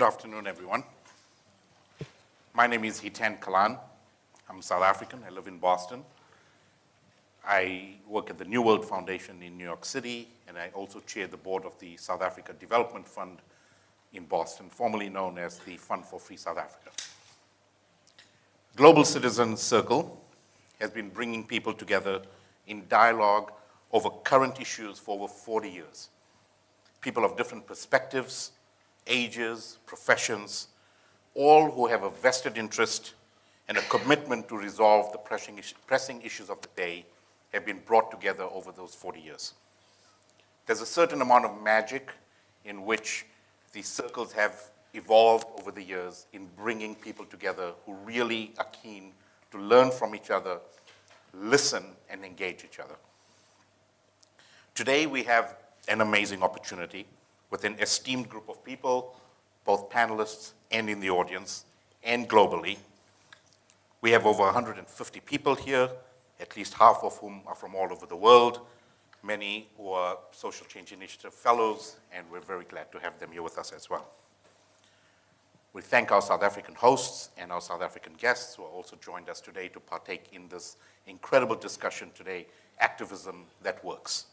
Good afternoon, everyone. My name is Hitan Kalan. I'm South African. I live in Boston. I work at the New World Foundation in New York City, and I also chair the board of the South Africa Development Fund in Boston, formerly known as the Fund for Free South Africa. Global Citizens Circle has been bringing people together in dialogue over current issues for over 40 years. People of different perspectives, ages, professions, all who have a vested interest and a commitment to resolve the pressing issues of the day have been brought together over those 40 years. There's a certain amount of magic in which these circles have evolved over the years in bringing people together who really are keen to learn from each other, listen, and engage each other. Today we have an amazing opportunity with an esteemed group of people, both panelists and in the audience, and globally. We have over 150 people here, at least half of whom are from all over the world, many who are Social Change Initiative fellows, and we're very glad to have them here with us as well. We thank our South African hosts and our South African guests who have also joined us today to partake in this incredible discussion today, Activism That Works.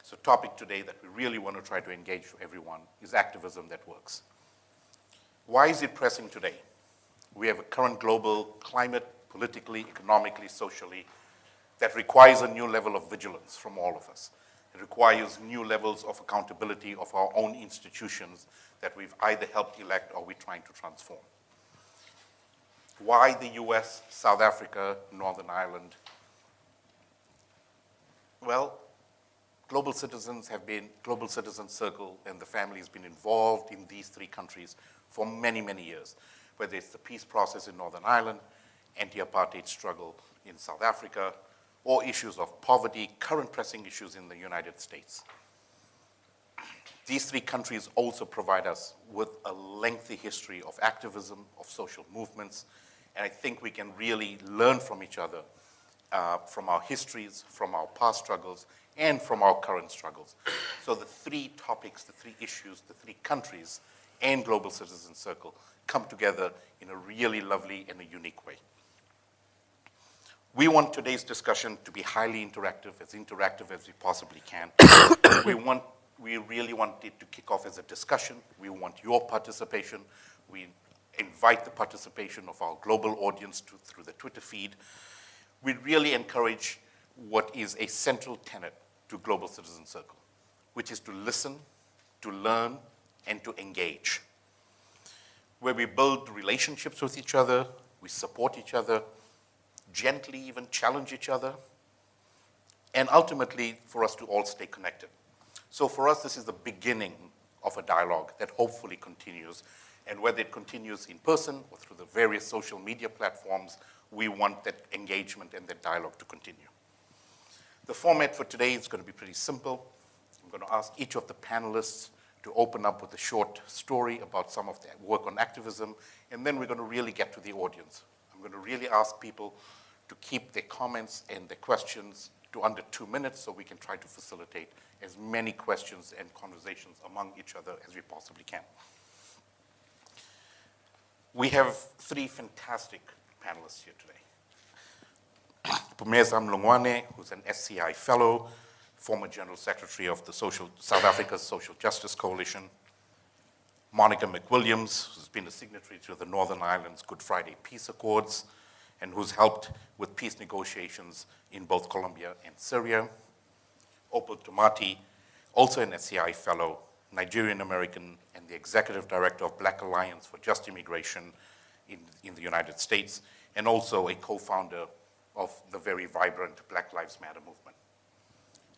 So the topic today that we really want to try to engage for everyone is activism that works. Why is it pressing today? We have a current global climate, politically, economically, socially, that requires a new level of vigilance from all of us. It requires new levels of accountability of our own institutions that we've either helped elect or we're trying to transform. Why the US, South Africa, Northern Ireland? Well, Global Citizen Circle and the family has been involved in these three countries for many, many years, whether it's the peace process in Northern Ireland, anti-apartheid struggle in South Africa, or issues of poverty, current pressing issues in the United States. These three countries also provide us with a lengthy history of activism, of social movements, and I think we can really learn from each other, from our histories, from our past struggles, and from our current struggles. So the three topics, the three issues, the three countries, and Global Citizen Circle come together in a really lovely and a unique way. We want today's discussion to be highly interactive as we possibly can. We really want it to kick off as a discussion. We want your participation. We invite the participation of our global audience through the Twitter feed. We really encourage what is a central tenet to Global Citizen Circle, which is to listen, to learn, and to engage, where we build relationships with each other, we support each other, gently even challenge each other, and ultimately for us to all stay connected. So for us, this is the beginning of a dialogue that hopefully continues, and whether it continues in person or through the various social media platforms, we want that engagement and that dialogue to continue. The format for today is going to be pretty simple. I'm going to ask each of the panelists to open up with a short story about some of their work on activism, and then we're going to really get to the audience. I'm going to really ask people to keep their comments and their questions to under 2 minutes so we can try to facilitate as many questions and conversations among each other as we possibly can. We have three fantastic panelists here today. Phumeza Mlongwane, who's an SCI fellow, former General Secretary of the South Africa's Social Justice Coalition. Monica McWilliams, who's been a signatory to the Northern Ireland's Good Friday Peace Accords, and who's helped with peace negotiations in both Colombia and Syria. Opal Tomati, also an SCI fellow, Nigerian-American, and the Executive Director of Black Alliance for Just Immigration in the United States, and also a co-founder of the very vibrant Black Lives Matter movement.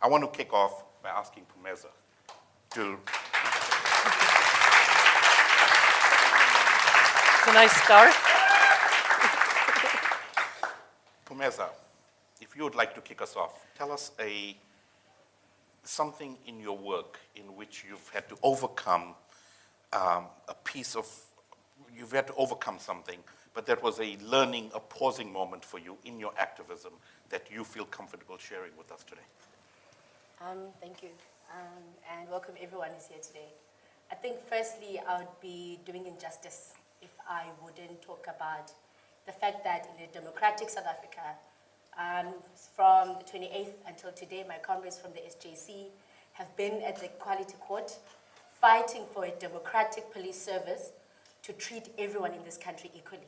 I want to kick off by asking Phumeza to... It's a nice start. Phumeza, if you would like to kick us off, tell us something in your work in which you've had to overcome you've had to overcome something, but that was a learning, a pausing moment for you in your activism that you feel comfortable sharing with us today. Thank you, and welcome everyone who's here today. I think firstly I would be doing injustice if I wouldn't talk about the fact that in a democratic South Africa, from the 28th until today, my comrades from the SJC have been at the Equality Court fighting for a democratic police service to treat everyone in this country equally.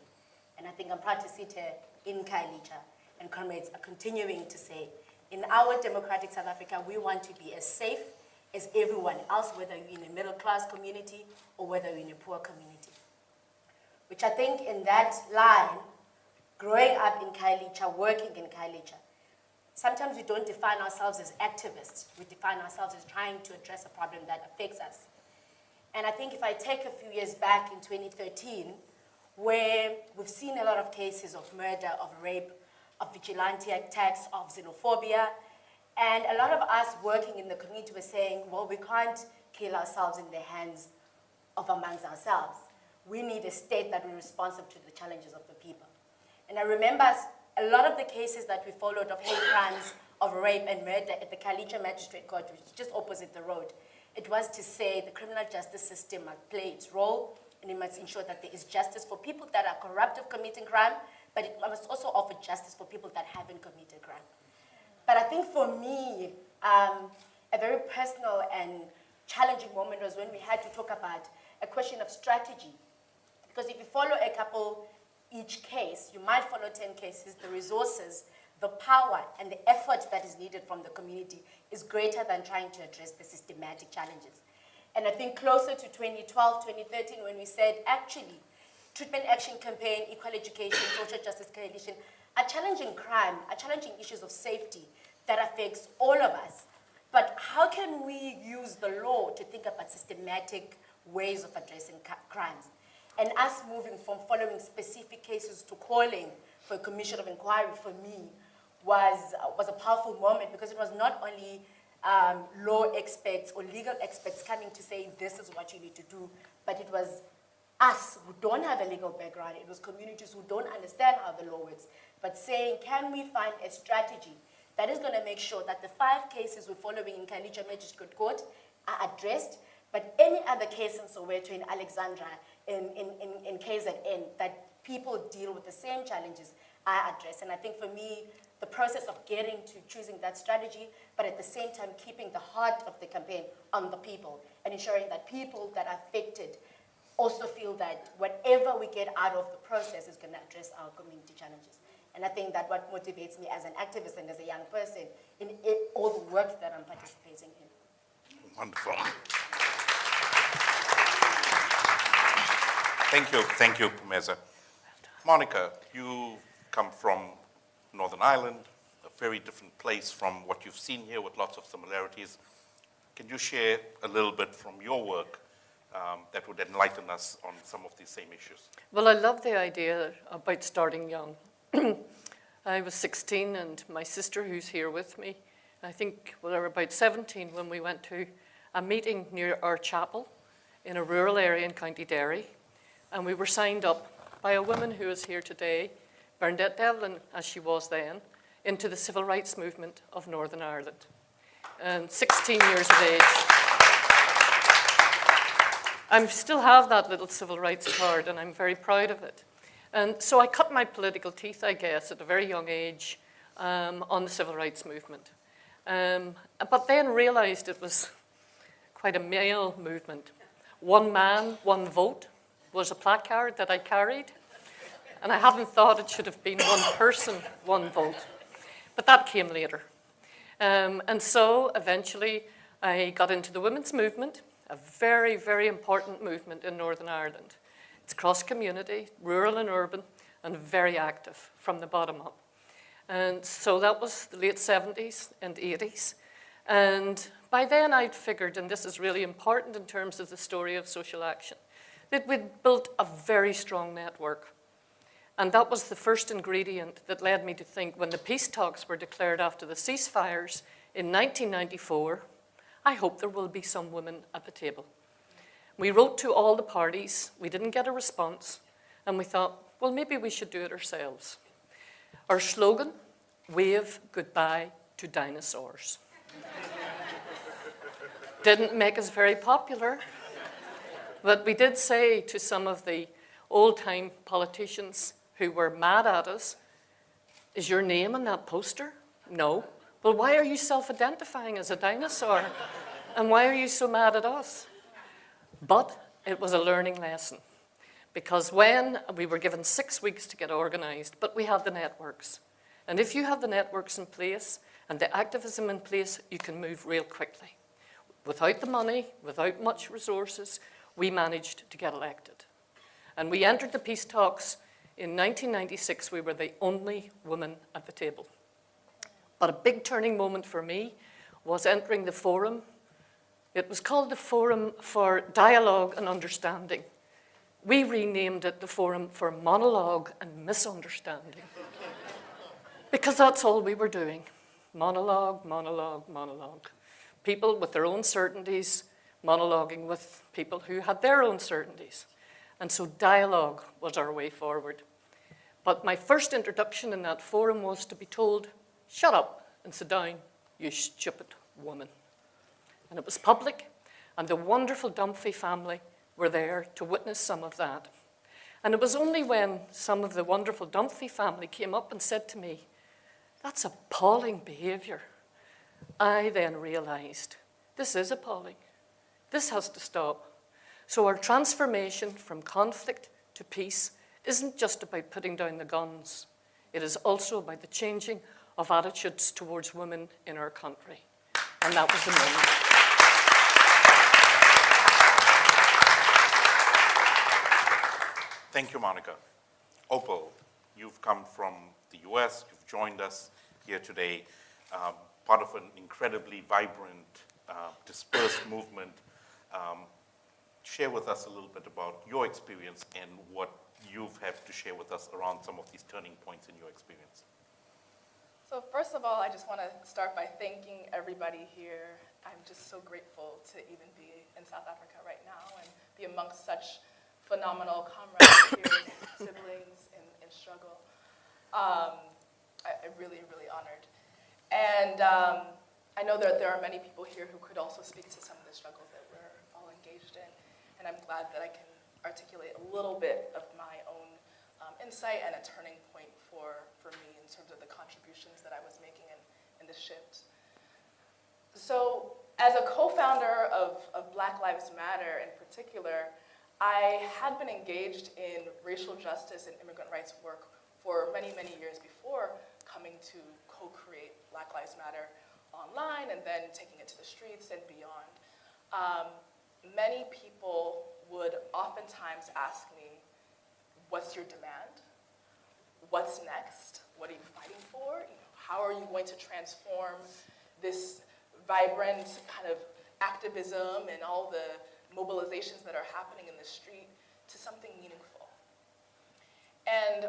And I think I'm proud to sit here in Khayelitsha, and comrades are continuing to say, in our democratic South Africa, we want to be as safe as everyone else, whether you're in a middle-class community or whether you're in a poor community. Which I think in that line, growing up in Khayelitsha, working in Khayelitsha, sometimes we don't define ourselves as activists. We define ourselves as trying to address a problem that affects us. And I think if I take a few years back in 2013, where we've seen a lot of cases of murder, of rape, of vigilante attacks, of xenophobia, and a lot of us working in the community were saying, well, we can't kill ourselves in the hands of amongst ourselves. We need a state that will be responsive to the challenges of the people. And I remember a lot of the cases that we followed of hate crimes, of rape and murder at the Khayelitsha Magistrate Court, which is just opposite the road. It was to say the criminal justice system must play its role, and it must ensure that there is justice for people that are corrupt of committing crime, but it must also offer justice for people that haven't committed crime. But I think for me, a very personal and challenging moment was when we had to talk about a question of strategy. Because if you follow a couple each case, you might follow 10 cases, the resources, the power, and the effort that is needed from the community is greater than trying to address the systematic challenges. And I think closer to 2012, 2013, when we said, actually, treatment action campaign, equal education, social justice coalition, are challenging crime, are challenging issues of safety that affects all of us. But how can we use the law to think about systematic ways of addressing crimes? And us moving from following specific cases to calling for a commission of inquiry, for me, was a powerful moment, because it was not only law experts or legal experts coming to say this is what you need to do, but it was us who don't have a legal background, it was communities who don't understand how the law works, but saying, can we find a strategy that is going to make sure that the 5 cases we're following in Khayelitsha Magistrate Court are addressed, but any other case in Soweto, in Alexandra, in KZN, that people deal with the same challenges are addressed. And I think for me, the process of getting to choosing that strategy, but at the same time keeping the heart of the campaign on the people and ensuring that people that are affected also feel that whatever we get out of the process is going to address our community challenges. And I think that what motivates me as an activist and as a young person in all the work that I'm participating in. Wonderful. Thank you, Pumeza. Monica, you come from Northern Ireland, a very different place from what you've seen here with lots of similarities. Can you share a little bit from your work that would enlighten us on some of these same issues? Well, I love the idea about starting young. I was 16 and my sister, who's here with me, I think we were about 17 when we went to a meeting near our chapel in a rural area in County Derry. And we were signed up by a woman who is here today, Bernadette Devlin, as she was then, into the civil rights movement of Northern Ireland. And 16 years of age. I still have that little civil rights card, and I'm very proud of it. And so I cut my political teeth, I guess, at a very young age on the civil rights movement. But then realized it was quite a male movement. One man, one vote was a placard that I carried. And I haven't thought it should have been one person, one vote. But that came later. And so eventually I got into the women's movement, a very, very important movement in Northern Ireland. It's cross-community, rural and urban, and very active from the bottom up. And so that was the late 70s and 80s. And by then I'd figured, and this is really important in terms of the story of social action, that we'd built a very strong network. And that was the first ingredient that led me to think, when the peace talks were declared after the ceasefires in 1994, I hope there will be some women at the table. We wrote to all the parties, we didn't get a response, and we thought, well, maybe we should do it ourselves. Our slogan, wave goodbye to dinosaurs. Didn't make us very popular, But we did say to some of the old-time politicians who were mad at us, is your name on that poster? No. Well, why are you self-identifying as a dinosaur? And why are you so mad at us? But it was a learning lesson. Because when we were given 6 weeks to get organized, but we had the networks. And if you have the networks in place and the activism in place, you can move real quickly. Without the money, without much resources, we managed to get elected. And we entered the peace talks in 1996. We were the only woman at the table. But a big turning moment for me was entering the forum. It was called the Forum for Dialogue and Understanding. We renamed it the Forum for Monologue and Misunderstanding. Because that's all we were doing. Monologue, monologue, monologue. People with their own certainties monologuing with people who had their own certainties. And so dialogue was our way forward. But my first introduction in that forum was to be told, shut up and sit down, you stupid woman. And it was public, and the wonderful Dunphy family were there to witness some of that. And it was only when some of the wonderful Dunphy family came up and said to me, that's appalling behavior. I then realized, this is appalling. This has to stop. So our transformation from conflict to peace isn't just about putting down the guns. It is also about the changing of attitudes towards women in our country. And that was the moment. Thank you, Monica. Opal, you've come from the US, you've joined us here today, part of an incredibly vibrant, dispersed movement. Share with us a little bit about your experience and what you've had to share with us around some of these turning points in your experience. So first of all, I just want to start by thanking everybody here. I'm just so grateful to even be in South Africa right now and be amongst such phenomenal comrades, peers, siblings in struggle. I'm really, really honored. And I know that there are many people here who could also speak to some of the struggles that we're all engaged in. And I'm glad that I can articulate a little bit of my own insight and a turning point for me in terms of the contributions that I was making in this shift. So as a co-founder of Black Lives Matter in particular, I had been engaged in racial justice and immigrant rights work for many, many years before coming to co-create Black Lives Matter online and then taking it to the streets and beyond. Many people would oftentimes ask me, what's your demand? What's next? What are you fighting for? How are you going to transform this vibrant kind of activism and all the mobilizations that are happening in the street to something meaningful? And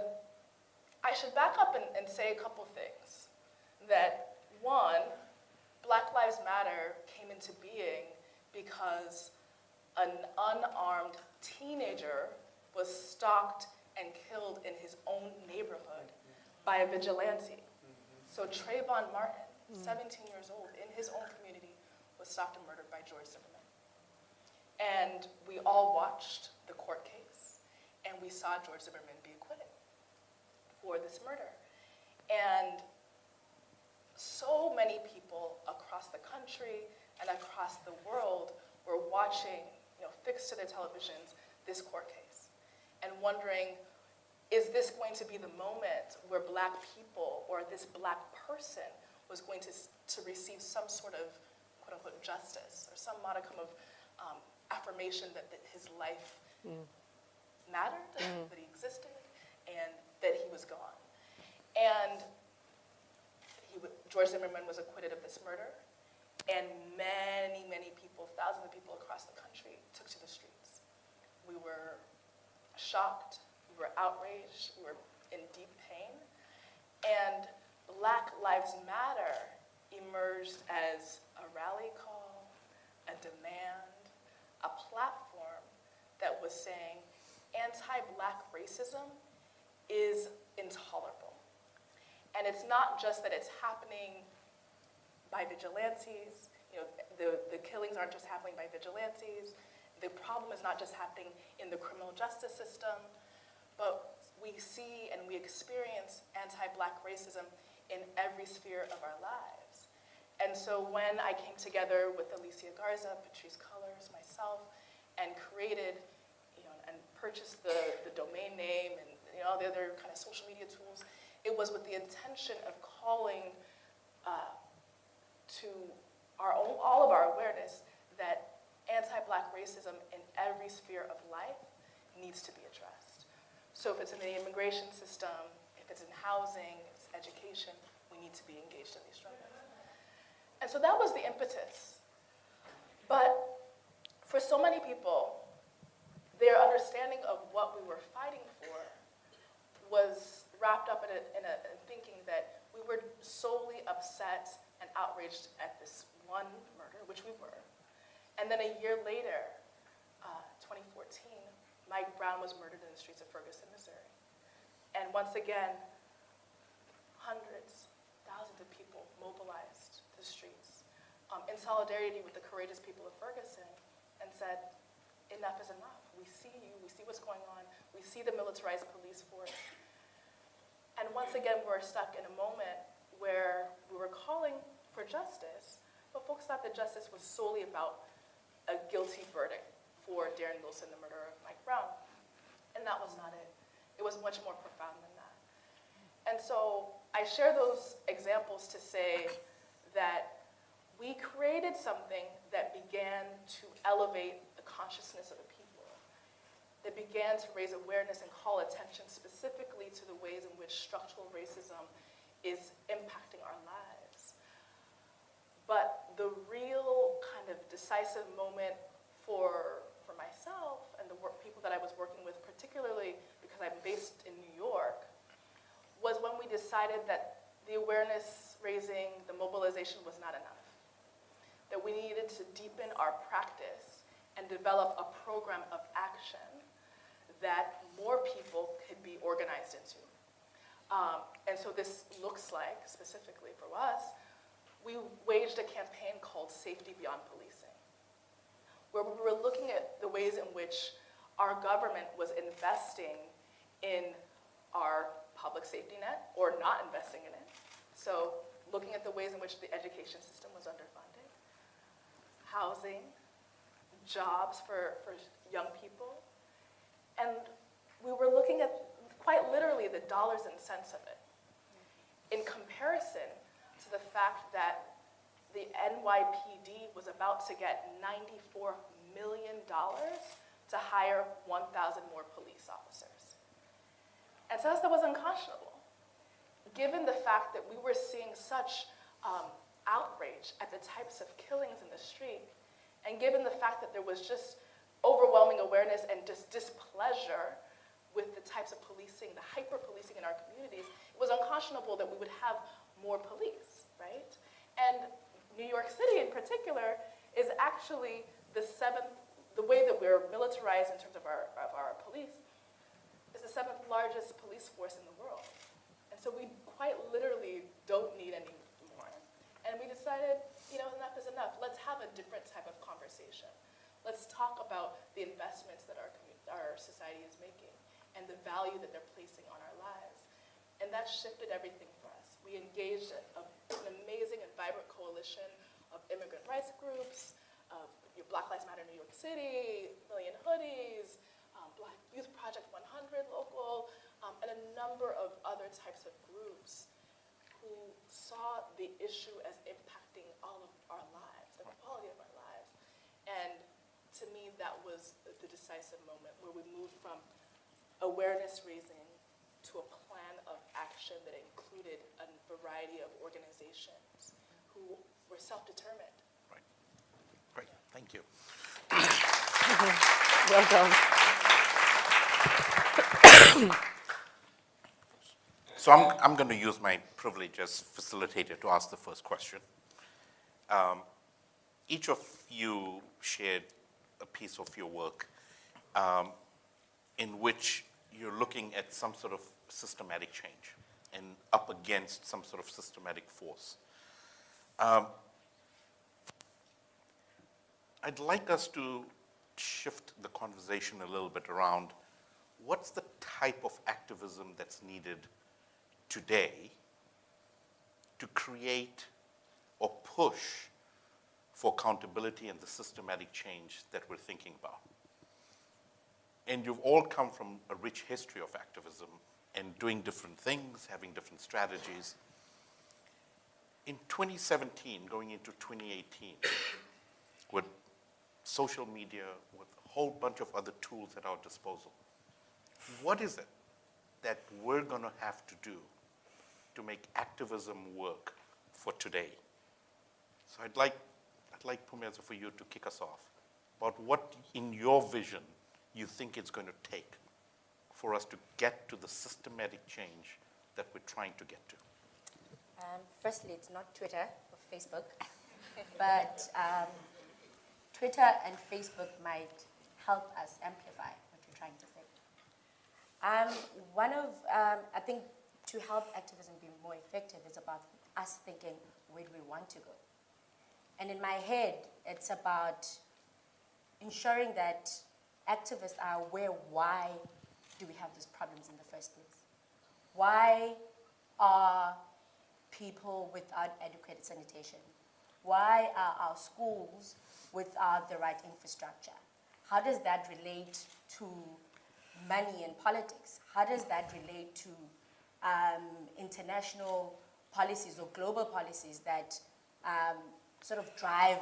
I should back up and say a couple things. That one, Black Lives Matter came into being because an unarmed teenager was stalked and killed in his own neighborhood by a vigilante. So Trayvon Martin, 17 years old, in his own community, was stalked and murdered by George Zimmerman. And we all watched the court case, and we saw George Zimmerman be acquitted for this murder. And so many people across the country and across the world were watching, fixed to their televisions, this court case and wondering, is this going to be the moment where Black people or this Black person was going to receive some sort of quote-unquote justice or some modicum of affirmation that his life mattered, that he existed, and that he was gone. And George Zimmerman was acquitted of this murder, and many, many people, thousands of people across the country took to the streets. We were shocked, we were outraged, we were in deep pain, and Black Lives Matter emerged as a rally call, a demand, a platform that was saying anti-Black racism is intolerable. And it's not just that it's happening by vigilantes. The killings aren't just happening by vigilantes. the problem is not just happening in the criminal justice system, but we see and we experience anti-Black racism in every sphere of our lives. And so when I came together with Alicia Garza, Patrice Cullors, myself, and created, and purchased the domain name and all the other kind of social media tools, it was with the intention of calling to all of our awareness that anti-Black racism in every sphere of life needs to be addressed. So if it's in the immigration system, if it's in housing, if it's education, we need to be engaged in these struggles. And so that was the impetus. But for so many people, their understanding of what we were fighting for was wrapped up in thinking that we were solely upset and outraged at this one murder, which we were. And then a year later, 2014, Mike Brown was murdered in the streets of Ferguson, Missouri. And once again, hundreds, thousands of people mobilized the streets in solidarity with the courageous people of Ferguson and said, enough is enough. We see you, we see what's going on, we see the militarized police force. And once again, we're stuck in a moment where we were calling for justice, but folks thought that justice was solely about a guilty verdict for Darren Wilson, the murderer of Mike Brown. And that was not it. It was much more profound than that. And so I share those examples to say that we created something that began to elevate the consciousness of the people, that began to raise awareness and call attention specifically to the ways in which structural racism is impacting our lives. But the real kind of decisive moment for myself and the people that I was working with, particularly because I'm based in New York, was when we decided that the awareness raising, the mobilization was not enough. That we needed to deepen our practice and develop a program of action that more people could be organized into. And so this looks like, specifically for us, we waged a campaign called Safety Beyond Policing, where we were looking at the ways in which our government was investing in our public safety net or not investing in it. So looking at the ways in which the education system was underfunded, housing, jobs for young people. And we were looking at quite literally the dollars and cents of it in comparison to the fact that the NYPD was about to get $94 million to hire 1,000 more police officers. And to us, that was unconscionable, given the fact that we were seeing such outrage at the types of killings in the street, and given the fact that there was just overwhelming awareness and just displeasure with the types of policing, the hyper-policing in our communities, it was unconscionable that we would have more police, right? And New York City in particular is actually the way that we're militarized in terms of our police, is the 7th largest police force in the world. And so we quite literally don't need any more. And we decided, enough is enough. Let's have a different type of conversation. Let's talk about the investments that our society is making and the value that they're placing on our lives. And that shifted everything for us. We engaged an amazing and vibrant coalition of immigrant rights groups, of Black Lives Matter New York City, Million Hoodies, Black Youth Project 100 local, and a number of other types of groups who saw the issue as impacting all of our lives, the quality of our lives. And to me, that was the decisive moment where we moved from awareness raising to a plan of action that included a variety of organizations who were self-determined. Right. Great. Thank you. Well done. So I'm going to use my privilege as facilitator to ask the first question. Each of you shared a piece of your work in which you're looking at some sort of systematic change and up against some sort of systematic force. I'd like us to shift the conversation a little bit around what's the type of activism that's needed today to create or push for accountability and the systematic change that we're thinking about. And you've all come from a rich history of activism and doing different things, having different strategies. In 2017, going into 2018, with social media, with a whole bunch of other tools at our disposal, what is it that we're going to have to do to make activism work for today? So I'd like Phumeza, for you to kick us off about what, in your vision, you think it's going to take for us to get to the systematic change that we're trying to get to. Firstly, it's not Twitter or Facebook, but Twitter and Facebook might help us amplify what you're trying to say. I think to help activism be more effective is about us thinking, where do we want to go? And in my head, it's about ensuring that activists are aware why do we have these problems in the first place? Why are people without adequate sanitation? Why are our schools without the right infrastructure? How does that relate to money and politics? How does that relate to international policies or global policies that sort of drive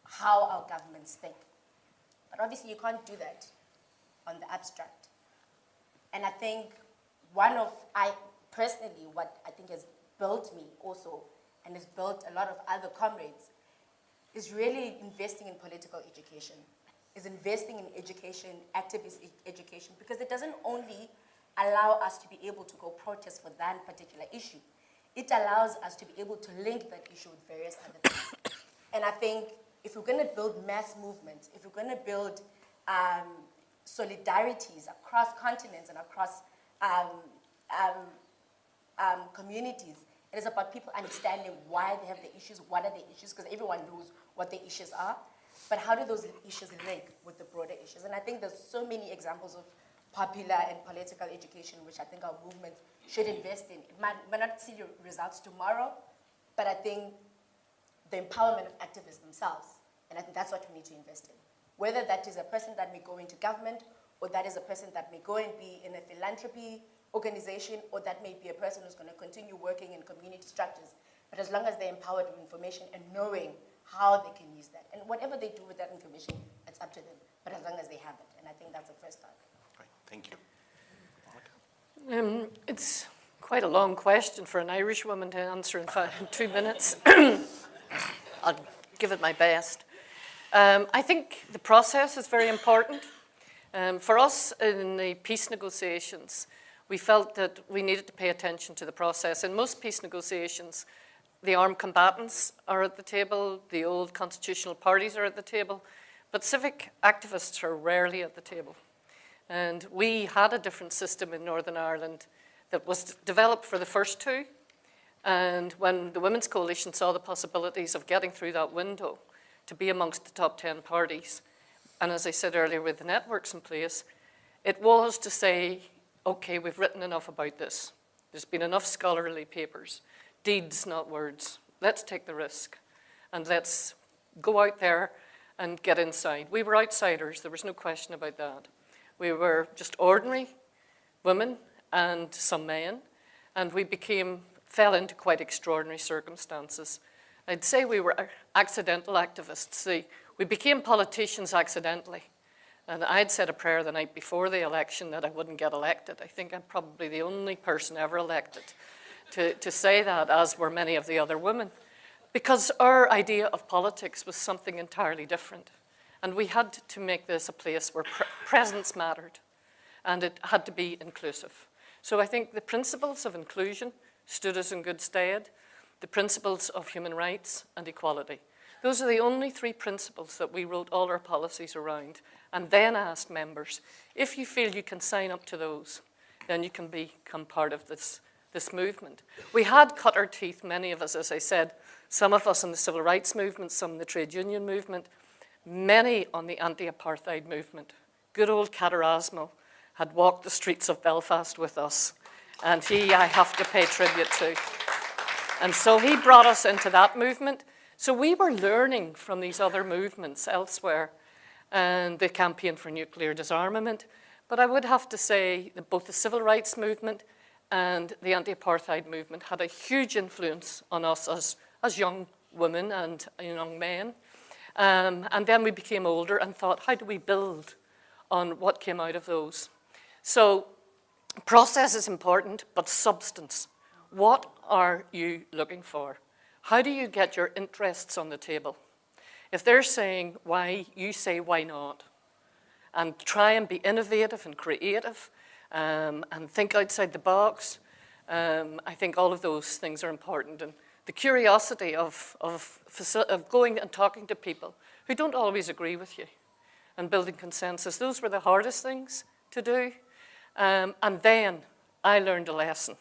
how our governments think? But obviously you can't do that on the abstract. And I think what I think has built me also, and has built a lot of other comrades, is really investing in political education, is investing in education, activist education, because it doesn't only allow us to be able to go protest for that particular issue, it allows us to be able to link that issue with various other things. And I think if we're going to build mass movements, if we're going to build solidarities across continents and across communities, it is about people understanding why they have the issues, what are the issues, because everyone knows what the issues are, but how do those issues link with the broader issues? And I think there's so many examples of popular and political education which I think our movement should invest in. It might not see results tomorrow, but I think the empowerment of activists themselves, and I think that's what we need to invest in. Whether that is a person that may go into government, or that is a person that may go and be in a philanthropy organization, or that may be a person who's going to continue working in community structures. But as long as they're empowered with information and knowing how they can use that, and whatever they do with that information, it's up to them. But as long as they have it, and I think that's the first start. Right, thank you. It's quite a long question for an Irish woman to answer in 2 minutes. I'll give it my best. I think the process is very important. For us in the peace negotiations, we felt that we needed to pay attention to the process. In most peace negotiations, the armed combatants are at the table, the old constitutional parties are at the table, but civic activists are rarely at the table. And we had a different system in Northern Ireland that was developed for the first two. And when the Women's Coalition saw the possibilities of getting through that window to be amongst the top 10 parties, and as I said earlier, with the networks in place, it was to say, okay, we've written enough about this. There's been enough scholarly papers, deeds, not words. Let's take the risk, and let's go out there and get inside. We were outsiders, there was no question about that. We were just ordinary women and some men, and we fell into quite extraordinary circumstances. I'd say we were accidental activists. We became politicians accidentally. And I'd said a prayer the night before the election that I wouldn't get elected. I think I'm probably the only person ever elected to say that, as were many of the other women, because our idea of politics was something entirely different. And we had to make this a place where presence mattered, and it had to be inclusive. So I think the principles of inclusion stood us in good stead, the principles of human rights and equality. Those are the only 3 principles that we wrote all our policies around, and then asked members, if you feel you can sign up to those, then you can become part of this movement. We had cut our teeth, many of us, as I said, some of us in the civil rights movement, some in the trade union movement, many on the anti-apartheid movement. Good old Catarasmo had walked the streets of Belfast with us, and he I have to pay tribute to. And so he brought us into that movement. So we were learning from these other movements elsewhere, and the campaign for nuclear disarmament. But I would have to say that both the civil rights movement and the anti-apartheid movement had a huge influence on us as young women and young men. And then we became older and thought, how do we build on what came out of those? So process is important, but substance. What are you looking for? How do you get your interests on the table? If they're saying why, you say why not. And try and be innovative and creative and think outside the box. I think all of those things are important. And the curiosity of going and talking to people who don't always agree with you and building consensus, those were the hardest things to do. And then I learned a lesson,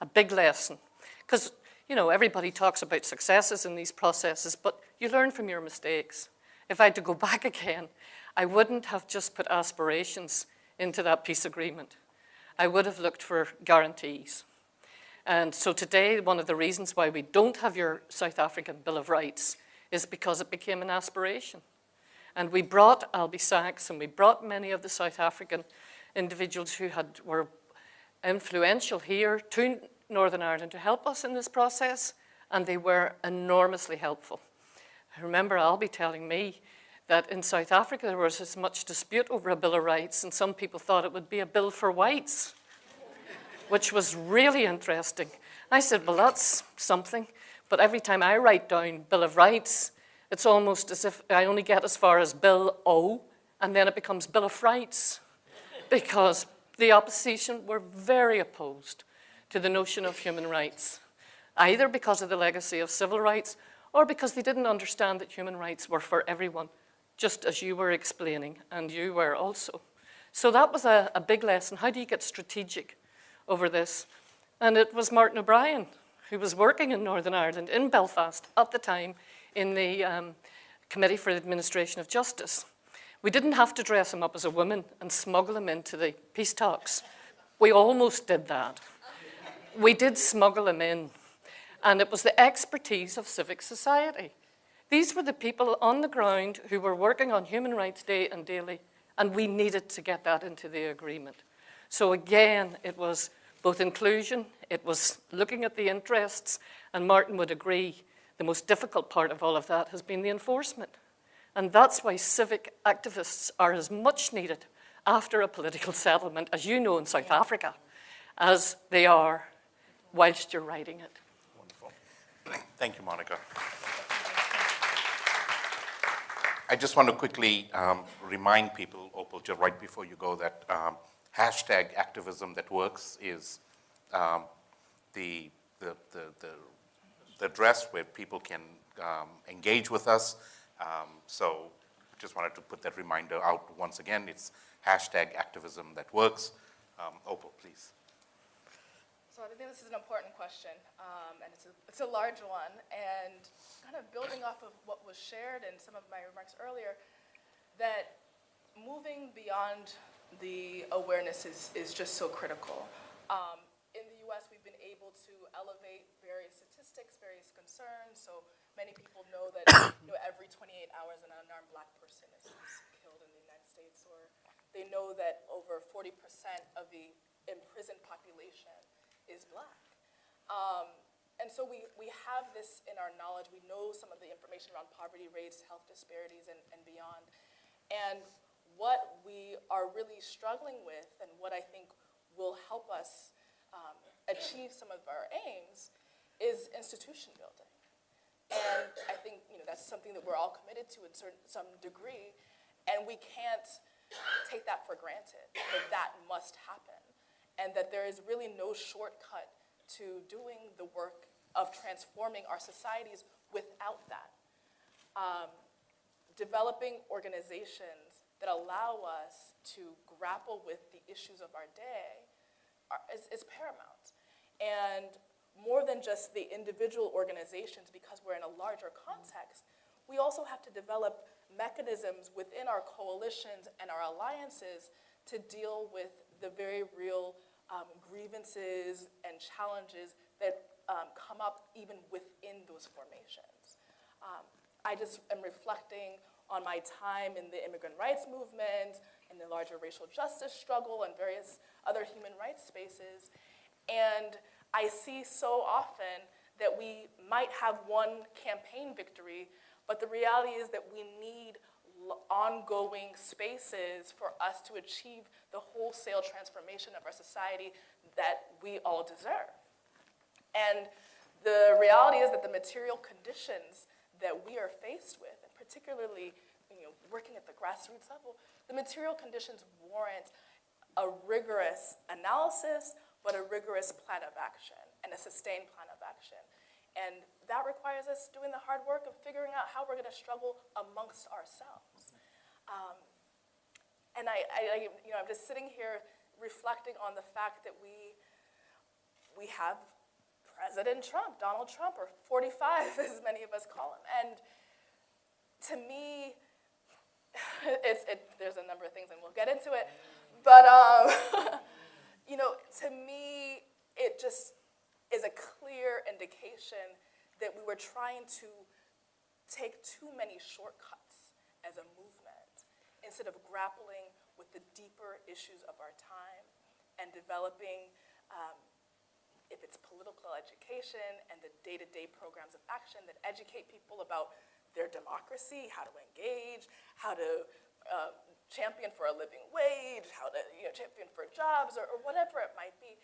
a big lesson. Because, everybody talks about successes in these processes, but you learn from your mistakes. If I had to go back again, I wouldn't have just put aspirations into that peace agreement. I would have looked for guarantees. And so today, one of the reasons why we don't have your South African Bill of Rights is because it became an aspiration. And we brought Albie Sachs and we brought many of the South African individuals who were influential here to Northern Ireland to help us in this process, and they were enormously helpful. I remember Albie telling me that in South Africa there was as much dispute over a Bill of Rights, and some people thought it would be a bill for whites, which was really interesting. I said, well, that's something, but every time I write down Bill of Rights, it's almost as if I only get as far as Bill O, and then it becomes Bill of Rights, because the opposition were very opposed to the notion of human rights, either because of the legacy of civil rights or because they didn't understand that human rights were for everyone, just as you were explaining, and you were also. So that was a big lesson. How do you get strategic over this? And it was Martin O'Brien, who was working in Northern Ireland, in Belfast at the time, in the Committee for the Administration of Justice. We didn't have to dress him up as a woman and smuggle him into the peace talks. We almost did that. We did smuggle him in. And it was the expertise of civic society. These were the people on the ground who were working on human rights day and daily, and we needed to get that into the agreement. So again, it was both inclusion, it was looking at the interests, and Martin would agree the most difficult part of all of that has been the enforcement. And that's why civic activists are as much needed after a political settlement, as you know in South Africa, as they are whilst you're writing it. Wonderful. Thank you, Monica. I just want to quickly remind people, Opal, just right before you go, that hashtag Activism That Works is the address where people can engage with us. So just wanted to put that reminder out once again. It's hashtag Activism That Works. Opal, please. So I think this is an important question, and it's a large one, and kind of building off of what was shared in some of my remarks earlier, that moving beyond the awareness is just so critical. In the US, we've been able to elevate various statistics, various concerns, so many people know that every 28 hours an unarmed Black person is killed in the United States, or they know that over 40% of the imprisoned population is Black. And so we have this in our knowledge. We know some of the information around poverty rates, health disparities, and beyond. And what we are really struggling with, and what I think will help us achieve some of our aims, is institution building. And I think that's something that we're all committed to in some degree, and we can't take that for granted, that must happen. And that there is really no shortcut to doing the work of transforming our societies without that. Developing organizations that allow us to grapple with the issues of our day is paramount. And more than just the individual organizations, because we're in a larger context, we also have to develop mechanisms within our coalitions and our alliances to deal with the very real grievances and challenges that come up even within those formations. I just am reflecting on my time in the immigrant rights movement, in the larger racial justice struggle, and various other human rights spaces. And I see so often that we might have one campaign victory, but the reality is that we need ongoing spaces for us to achieve the wholesale transformation of our society that we all deserve. And the reality is that the material conditions that we are faced with, and particularly working at the grassroots level, the material conditions warrant a rigorous analysis, but a rigorous plan of action and a sustained plan of action. And that requires us doing the hard work of figuring out how we're going to struggle amongst ourselves. And I'm just sitting here reflecting on the fact that we have President Trump, Donald Trump, or 45, as many of us call him. And to me, there's a number of things, and we'll get into it. But, to me, it just is a clear indication that we were trying to take too many shortcuts as a movement instead of grappling with the deeper issues of our time and developing, if it's political education and the day-to-day programs of action that educate people about their democracy, how to engage, how to champion for a living wage, how to champion for jobs, or whatever it might be.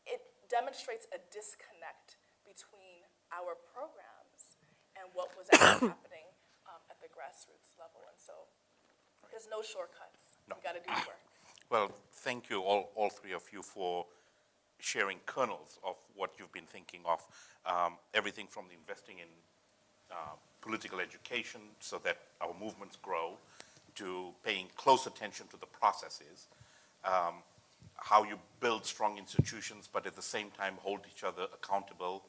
It demonstrates a disconnect between our programs and what was actually happening at the grassroots level. And so there's no shortcuts. No. We got to do the work. Well, thank you, all three of you, for sharing kernels of what you've been thinking of, everything from the investing in political education so that our movements grow, to paying close attention to the processes, how you build strong institutions, but at the same time hold each other accountable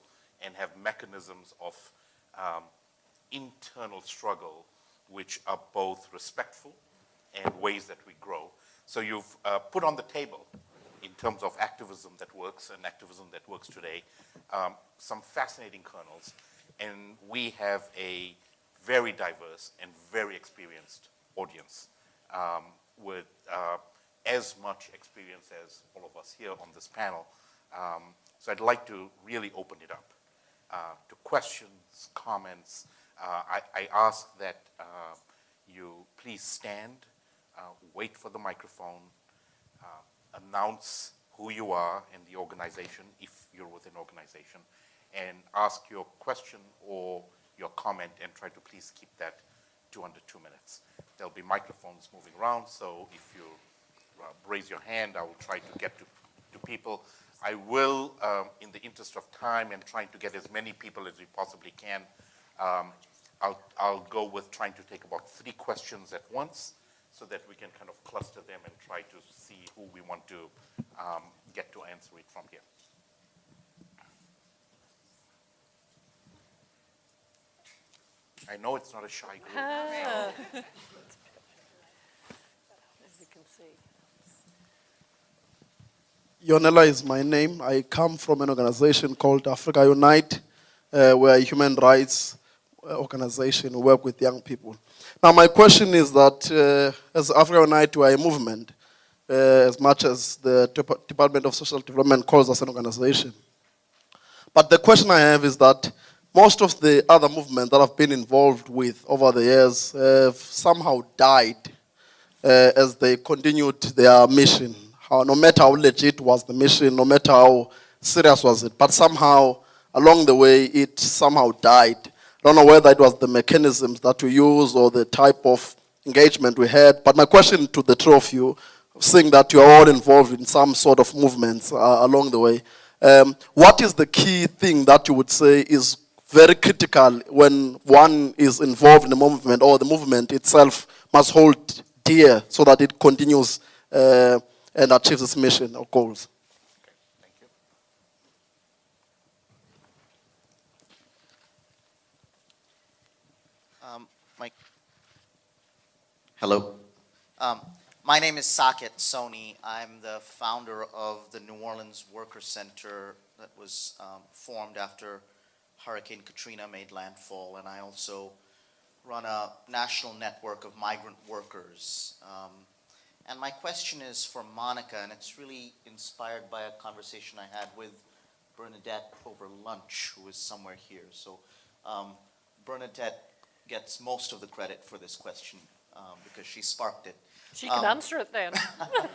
and have mechanisms of internal struggle which are both respectful and ways that we grow. So you've put on the table, in terms of activism that works and activism that works today, some fascinating kernels. And we have a very diverse and very experienced audience with as much experience as all of us here on this panel. So I'd like to really open it up to questions, comments. I ask that you please stand, wait for the microphone, announce who you are and the organization, if you're with an organization, and ask your question or your comment, and try to please keep that to under 2 minutes. There'll be microphones moving around, so if you raise your hand, I will try to get to people. I will, in the interest of time and trying to get as many people as we possibly can, I'll go with trying to take about 3 questions at once, so that we can kind of cluster them and try to see who we want to get to answer it from here. I know it's not a shy group. As you can see. Yonela is my name. I come from an organization called Africa Unite. We're a human rights organization who work with young people. Now, my question is that as Africa Unite, we are a movement, as much as the Department of Social Development calls us an organization. But the question I have is that most of the other movements that I've been involved with over the years have somehow died as they continued their mission. No matter how legit was the mission, no matter how serious was it, but somehow along the way it somehow died. I don't know whether it was the mechanisms that we use or the type of engagement we had, but my question to the two of you, seeing that you are all involved in some sort of movements along the way, what is the key thing that you would say is very critical when one is involved in a movement, or the movement itself must hold dear so that it continues and achieves its mission or goals? Okay, thank you. Hello. My name is Saket Soni. I'm the founder of the New Orleans Worker Center that was formed after Hurricane Katrina made landfall, and I also run a national network of migrant workers. And my question is for Monica, and it's really inspired by a conversation I had with Bernadette over lunch, who is somewhere here. So Bernadette gets most of the credit for this question because she sparked it. She can answer it then.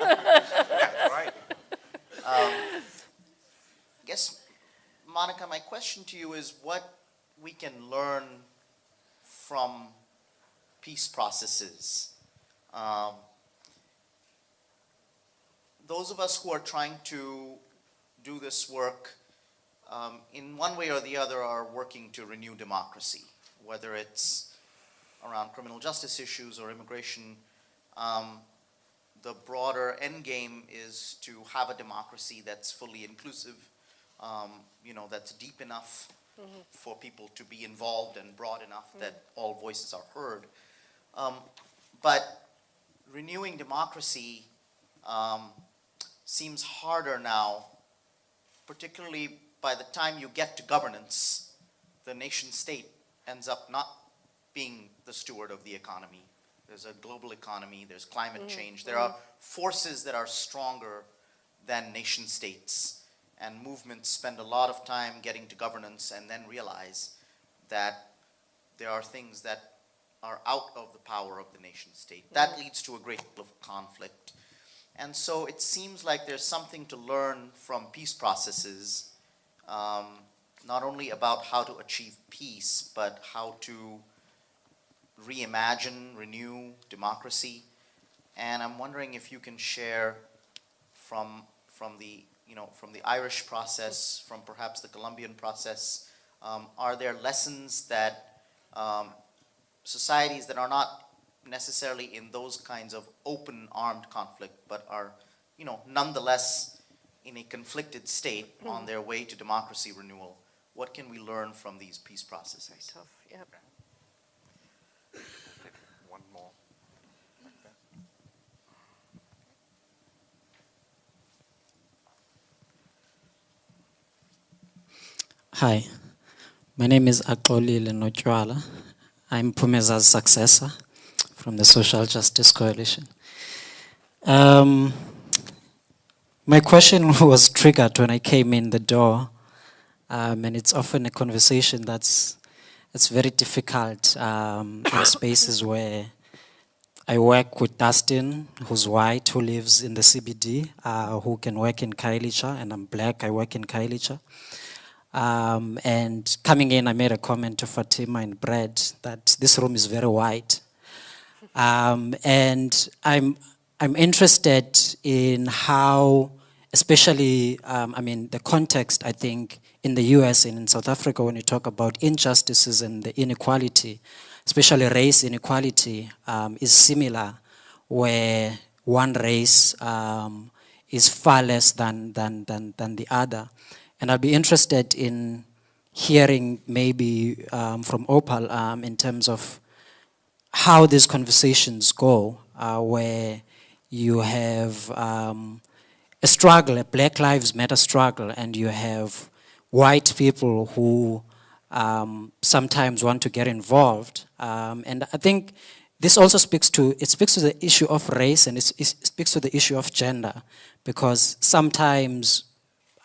Yeah, right. I guess, Monica, my question to you is what we can learn from peace processes. Those of us who are trying to do this work in one way or the other are working to renew democracy, whether it's around criminal justice issues or immigration. The broader end game is to have a democracy that's fully inclusive, that's deep enough for people to be involved and broad enough that all voices are heard. But renewing democracy seems harder now, particularly by the time you get to governance, the nation state ends up not being the steward of the economy. There's a global economy, there's climate change. There are forces that are stronger than nation states. And movements spend a lot of time getting to governance and then realize that there are things that are out of the power of the nation state. That leads to a great deal of conflict. And so it seems like there's something to learn from peace processes, not only about how to achieve peace, but how to reimagine, renew democracy. And I'm wondering if you can share from the Irish process, from perhaps the Colombian process, are there lessons that societies that are not necessarily in those kinds of open armed conflict, but are, nonetheless in a conflicted state on their way to democracy renewal, what can we learn from these peace processes? Tough, yeah. One more. Hi, my name is Axolile Nochwala. I'm Pumeza's successor from the Social Justice Coalition. My question was triggered when I came in the door, and it's often a conversation that's very difficult in spaces where I work with Dustin, who's white, who lives in the CBD, who can work in Khayelitsha, and I'm black, I work in Khayelitsha. And coming in, I made a comment to Fatima and Brad that this room is very white. And I'm interested in how, especially, the context, I think, in the US and in South Africa, when you talk about injustices and the inequality, especially race inequality, is similar, where one race is far less than the other. And I'd be interested in hearing maybe from Opal in terms of how these conversations go, where you have a struggle, a Black Lives Matter struggle, and you have white people who sometimes want to get involved. And I think this also speaks to the issue of race, and it speaks to the issue of gender, because sometimes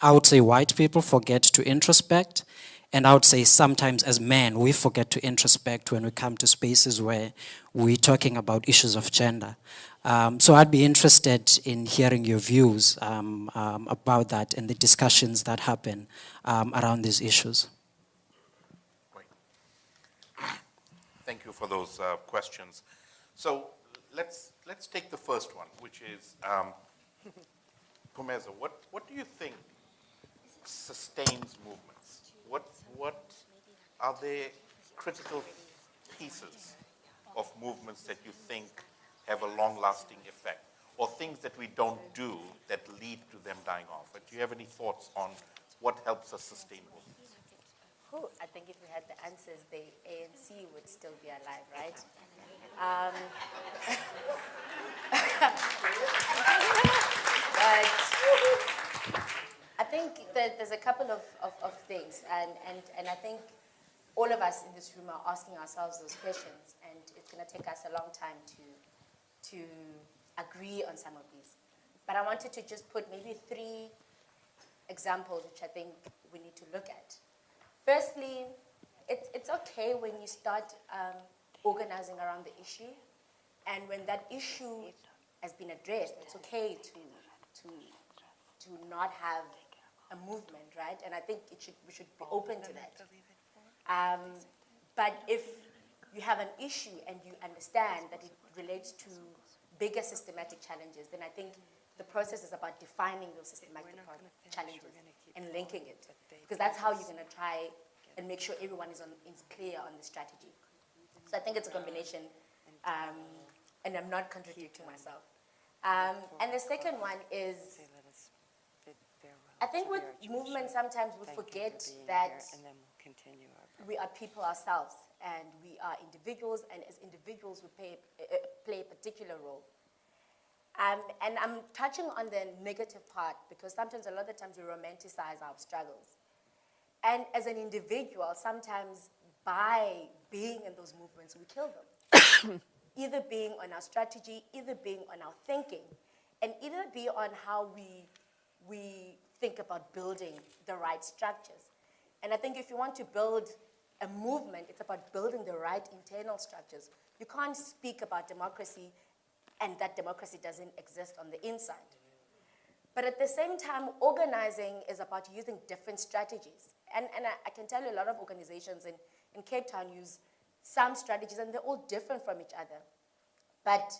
I would say white people forget to introspect, and I would say sometimes as men, we forget to introspect when we come to spaces where we're talking about issues of gender. So I'd be interested in hearing your views about that and the discussions that happen around these issues. Great. Thank you for those questions. So let's take the first one, which is, Pumeza, what do you think sustains movements? What are there critical pieces of movements that you think have a long-lasting effect, or things that we don't do that lead to them dying off? But do you have any thoughts on what helps us sustain movements? I think if we had the answers, the ANC would still be alive, right? Um, but I think that there's a couple of things, and I think all of us in this room are asking ourselves those questions, and it's going to take us a long time to agree on some of these. But I wanted to just put maybe 3 examples which I think we need to look at. Firstly, it's okay when you start organizing around the issue, and when that issue has been addressed, it's okay to not have a movement, right? And I think we should be open to that. But if you have an issue and you understand that it relates to bigger systematic challenges, then I think the process is about defining those systematic challenges and linking it. Because that's how you're going to try and make sure everyone is clear on the strategy. So I think it's a combination, and I'm not contradicting myself. And the second one is, I think with movement sometimes we forget that we are people ourselves, and we are individuals, and as individuals we play a particular role. And I'm touching on the negative part because sometimes, a lot of the times, we romanticize our struggles. And as an individual, sometimes by being in those movements, we kill them. Either being on our strategy, either being on our thinking, and either be on how we think about building the right structures. And I think if you want to build a movement, it's about building the right internal structures. You can't speak about democracy and that democracy doesn't exist on the inside. But at the same time, organizing is about using different strategies. And I can tell you a lot of organizations in Cape Town use some strategies, and they're all different from each other. But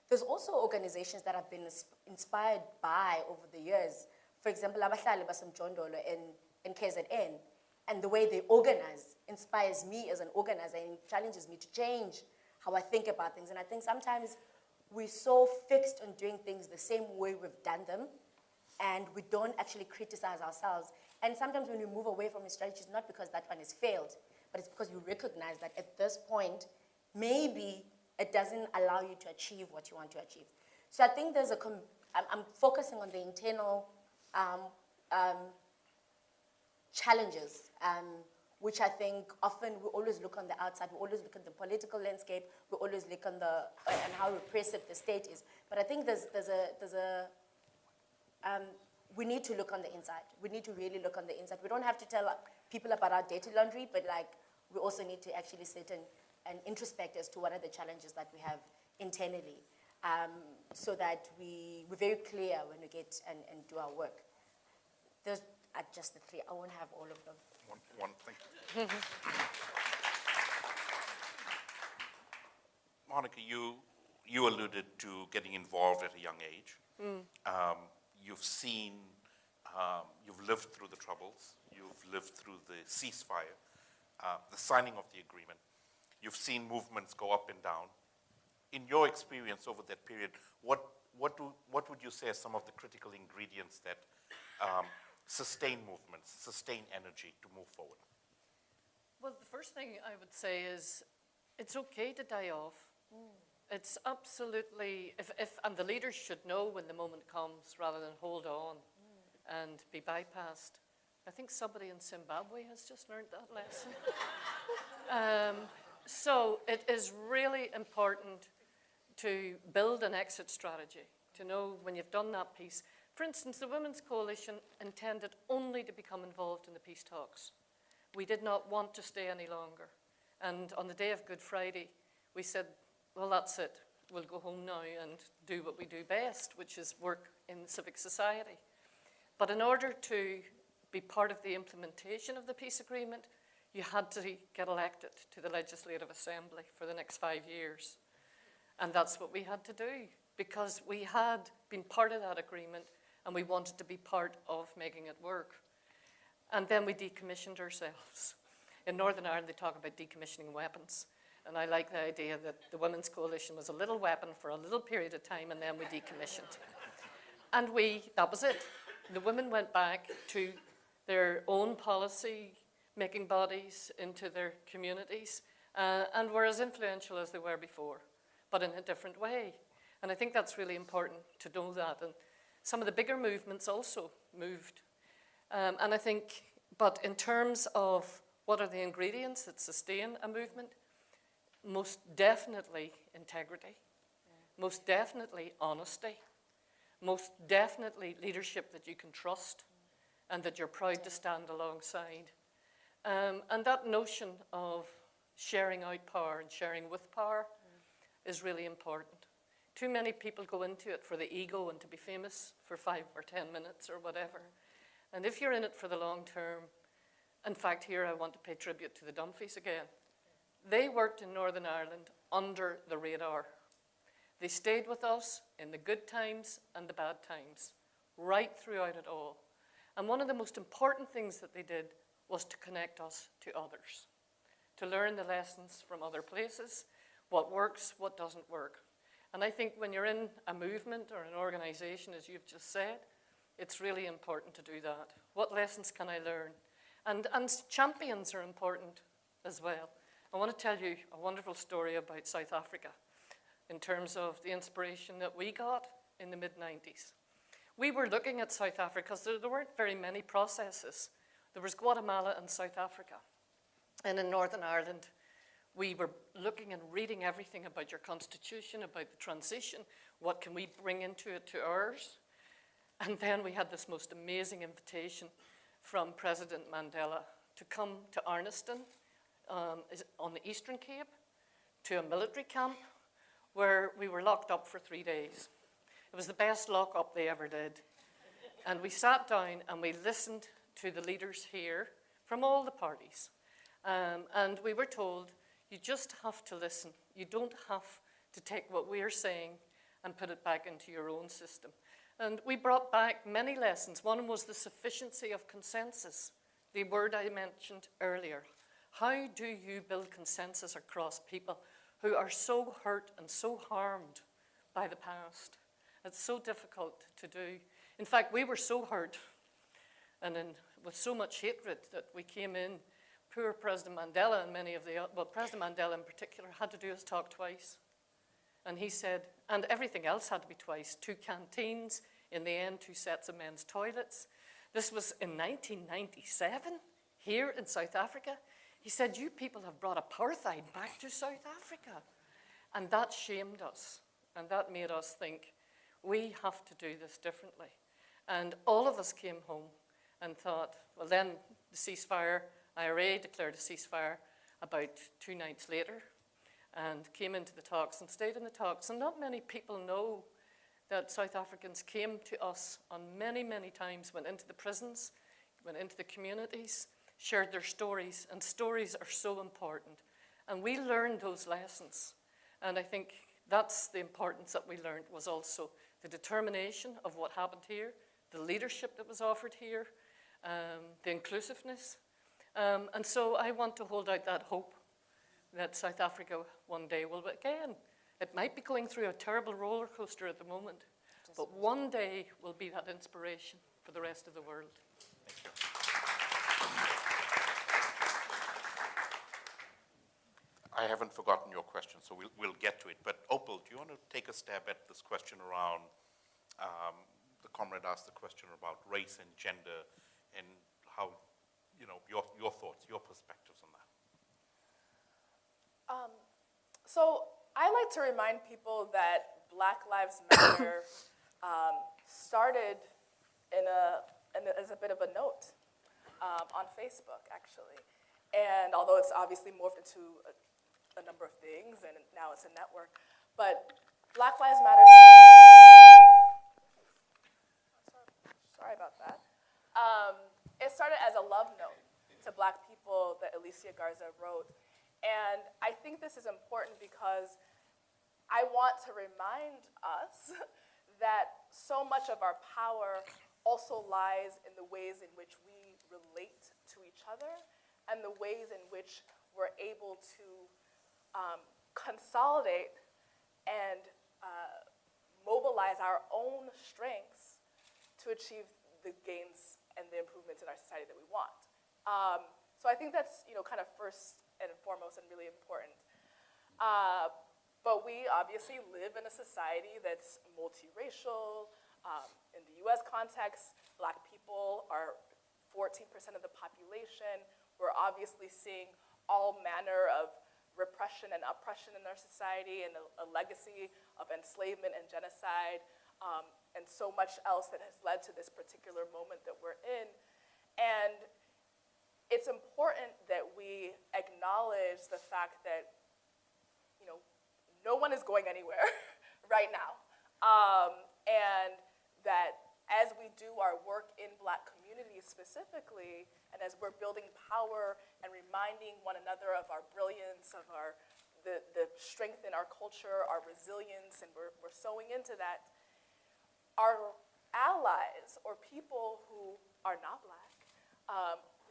there's also organizations that have been inspired by, over the years, for example, Abahlali Basemjondolo in KZN, and the way they organize inspires me as an organizer and challenges me to change how I think about things. And I think sometimes we're so fixed on doing things the same way we've done them, and we don't actually criticize ourselves. And sometimes when we move away from a strategy, it's not because that one has failed, but it's because we recognize that at this point, maybe it doesn't allow you to achieve what you want to achieve. So I think there's I'm focusing on the internal challenges, which I think often we always look on the outside, we always look at the political landscape, we always look on and how repressive the state is. But I think we need to look on the inside. We need to really look on the inside. We don't have to tell people about our dirty laundry, but we also need to actually sit and introspect as to what are the challenges that we have internally, so that we're very clear when we get and do our work. Those are just the 3. I won't have all of them. One thing. Monica, you alluded to getting involved at a young age. You've seen, you've lived through the Troubles, you've lived through the ceasefire, the signing of the agreement. You've seen movements go up and down. In your experience over that period, what would you say are some of the critical ingredients that sustain movements, sustain energy to move forward? Well, the first thing I would say is it's okay to die off. It's absolutely, and the leaders should know when the moment comes rather than hold on and be bypassed. I think somebody in Zimbabwe has just learned that lesson. So it is really important to build an exit strategy, to know when you've done that piece. For instance, the Women's Coalition intended only to become involved in the peace talks. We did not want to stay any longer. And on the day of Good Friday, we said, well, that's it. We'll go home now and do what we do best, which is work in civic society. But in order to be part of the implementation of the peace agreement, you had to get elected to the Legislative Assembly for the next 5 years. And that's what we had to do, because we had been part of that agreement and we wanted to be part of making it work. And then we decommissioned ourselves. In Northern Ireland, they talk about decommissioning weapons. And I like the idea that the Women's Coalition was a little weapon for a little period of time, and then we decommissioned. And that was it. The women went back to their own policy-making bodies, into their communities, and were as influential as they were before. but in a different way. And I think that's really important to know that. And some of the bigger movements also moved. And I think, but in terms of what are the ingredients that sustain a movement, most definitely integrity, most definitely honesty, most definitely leadership that you can trust and that you're proud to stand alongside. And that notion of sharing out power and sharing with power is really important. Too many people go into it for the ego and to be famous for 5 or 10 minutes or whatever. And if you're in it for the long term, in fact, here I want to pay tribute to the Dumphries again. They worked in Northern Ireland under the radar. They stayed with us in the good times and the bad times, right throughout it all. And one of the most important things that they did was to connect us to others, to learn the lessons from other places, what works, what doesn't work. And I think when you're in a movement or an organization, as you've just said, it's really important to do that. What lessons can I learn? And champions are important as well. I want to tell you a wonderful story about South Africa in terms of the inspiration that we got in the mid-90s. We were looking at South Africa because there weren't very many processes. There was Guatemala and South Africa. And in Northern Ireland, we were looking and reading everything about your constitution, about the transition, what can we bring into it to ours. And then we had this most amazing invitation from President Mandela to come to Arniston on the Eastern Cape, to a military camp where we were locked up for 3 days. It was the best lockup they ever did. And we sat down and we listened to the leaders here from all the parties. And we were told, you just have to listen. You don't have to take what we're saying and put it back into your own system. And we brought back many lessons. One was the sufficiency of consensus, the word I mentioned earlier. How do you build consensus across people who are so hurt and so harmed by the past? It's so difficult to do. In fact, we were so hurt and with so much hatred that we came in. Poor President Mandela and many of the, well, President Mandela in particular had to do his talk twice. And he said, and everything else had to be twice, 2 canteens, in the end 2 sets of men's toilets. This was in 1997, here in South Africa. He said, you people have brought apartheid back to South Africa. And that shamed us, and that made us think, we have to do this differently. And all of us came home and thought, well then the ceasefire, IRA declared a ceasefire about 2 nights later and came into the talks and stayed in the talks. And not many people know that South Africans came to us on many, many times, went into the prisons, went into the communities, shared their stories, and stories are so important. And we learned those lessons. And I think that's the importance that we learned, was also the determination of what happened here, the leadership that was offered here, the inclusiveness. And so I want to hold out that hope that South Africa one day will, again, it might be going through a terrible roller coaster at the moment, but one day will be that inspiration for the rest of the world. I haven't forgotten your question, so we'll get to it. But Opal, do you want to take a stab at this question around, the comrade asked the question about race and gender and how, you know, your thoughts, your perspectives on that? So I like to remind people that Black Lives Matter started as a bit of a note on Facebook, actually. And although it's obviously morphed into a number of things, and now it's a network, but Black Lives Matter, sorry about that. It started as a love note to Black people that Alicia Garza wrote. And I think this is important because I want to remind us that so much of our power also lies in the ways in which we relate to each other and the ways in which we're able to consolidate and mobilize our own strengths to achieve the gains and the improvements in our society that we want. So I think that's, kind of first and foremost and really important. But we obviously live in a society that's multiracial. In the US context, Black people are 14% of the population. We're obviously seeing all manner of repression and oppression in our society, and a legacy of enslavement and genocide, and so much else that has led to this particular moment that we're in. And it's important that we acknowledge the fact that, you know, no one is going anywhere right now. And that as we do our work in Black communities specifically, and as we're building power and reminding one another of our brilliance, of the strength in our culture, our resilience, and we're sowing into that, our allies or people who are not Black,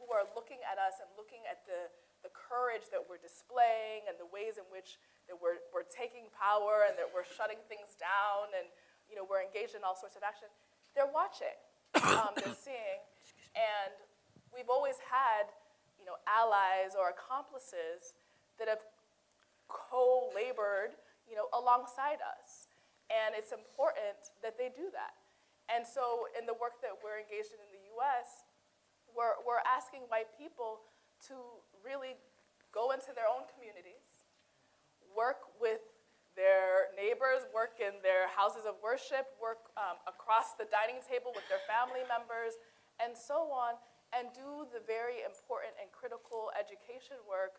who are looking at us and looking at the courage that we're displaying and the ways in which that we're taking power and that we're shutting things down and, you know, we're engaged in all sorts of action, they're watching, they're seeing, and we've always had, you know, allies or accomplices that have co-labored, you know, alongside us, and it's important that they do that. And so in the work that we're engaged in the US, we're asking white people to really go into their own communities, work with their neighbors, work in their houses of worship, work across the dining table with their family members, and so on, and do the very important and critical education work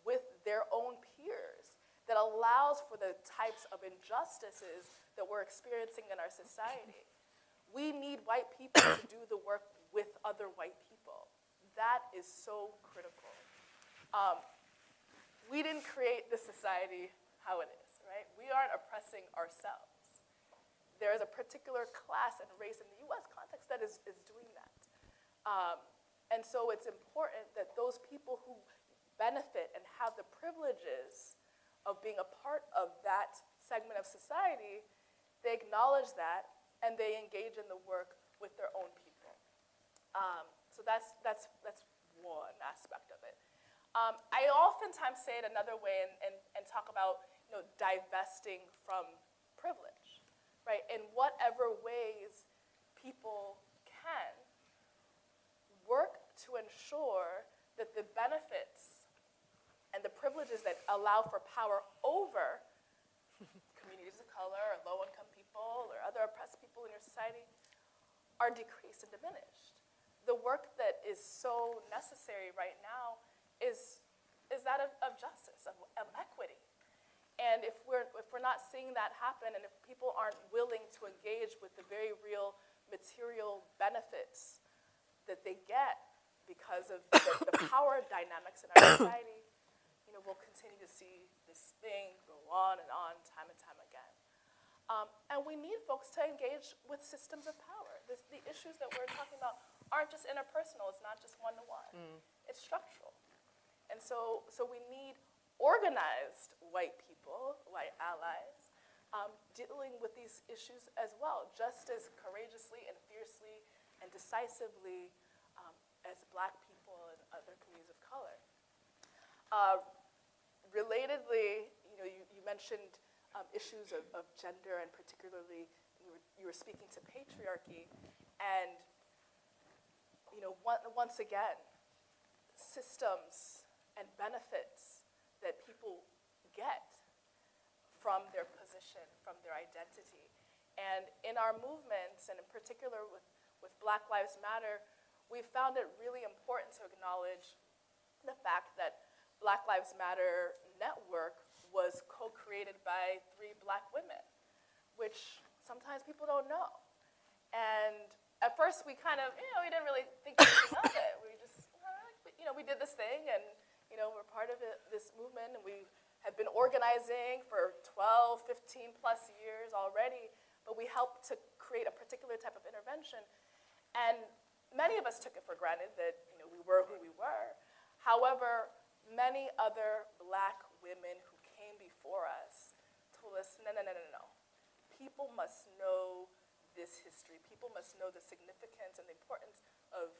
with their own peers that allows for the types of injustices that we're experiencing in our society. We need white people to do the work with other white people. That is so critical. We didn't create this society how it is, right? We aren't oppressing ourselves. There is a particular class and race in the US context that is doing that. And so it's important that those people who benefit and have the privileges of being a part of that segment of society, they acknowledge that and they engage in the work with their own people. So that's one aspect of it. I oftentimes say it another way and talk about, you know, divesting from privilege, right? In whatever ways people can work to ensure that the benefits and the privileges that allow for power over communities of color or low-income people or other oppressed people in your society are decreased and diminished. The work that is so necessary right now is that of justice, of equity. And if we're not seeing that happen, and if people aren't willing to engage with the very real material benefits that they get because of the power dynamics in our society, you know, we'll continue to see this thing go on, time and time again. And we need folks to engage with systems of power. The issues that we're talking about aren't just interpersonal. It's not just one-to-one. It's structural. And so we need organized white people, white allies, dealing with these issues as well, just as courageously and fiercely and decisively as Black people and other communities of color. Relatedly, you know, you mentioned issues of gender, and particularly you were speaking to patriarchy, and you know, once again, systems and benefits that people get from their position, from their identity. And in our movements, and in particular with Black Lives Matter, we found it really important to acknowledge the fact that Black Lives Matter network was co-created by 3 Black women, which sometimes people don't know. And at first we kind of, you know, we didn't really think anything of it. We just, you know, we did this thing, and, you know, we're part of this movement, and we have been organizing for 12, 15 plus years already, but we helped to create a particular type of intervention. And many of us took it for granted that, you know, we were who we were. However, many other Black women who came before us told us, no. People must know this history. People must know the significance and the importance of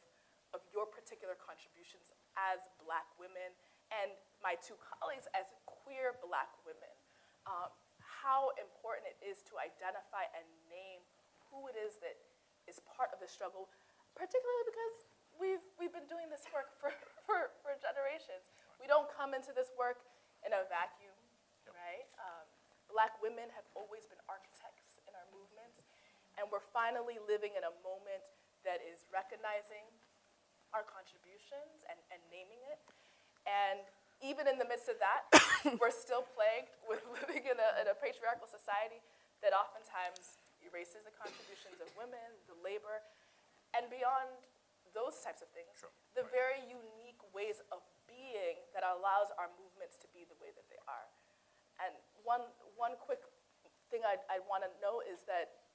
your particular contributions as Black women, and my 2 colleagues as queer Black women. how important it is to identify and name who it is that is part of the struggle, particularly because we've been doing this work for generations. We don't come into this work in a vacuum, right? Black women have always been architects in our movements, and we're finally living in a moment that is recognizing our contributions and naming it. And even in the midst of that, we're still plagued with living in a patriarchal society that oftentimes erases the contributions of women, the labor, and beyond those types of things, the very unique ways of being that allows our movements to be the way that they are. And one quick thing I want to know is that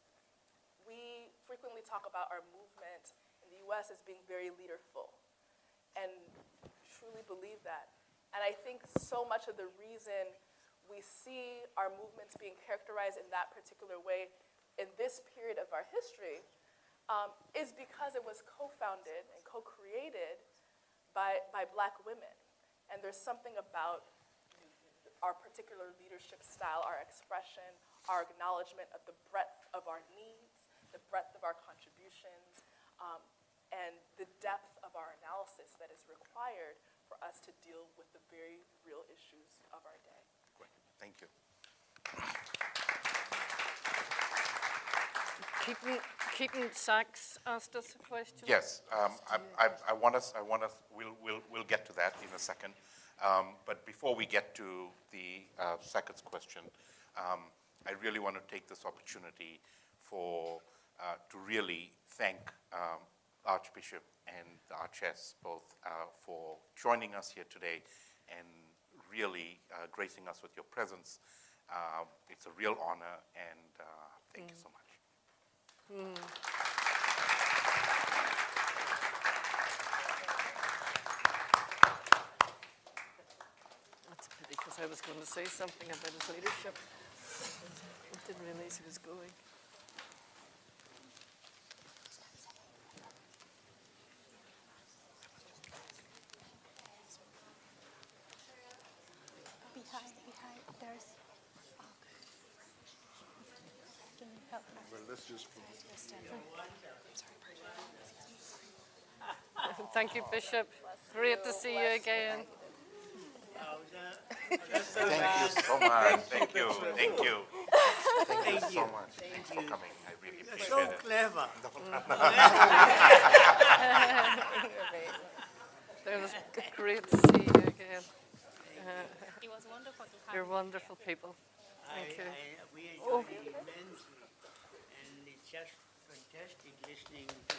we frequently talk about our movement in the US as being very leaderful, and truly believe that. And I think so much of the reason we see our movements being characterized in that particular way in this period of our history is because it was co-founded and co-created by Black women. And there's something about our particular leadership style, our expression, our acknowledgement of the breadth of our needs, the breadth of our contributions, and the depth of our analysis that is required for us to deal with the very real issues of our day. Great. Thank you. Keaton Sachs asked us a question. Yes, I want us. We'll get to that in a second. But before we get to the second question, I really want to take this opportunity to really thank Archbishop and the Archess both for joining us here today and really gracing us with your presence. It's a real honor, and thank you so much. That's a pity, because I was going to say something about his leadership. I didn't realize he was going. Behind, there's. Can you help her? Well, let's just. Thank you, Bishop. Great to see you again. Thank you so much. Thank you. Thank you. Thank you so much. Thanks for coming. I really appreciate So it. clever. It was great to see you again. It was wonderful to have You're wonderful people. Thank you. We enjoyed it immensely, and it's just fantastic listening to.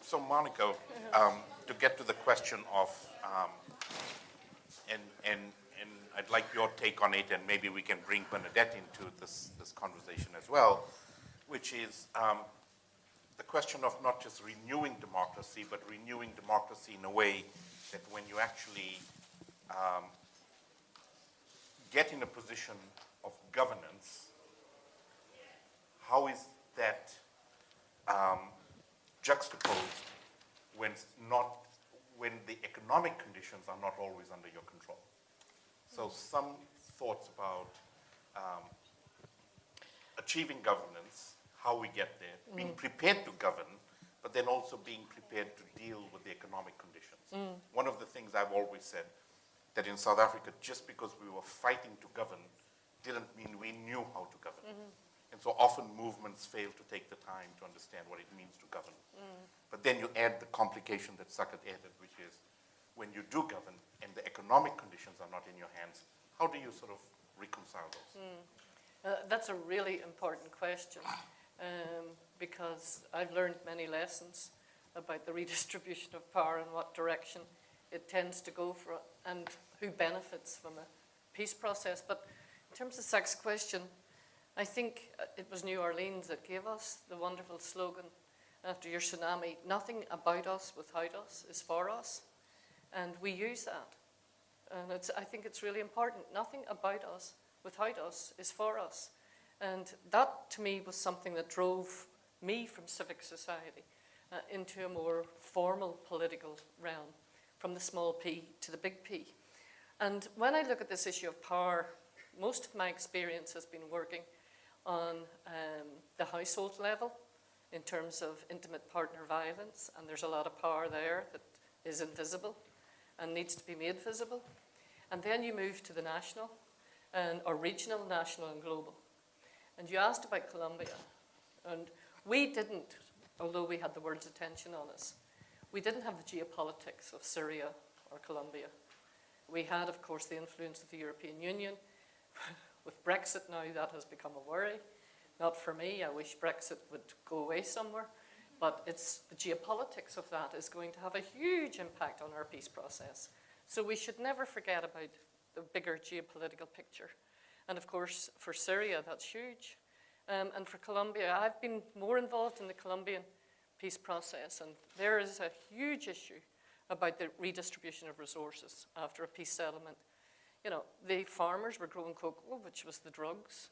So, Monica, to get to the question of, and I'd like your take on it, and maybe we can bring Bernadette into this conversation as well, which is the question of not just renewing democracy, but renewing democracy in a way that when you actually get in a position of governance, how is that juxtaposed when the economic conditions are not always under your control? So some thoughts about achieving governance, how we get there, being prepared to govern, but then also being prepared to deal with the economic conditions. One of the things I've always said, that in South Africa, just because we were fighting to govern didn't mean we knew how to govern. And so often movements fail to take the time to understand what it means to govern. But then you add the complication that Saket added, which is when you do govern and the economic conditions are not in your hands, how do you sort of reconcile those? That's a really important question, because I've learned many lessons about the redistribution of power and what direction it tends to go for, and who benefits from a peace process. But in terms of Zach's question, I think it was New Orleans that gave us the wonderful slogan after your tsunami: nothing about us without us is for us. And we use that. And I think it's really important. Nothing about us, without us, is for us. And that, to me, was something that drove me from civic society into a more formal political realm, from the small p to the big P. And when I look at this issue of power, most of my experience has been working on the household level in terms of intimate partner violence, and there's a lot of power there that is invisible and needs to be made visible. And then you move to the national, or regional, national, and global. And you asked about Colombia, and we didn't, although we had the world's attention on us, we didn't have the geopolitics of Syria or Colombia. We had, of course, the influence of the European Union. With Brexit now, that has become a worry. Not for me, I wish Brexit would go away somewhere, but it's the geopolitics of that is going to have a huge impact on our peace process. So we should never forget about the bigger geopolitical picture. And of course, for Syria, that's huge. And for Colombia, I've been more involved in the Colombian peace process, and there is a huge issue about the redistribution of resources after a peace settlement. You know, the farmers were growing cocoa, which was the drugs.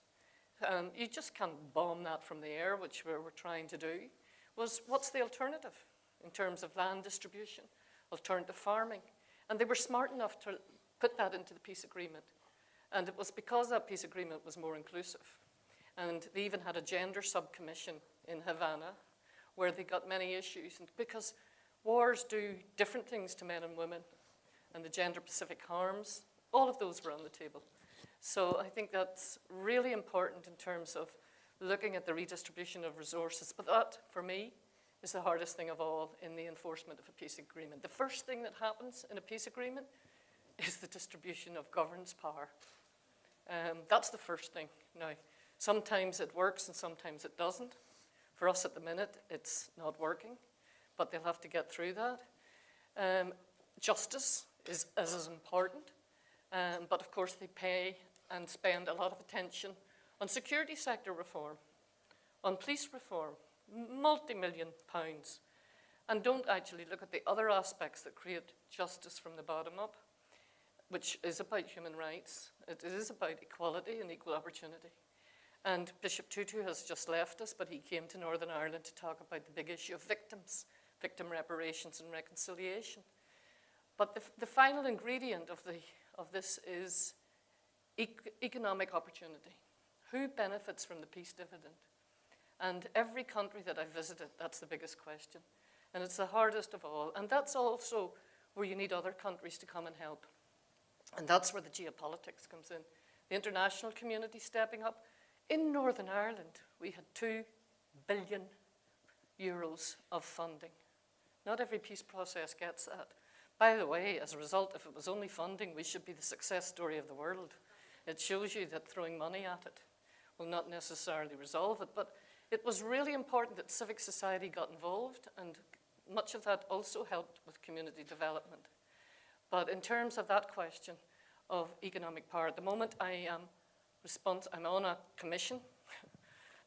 You just can't bomb that from the air, which we were trying to do. What's the alternative in terms of land distribution, alternative farming? And they were smart enough to put that into the peace agreement. And it was because that peace agreement was more inclusive. And they even had a gender subcommission in Havana where they got many issues. And because wars do different things to men and women, and the gender-specific harms, all of those were on the table. So I think that's really important in terms of looking at the redistribution of resources. But that, for me, is the hardest thing of all in the enforcement of a peace agreement. The first thing that happens in a peace agreement is the distribution of governance power. That's the first thing. Now, sometimes it works and sometimes it doesn't. For us at the minute, it's not working, but they'll have to get through that. Justice is as important, but of course they pay and spend a lot of attention on security sector reform, on police reform, multi-million pounds, and don't actually look at the other aspects that create justice from the bottom up, which is about human rights. It is about equality and equal opportunity. And Bishop Tutu has just left us, but he came to Northern Ireland to talk about the big issue of victims, victim reparations and reconciliation. But the final ingredient of this is economic opportunity. Who benefits from the peace dividend? And every country that I've visited, that's the biggest question. And it's the hardest of all. And that's also where you need other countries to come and help. And that's where the geopolitics comes in. The international community stepping up. In Northern Ireland, we had €2 billion of funding. Not every peace process gets that. By the way, as a result, if it was only funding, we should be the success story of the world. It shows you that throwing money at it will not necessarily resolve it. But it was really important that civic society got involved, and much of that also helped with community development. But in terms of that question of economic power, at the moment I'm on a commission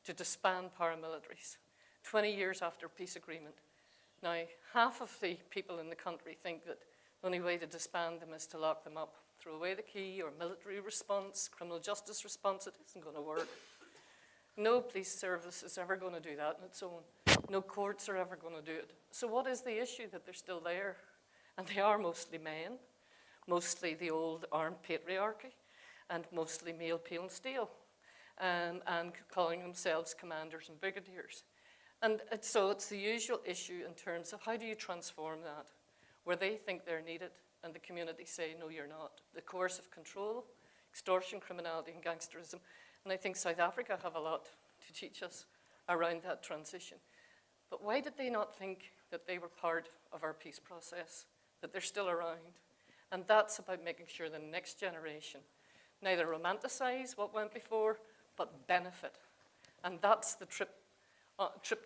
to disband paramilitaries, 20 years after peace agreement. Now, half of the people in the country think that the only way to disband them is to lock them up, throw away the key, or military response, criminal justice response. It isn't going to work. No police service is ever going to do that on its own. No courts are ever going to do it. So what is the issue that they're still there? And they are mostly men, mostly the old armed patriarchy, and mostly male pale and steel, and calling themselves commanders and brigadiers. And so it's the usual issue in terms of how do you transform that, where they think they're needed and the community say, no, you're not. The coercive control, extortion, criminality, and gangsterism. And I think South Africa have a lot to teach us around that transition. But why did they not think that they were part of our peace process, that they're still around? And that's about making sure the next generation neither romanticize what went before, but benefit. And that's the trip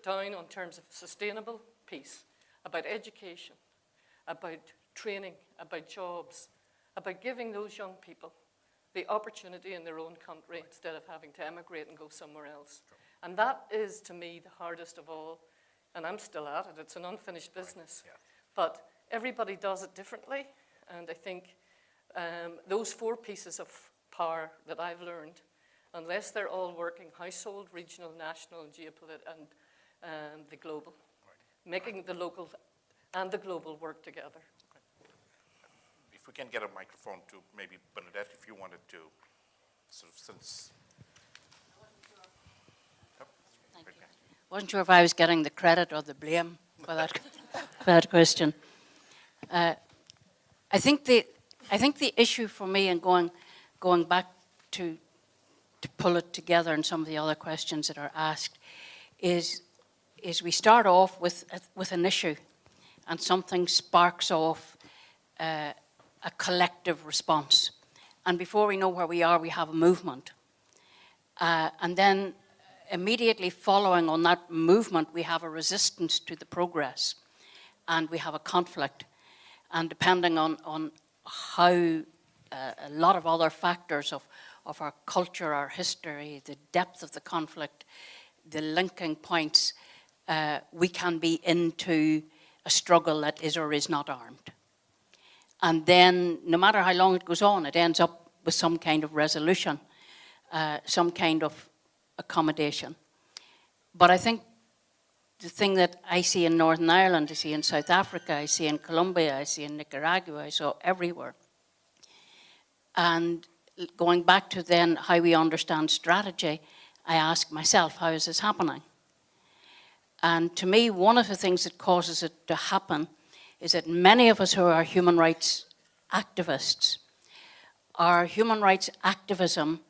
down in terms of sustainable peace, about education, about training, about jobs, about giving those young people the opportunity in their own country instead of having to emigrate and go somewhere else. And that is, to me, the hardest of all. And I'm still at it. It's an unfinished business. But everybody does it differently. And I think those 4 pieces of power that I've learned, unless they're all working, household, regional, national, geopolitical, and the global, making the local and the global work together. If we can get a microphone to maybe Bernadette, if you wanted to, sort of since. Thank you. Wasn't sure if I was getting the credit or the blame for that, for that question. I think the issue for me, and going back to pull it together and some of the other questions that are asked, is we start off with an issue, and something sparks off a collective response. And before we know where we are, we have a movement. And then immediately following on that movement, we have a resistance to the progress, and we have a conflict. And depending on how a lot of other factors of our culture, our history, the depth of the conflict, the linking points, we can be into a struggle that is or is not armed. And then, no matter how long it goes on, it ends up with some kind of resolution, some kind of accommodation. But I think the thing that I see in Northern Ireland, I see in South Africa, I see in Colombia, I see in Nicaragua, I saw everywhere. And going back to then how we understand strategy, I ask myself, how is this happening? And to me, one of the things that causes it to happen is that many of us who are human rights activists, our human rights activism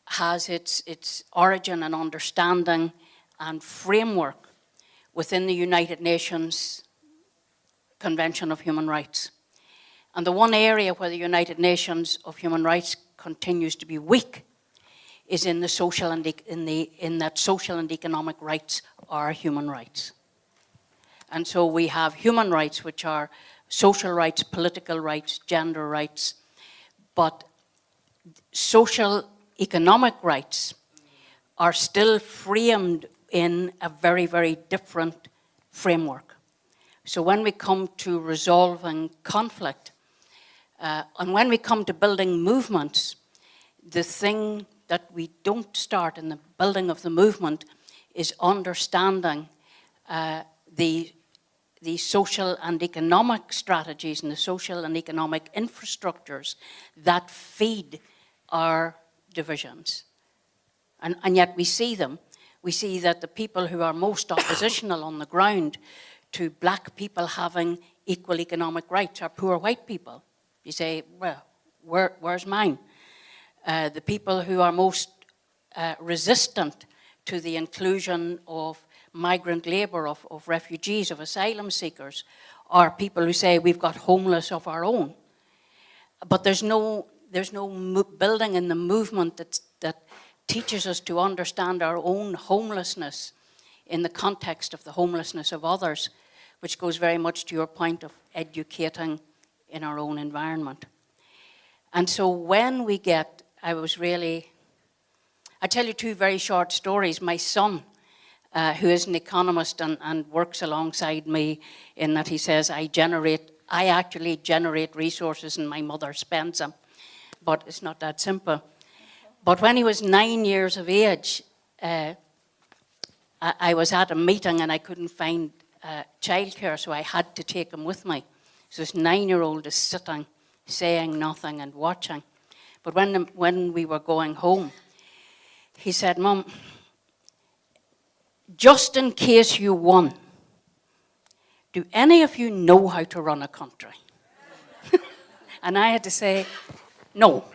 has its origin and understanding and framework within the United Nations Convention of Human Rights. And the one area where the United Nations of Human Rights continues to be weak is in the social and in that social and economic rights are human rights. And so we have human rights, which are social rights, political rights, gender rights, but social economic rights are still framed in a very, very different framework. So when we come to resolving conflict, and when we come to building movements, the thing that we don't start in the building of the movement is understanding the social and economic strategies and the social and economic infrastructures that feed our divisions. And yet we see them. We see that the people who are most oppositional on the ground to black people having equal economic rights are poor white people. You say, well, where's mine? The people who are most resistant to the inclusion of migrant labour, of refugees, of asylum seekers, are people who say we've got homeless of our own. But there's no building in the movement that teaches us to understand our own homelessness in the context of the homelessness of others, which goes very much to your point of educating in our own environment. And so when we get, I tell you 2 very short stories. My son, who is an economist and works alongside me in that he says, I actually generate resources and my mother spends them. But it's not that simple. But when he was 9 years of age, I was at a meeting and I couldn't find childcare, so I had to take him with me. So this 9-year-old is sitting, saying nothing and watching. But when we were going home, he said, Mum, just in case you won, do any of you know how to run a country? And I had to say, no.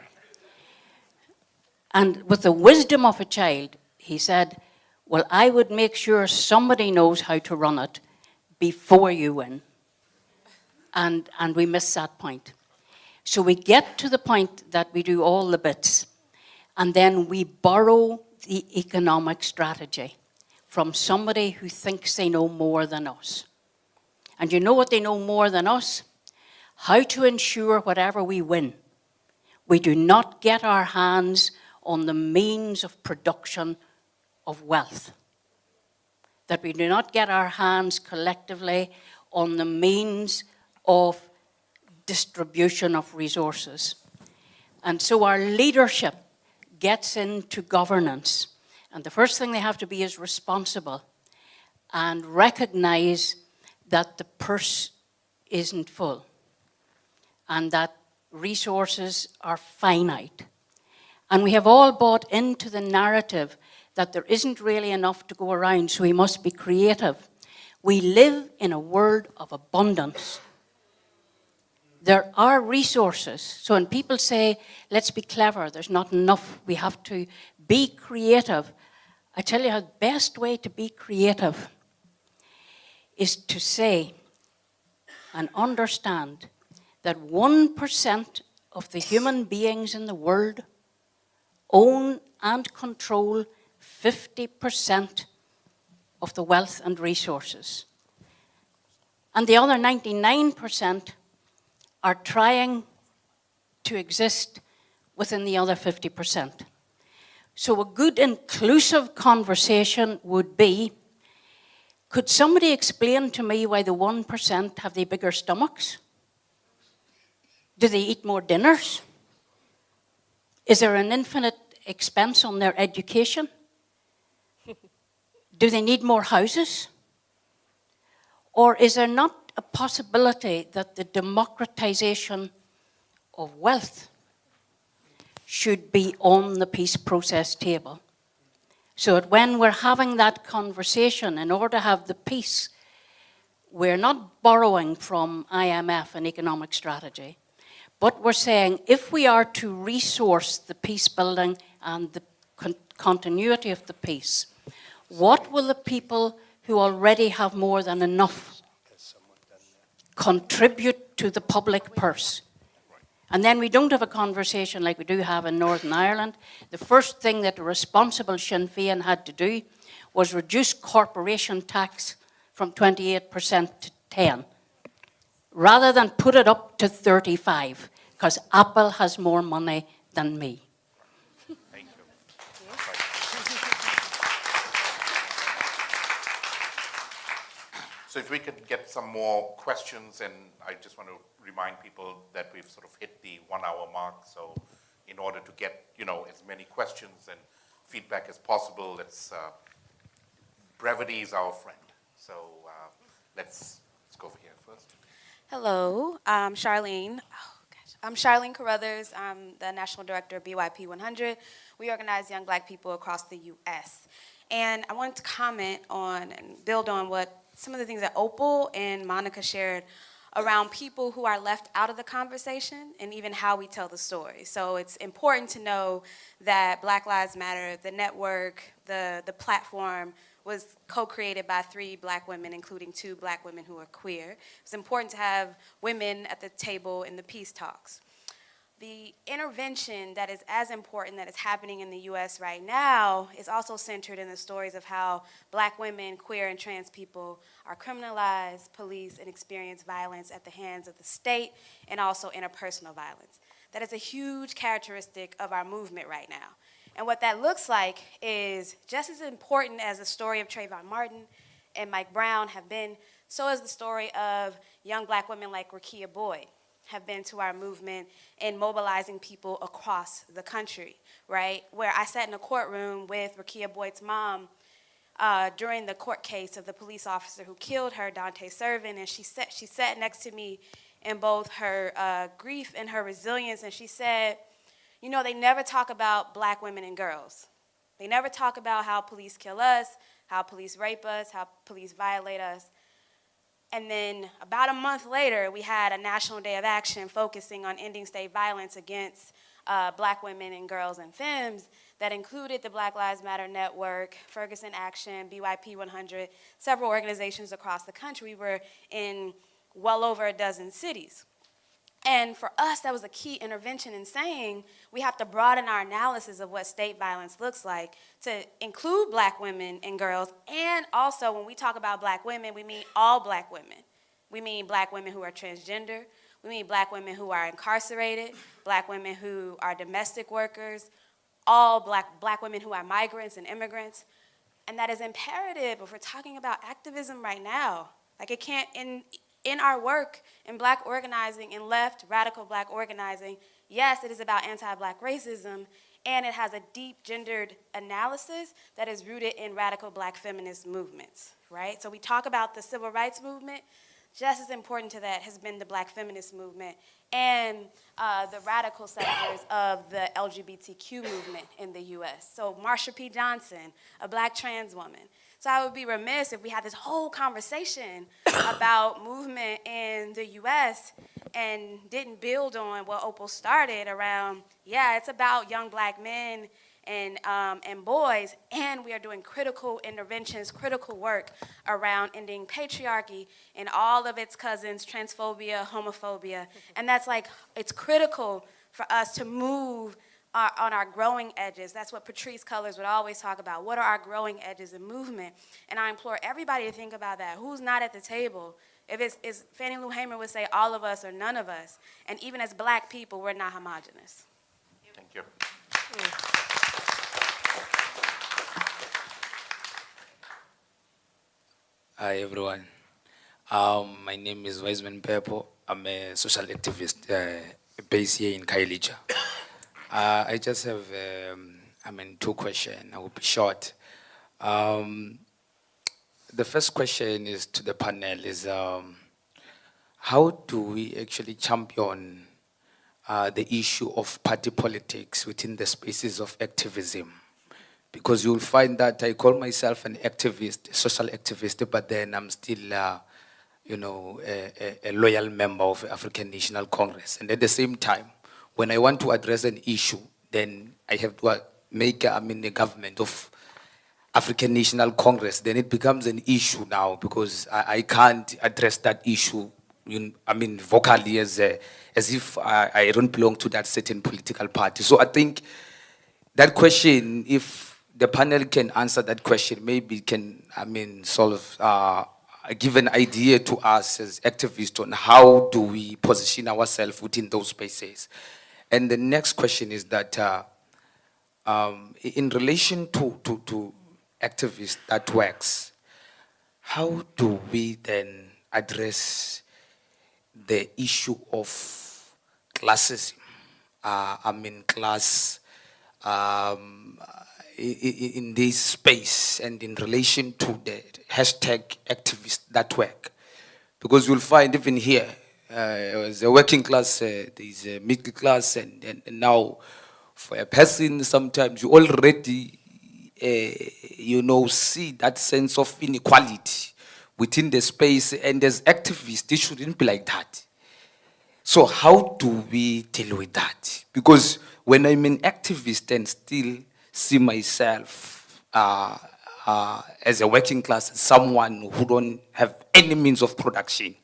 And with the wisdom of a child, he said, well, I would make sure somebody knows how to run it before you win. And we miss that point. So we get to the point that we do all the bits, and then we borrow the economic strategy from somebody who thinks they know more than us. And you know what they know more than us? How to ensure whatever we win, we do not get our hands on the means of production of wealth. That we do not get our hands collectively on the means of distribution of resources. And so our leadership gets into governance. And the first thing they have to be is responsible and recognize that the purse isn't full and that resources are finite. And we have all bought into the narrative that there isn't really enough to go around, so we must be creative. We live in a world of abundance. There are resources. So when people say, let's be clever, there's not enough, we have to be creative, I tell you, the best way to be creative is to say and understand that 1% of the human beings in the world own and control 50% of the wealth and resources. And the other 99% are trying to exist within the other 50%. So a good inclusive conversation would be, could somebody explain to me why the 1% have they bigger stomachs? Do they eat more dinners? Is there an infinite expense on their education? Do they need more houses? Or is there not a possibility that the democratization of wealth should be on the peace process table? So that when we're having that conversation, in order to have the peace, we're not borrowing from IMF and economic strategy, but we're saying if we are to resource the peace building and the continuity of the peace, what will the people who already have more than enough contribute to the public purse? And then we don't have a conversation like we do have in Northern Ireland. The first thing that the responsible Sinn Féin had to do was reduce corporation tax from 28% to 10%, rather than put it up to 35%, because Apple has more money than me. Thank you. So if we could get some more questions, and I just want to remind people that we've sort of hit the 1 hour mark. So in order to get, as many questions and feedback as possible, brevity is our friend. So let's go over here first. Hello, I'm Charlene. I'm Charlene Carruthers. I'm the National Director of BYP 100. We organize young Black people across the U.S. And I wanted to comment on and build on what some of the things that Opal and Monica shared around people who are left out of the conversation and even how we tell the story. So it's important to know that Black Lives Matter, the network, the platform, was co-created by 3 Black women, including 2 Black women who are queer. It's important to have women at the table in the peace talks. The intervention that is as important that is happening in the U.S. right now is also centered in the stories of how Black women, queer, and trans people are criminalized, policed, and experience violence at the hands of the state and also interpersonal violence. That is a huge characteristic of our movement right now. And what that looks like is just as important as the story of Trayvon Martin and Mike Brown have been, so is the story of young Black women like Rekia Boyd have been to our movement in mobilizing people across the country, right? Where I sat in a courtroom with Rekia Boyd's mom during the court case of the police officer who killed her, Dante Servin, and she sat next to me in both her grief and her resilience, and she said, they never talk about Black women and girls. They never talk about how police kill us, how police rape us, how police violate us. And then about a month later, we had a National Day of Action focusing on ending state violence against Black women and girls and femmes that included the Black Lives Matter Network, Ferguson Action, BYP 100, several organizations across the country. We were in well over a dozen cities. And for us, that was a key intervention in saying we have to broaden our analysis of what state violence looks like to include Black women and girls. And also, when we talk about Black women, we mean all Black women. We mean Black women who are transgender. We mean Black women who are incarcerated, Black women who are domestic workers, all Black women who are migrants and immigrants. And that is imperative if we're talking about activism right now. Like, it can't, in our work in black organizing, in left, radical black organizing, yes, it is about anti-black racism, and it has a deep gendered analysis that is rooted in radical black feminist movements, right? So we talk about the civil rights movement. Just as important to that has been the black feminist movement and the radical sectors of the LGBTQ movement in the US. So Marsha P. Johnson, a black trans woman. So I would be remiss if we had this whole conversation about movement in the US and didn't build on what Opal started around, yeah, it's about young black men and boys, and we are doing critical interventions, critical work around ending patriarchy and all of its cousins, transphobia, homophobia, and that's like, it's critical for us to move on our growing edges. That's what Patrisse Cullors would always talk about. What are our growing edges in movement? And I implore everybody to think about that. Who's not at the table? If it's Fannie Lou Hamer would say all of us or none of us. And even as black people, we're not homogenous. Thank you. Hi everyone. My name is Wiseman Pepo. I'm a social activist based here in Khayelitsha. I just have, two questions. I will be short. The first question is to the panel is, how do we actually champion the issue of party politics within the spaces of activism? Because you'll find that I call myself an activist, a social activist, but then I'm still, a loyal member of the African National Congress. And at the same time, when I want to address an issue, then I have to make, a government of African National Congress. Then it becomes an issue now because I can't address that issue, vocally as if I don't belong to that certain political party. So I think that question, if the panel can answer that question, maybe can, give an idea to us as activists on how do we position ourselves within those spaces. And the next question is that in relation to Activism That Works, how do we then address the issue of classism? Class in this space and in relation to the hashtag Activists That Work. Because you'll find even here, there's a working class, there's a middle class, and now for a person, sometimes you already, see that sense of inequality within the space, and as activists, it shouldn't be like that. So how do we deal with that? Because when I'm an activist and still see myself as a working class, someone who don't have any means of production,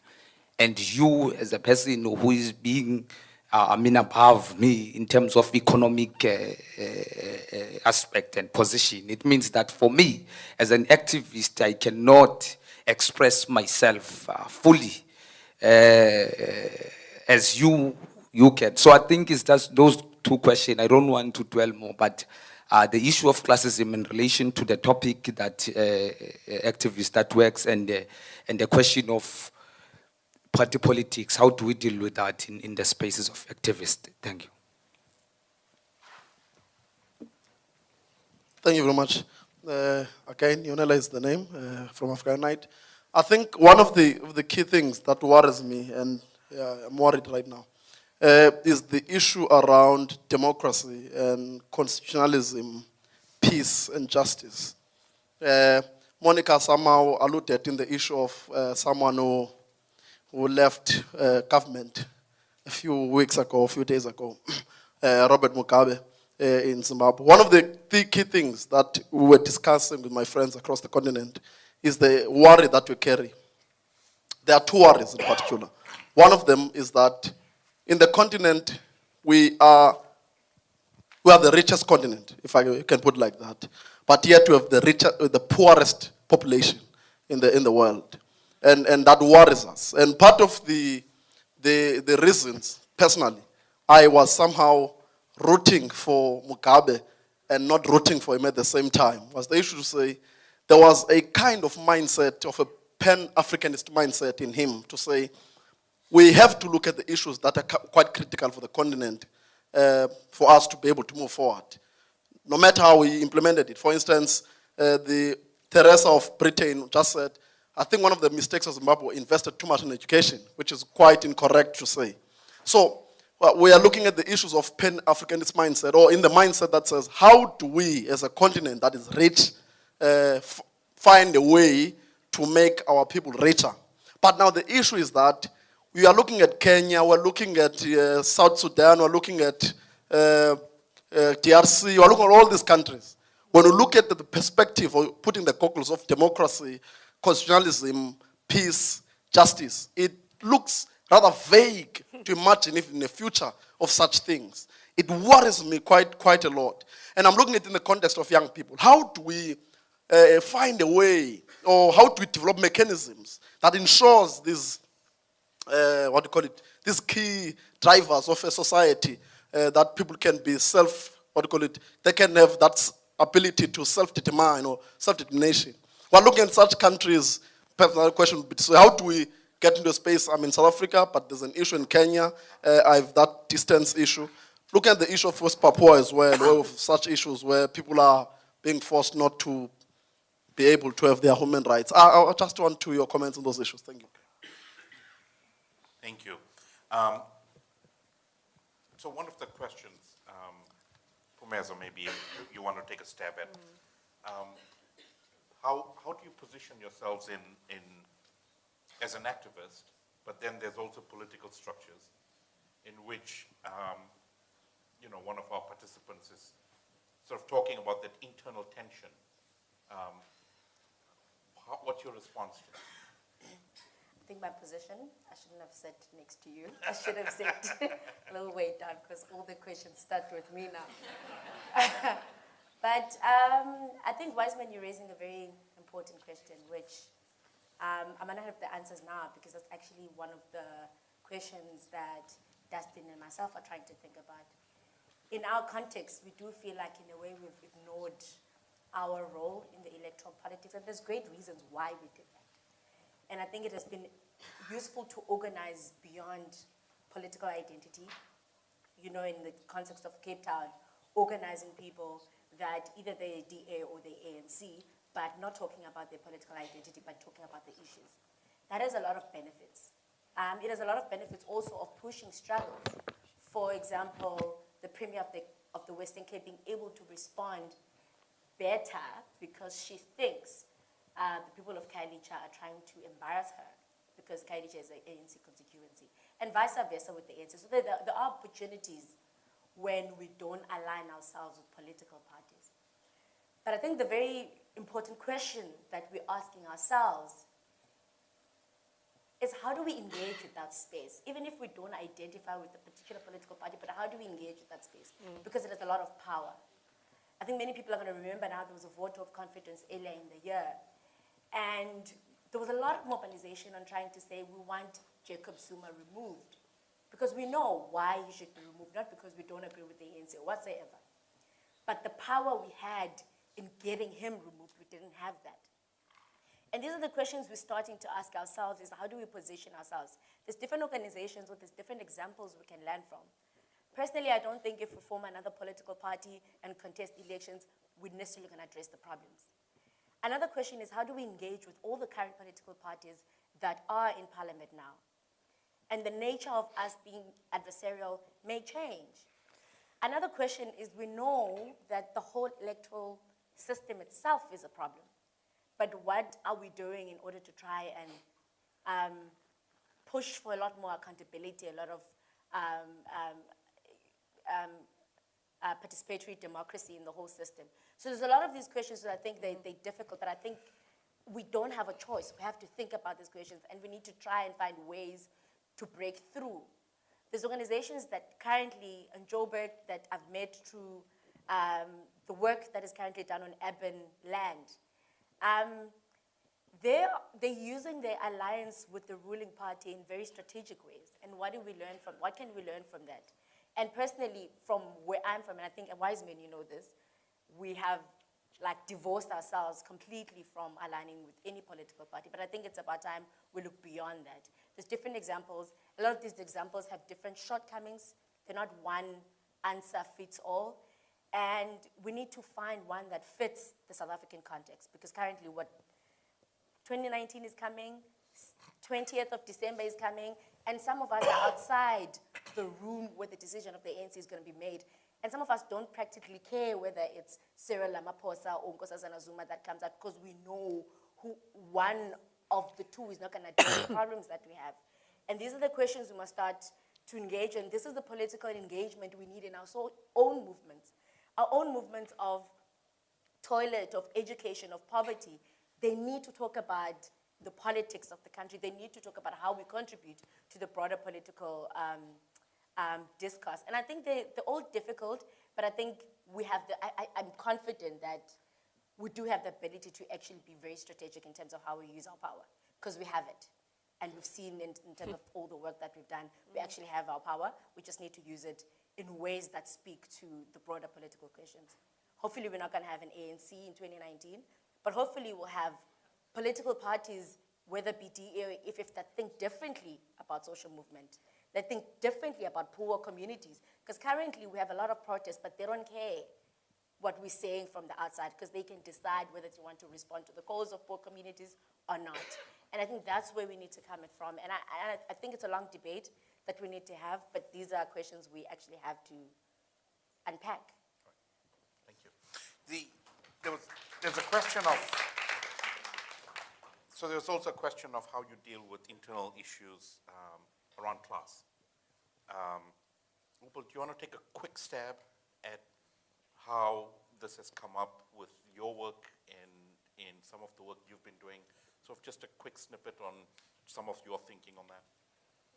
and you as a person who is being, above me in terms of economic aspect and position, it means that for me, as an activist, I cannot express myself fully as you can. So I think it's just those two questions. I don't want to dwell more, but the issue of classism in relation to the topic that Activists That Works, and the question of party politics, how do we deal with that in the spaces of activists? Thank you. Thank you very much. Again, Yonela is the name, from Africa Unite. I think one of the key things that worries me, and I'm worried right now, is the issue around democracy and constitutionalism, peace and justice. Monica somehow alluded in the issue of someone who left government a few weeks ago, a few days ago, Robert Mugabe in Zimbabwe. One of the key things that we were discussing with my friends across the continent is the worry that we carry. There are two worries in particular. One of them is that in the continent, we are the richest continent, if I can put it like that. But yet we have the poorest population in the world. And that worries us. And part of the reasons, personally, I was somehow rooting for Mugabe and not rooting for him at the same time, was the issue to say there was a kind of mindset of a pan-Africanist mindset in him to say, we have to look at the issues that are quite critical for the continent for us to be able to move forward, no matter how we implemented it. For instance, the Teresa of Britain just said, I think one of the mistakes of Zimbabwe invested too much in education, which is quite incorrect to say. So we are looking at the issues of pan-Africanist mindset, or in the mindset that says, how do we, as a continent that is rich, find a way to make our people richer? But now the issue is that we are looking at Kenya, we're looking at South Sudan, we're looking at DRC, we're looking at all these countries. When we look at the perspective of putting the goggles of democracy, constitutionalism, peace, justice, it looks rather vague to imagine if in the future of such things. It worries me quite a lot. And I'm looking at it in the context of young people. How do we find a way, or how do we develop mechanisms that ensures these, these key drivers of a society, that people can be they can have that ability to self-determine or self-determination. We're looking at such countries, perhaps another question would be, so how do we get into a space? I'm in South Africa, but there's an issue in Kenya. I have that distance issue. Looking at the issue of West Papua as well, where we have such issues where people are being forced not to be able to have their human rights. I just want to your comments on those issues. Thank you. Thank you. So one of the questions, Pumezo, maybe you want to take a stab at. How do you position yourselves in as an activist, but then there's also political structures in which, one of our participants is sort of talking about that internal tension. What's your response to that? I think my position, I shouldn't have sat next to you. I should have sat a little way down because all the questions start with me now. But I think, Wiseman, you're raising a very important question, which I might not have the answers now because that's actually one of the questions that Dustin and myself are trying to think about. In our context, we do feel like in a way we've ignored our role in the electoral politics, and there's great reasons why we did that. And I think it has been useful to organize beyond political identity, in the context of Cape Town, organizing people that either they're DA or they're ANC, but not talking about their political identity, but talking about the issues. That has a lot of benefits. It has a lot of benefits also of pushing struggles. For example, the Premier of the Western Cape being able to respond better because she thinks the people of Khayelitsha are trying to embarrass her because Khayelitsha is an ANC constituency, and vice versa with the ANC. So there are opportunities when we don't align ourselves with political parties. But I think the very important question that we're asking ourselves is how do we engage with that space? Even if we don't identify with a particular political party, but how do we engage with that space? Because it has a lot of power. I think many people are going to remember now there was a vote of confidence earlier in the year. And there was a lot of mobilization on trying to say we want Jacob Zuma removed. Because we know why he should be removed, not because we don't agree with the ANC or whatsoever. But the power we had in getting him removed, we didn't have that. And these are the questions we're starting to ask ourselves is how do we position ourselves? There's different organizations with there's different examples we can learn from. Personally, I don't think if we form another political party and contest elections, we're necessarily going to address the problems. Another question is how do we engage with all the current political parties that are in parliament now? And the nature of us being adversarial may change. Another question is we know that the whole electoral system itself is a problem. But what are we doing in order to try and push for a lot more accountability, a lot of participatory democracy in the whole system? So there's a lot of these questions that I think they're difficult, but I think we don't have a choice. We have to think about these questions, and we need to try and find ways to break through. There's organizations that currently, in Joburg, that I've met through the work that is currently done on urban land. They're using their alliance with the ruling party in very strategic ways. And what can we learn from that? And personally, from where I'm from, and I think Wiseman, you know this, we have like divorced ourselves completely from aligning with any political party. But I think it's about time we look beyond that. There's different examples. A lot of these examples have different shortcomings. They're not one answer fits all. And we need to find one that fits the South African context, because currently 2019 is coming, 20th of December is coming, and some of us are outside the room where the decision of the ANC is going to be made. And some of us don't practically care whether it's Cyril Ramaphosa or Nkosazana Zuma that comes out, because we know who one of the two is not going to deal with the problems that we have. And these are the questions we must start to engage in. This is the political engagement we need in our own movements. Our own movements of toilet, of education, of poverty. They need to talk about the politics of the country. They need to talk about how we contribute to the broader political discourse. And I think they're all difficult, but I think we have I'm confident that we do have the ability to actually be very strategic in terms of how we use our power, because we have it. And we've seen in terms of all the work that we've done, we actually have our power. We just need to use it in ways that speak to the broader political questions. Hopefully we're not going to have an ANC in 2019, but hopefully we'll have political parties, whether it be DA or if that think differently about social movement, that think differently about poor communities. Because currently we have a lot of protests, but they don't care what we're saying from the outside, because they can decide whether they want to respond to the cause of poor communities or not. And I think that's where we need to come from. And I think it's a long debate that we need to have, but these are questions we actually have to unpack. Thank you. There's a question of, so there's also a question of how you deal with internal issues around class. Upal, do you want to take a quick stab at how this has come up with your work and in some of the work you've been doing? So just a quick snippet on some of your thinking on that.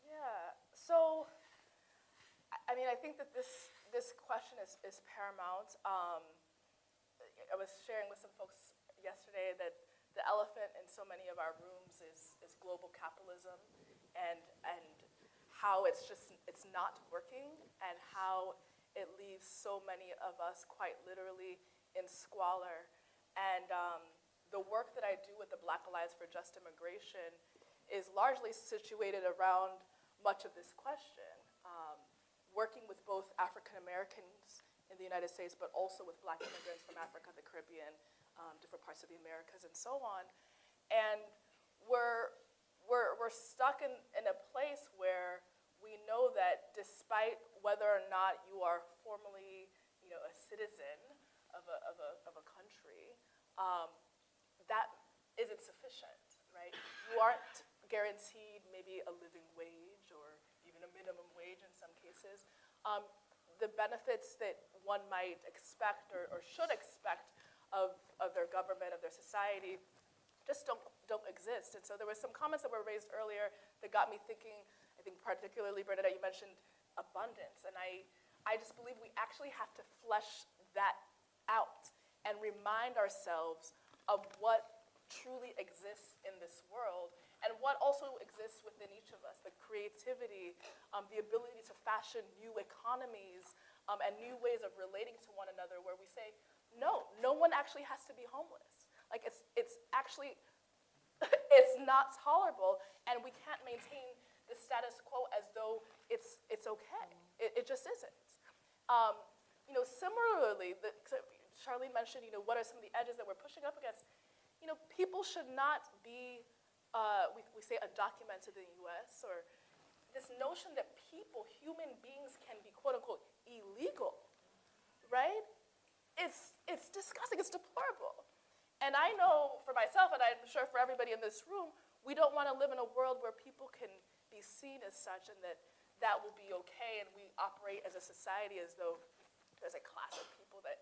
Yeah, so, I mean, I think that this question is paramount. I was sharing with some folks yesterday that the elephant in so many of our rooms is global capitalism and how it's not working, and how it leaves so many of us quite literally in squalor. And the work that I do with the Black Alliance for Just Immigration is largely situated around much of this question, working with both African Americans in the United States, but also with Black immigrants from Africa, the Caribbean, different parts of the Americas, and so on. And we're stuck in a place where we know that despite whether or not you are formally, a citizen of a country, that isn't sufficient, right? You aren't guaranteed maybe a living wage or even a minimum wage in some cases. The benefits that one might expect or should expect of their government, of their society, just don't exist. And so there were some comments that were raised earlier that got me thinking. I think particularly, Bernadette, you mentioned abundance. And I just believe we actually have to flesh that out and remind ourselves of what truly exists in this world and what also exists within each of us, the creativity, the ability to fashion new economies and new ways of relating to one another, where we say, no one actually has to be homeless. Like it's actually, it's not tolerable, and we can't maintain the status quo as though it's okay. It just isn't. Similarly, Charlene mentioned, what are some of the edges that we're pushing up against? People should not be, we say undocumented in the US, or this notion that human beings can be quote unquote illegal, right? It's disgusting, it's deplorable. And I know for myself, and I'm sure for everybody in this room, we don't want to live in a world where people can be seen as such and that will be okay, and we operate as a society as though there's a class of people that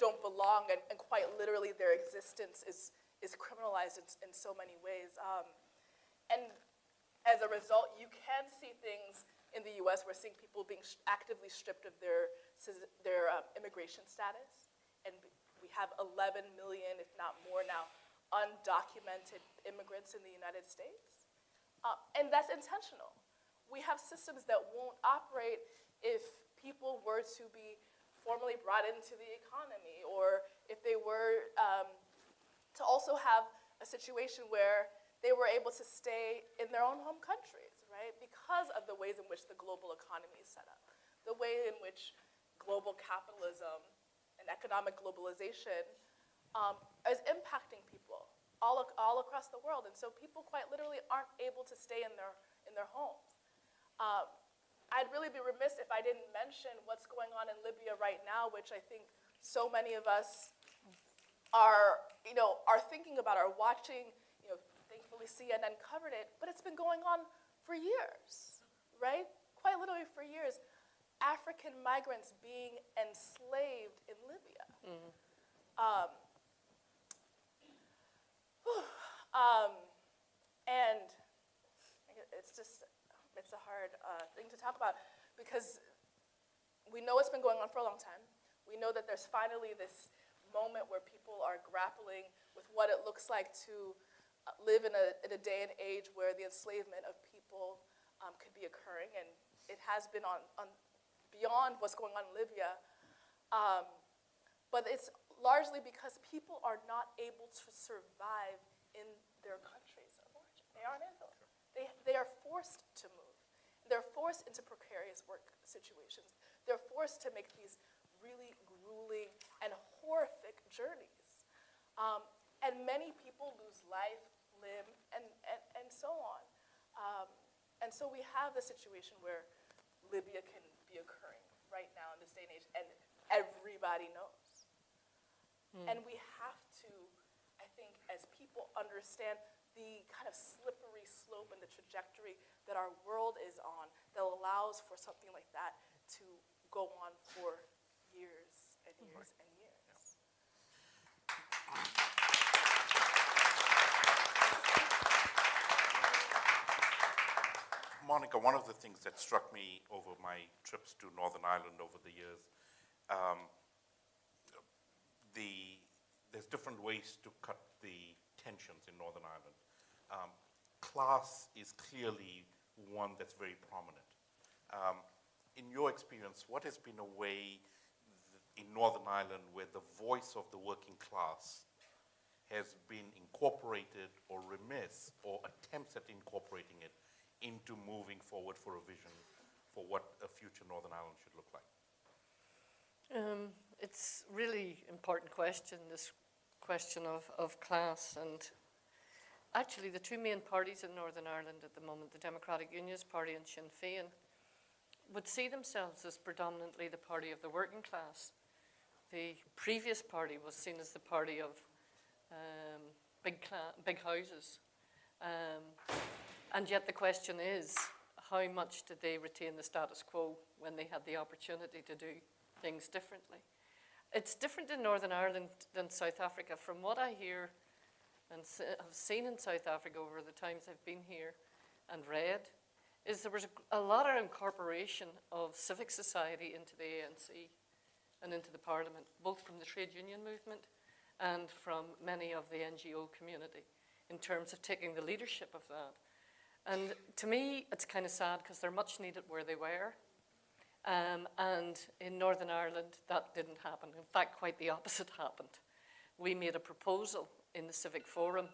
don't belong, and quite literally their existence is criminalized in so many ways. And as a result, you can see things in the US. We're seeing people being actively stripped of their immigration status, and we have 11 million, if not more now, undocumented immigrants in the United States. And that's intentional. We have systems that won't operate if people were to be formally brought into the economy, or if they were to also have a situation where they were able to stay in their own home countries, right? Because of the ways in which the global economy is set up, the way in which global capitalism and economic globalization is impacting people all across the world. And so people quite literally aren't able to stay in their homes. I'd really be remiss if I didn't mention what's going on in Libya right now, which I think so many of us are thinking about, are watching. Thankfully CNN covered it, but it's been going on for years, right? Quite literally for years. African migrants being enslaved in Libya. And it's a hard thing to talk about because we know it's been going on for a long time. We know that there's finally this moment where people are grappling with what it looks like to live in a day and age where the enslavement of people could be occurring, and it has been on beyond what's going on in Libya. But it's largely because people are not able to survive in their countries of origin. They aren't able. They are forced to move. They're forced into precarious work situations. They're forced to make these really grueling and horrific journeys. And many people lose life, limb, and so on. And so we have the situation where Libya can be occurring right now in this day and age, and everybody knows. And we have to, I think, as people understand the kind of slippery slope and the trajectory that our world is on that allows for something like that to go on for years and years and years. Monica, one of the things that struck me over my trips to Northern Ireland over the years, there's different ways to cut the tensions in Northern Ireland. Class is clearly one that's very prominent. In your experience, what has been a way in Northern Ireland where the voice of the working class has been incorporated or remiss or attempts at incorporating it into moving forward for a vision for what a future Northern Ireland should look like? It's really important question, this question of class. And actually the two main parties in Northern Ireland at the moment, the Democratic Unionist Party and Sinn Féin, would see themselves as predominantly the party of the working class. The previous party was seen as the party of big houses. And yet the question is, how much did they retain the status quo when they had the opportunity to do things differently? It's different in Northern Ireland than South Africa. From what I hear and have seen in South Africa over the times I've been here and read, is there was a lot of incorporation of civic society into the ANC and into the parliament, both from the trade union movement and from many of the NGO community, in terms of taking the leadership of that. And to me, it's kind of sad because they're much needed where they were. And in Northern Ireland, that didn't happen. In fact, quite the opposite happened. We made a proposal in the Civic Forum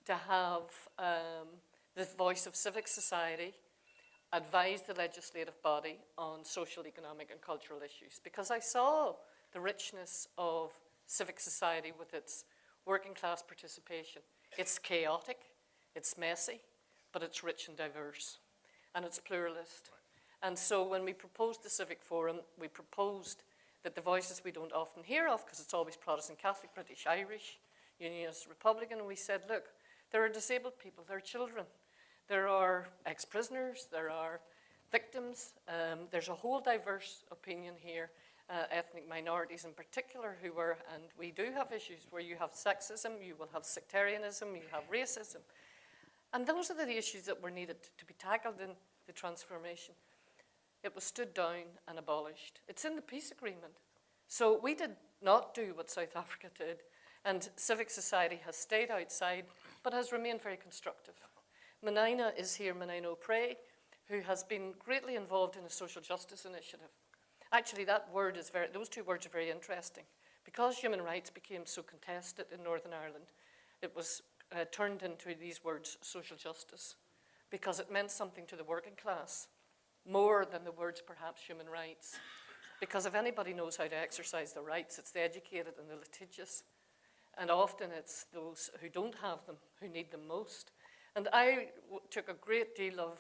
to have the voice of civic society advise the legislative body on social, economic, and cultural issues, because I saw the richness of civic society with its working class participation. It's chaotic, it's messy, but it's rich and diverse, and it's pluralist. And so when we proposed the Civic Forum, we proposed that the voices we don't often hear of, because it's always Protestant, Catholic, British, Irish, Unionist, Republican, and we said, look, there are disabled people, there are children, there are ex-prisoners, there are victims, there's a whole diverse opinion here, ethnic minorities in particular who are, and we do have issues where you have sexism, you will have sectarianism, you have racism. And those are the issues that were needed to be tackled in the transformation. It was stood down and abolished. It's in the peace agreement. So we did not do what South Africa did, and civic society has stayed outside, but has remained very constructive. Menina is here, Menina Prey, who has been greatly involved in a social justice initiative. Actually, that word is those two words are very interesting, because human rights became so contested in Northern Ireland, it was turned into these words, social justice, because it meant something to the working class, more than the words perhaps human rights. Because if anybody knows how to exercise their rights, it's the educated and the litigious. And often it's those who don't have them, who need them most. And I took a great deal of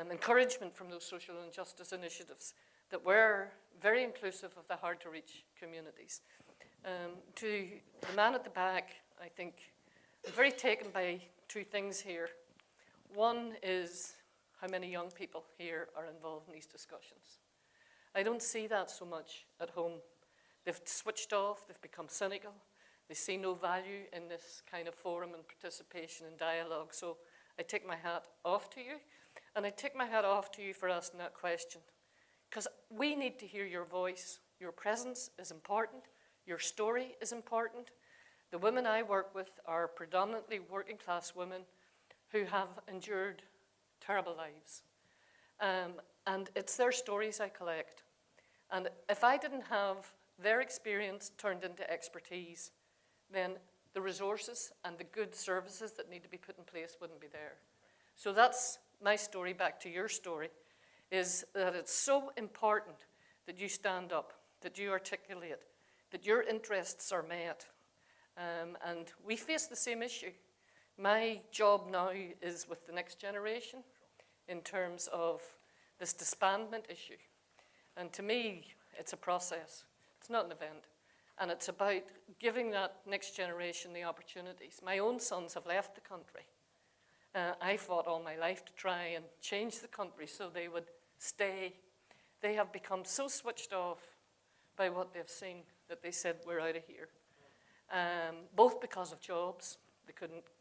encouragement from those social injustice initiatives that were very inclusive of the hard-to-reach communities. To the man at the back, I think, I'm very taken by two things here. One is how many young people here are involved in these discussions. I don't see that so much at home. They've switched off, they've become cynical, they see no value in this kind of forum and participation and dialogue. So I take my hat off to you, and I take my hat off to you for asking that question. Because we need to hear your voice. Your presence is important, your story is important. The women I work with are predominantly working class women who have endured terrible lives. And it's their stories I collect. And if I didn't have their experience turned into expertise, then the resources and the good services that need to be put in place wouldn't be there. So that's my story back to your story, is that it's so important that you stand up, that you articulate, that your interests are met. And we face the same issue. My job now is with the next generation in terms of this disbandment issue. And to me, it's a process. It's not an event. And it's about giving that next generation the opportunities. My own sons have left the country. I fought all my life to try and change the country so they would stay. They have become so switched off by what they've seen that they said, we're out of here. Both because of jobs.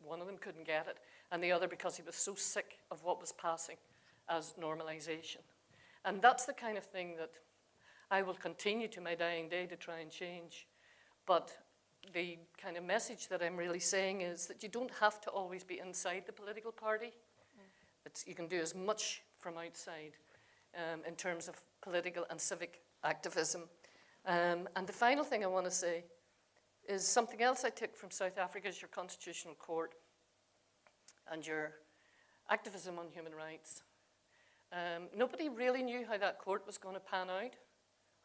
One of them couldn't get it, and the other because he was so sick of what was passing as normalization. And that's the kind of thing that I will continue to my dying day to try and change. But the kind of message that I'm really saying is that you don't have to always be inside the political party. You can do as much from outside in terms of political and civic activism. And the final thing I want to say is something else I took from South Africa is your constitutional court and your activism on human rights. Nobody really knew how that court was going to pan out,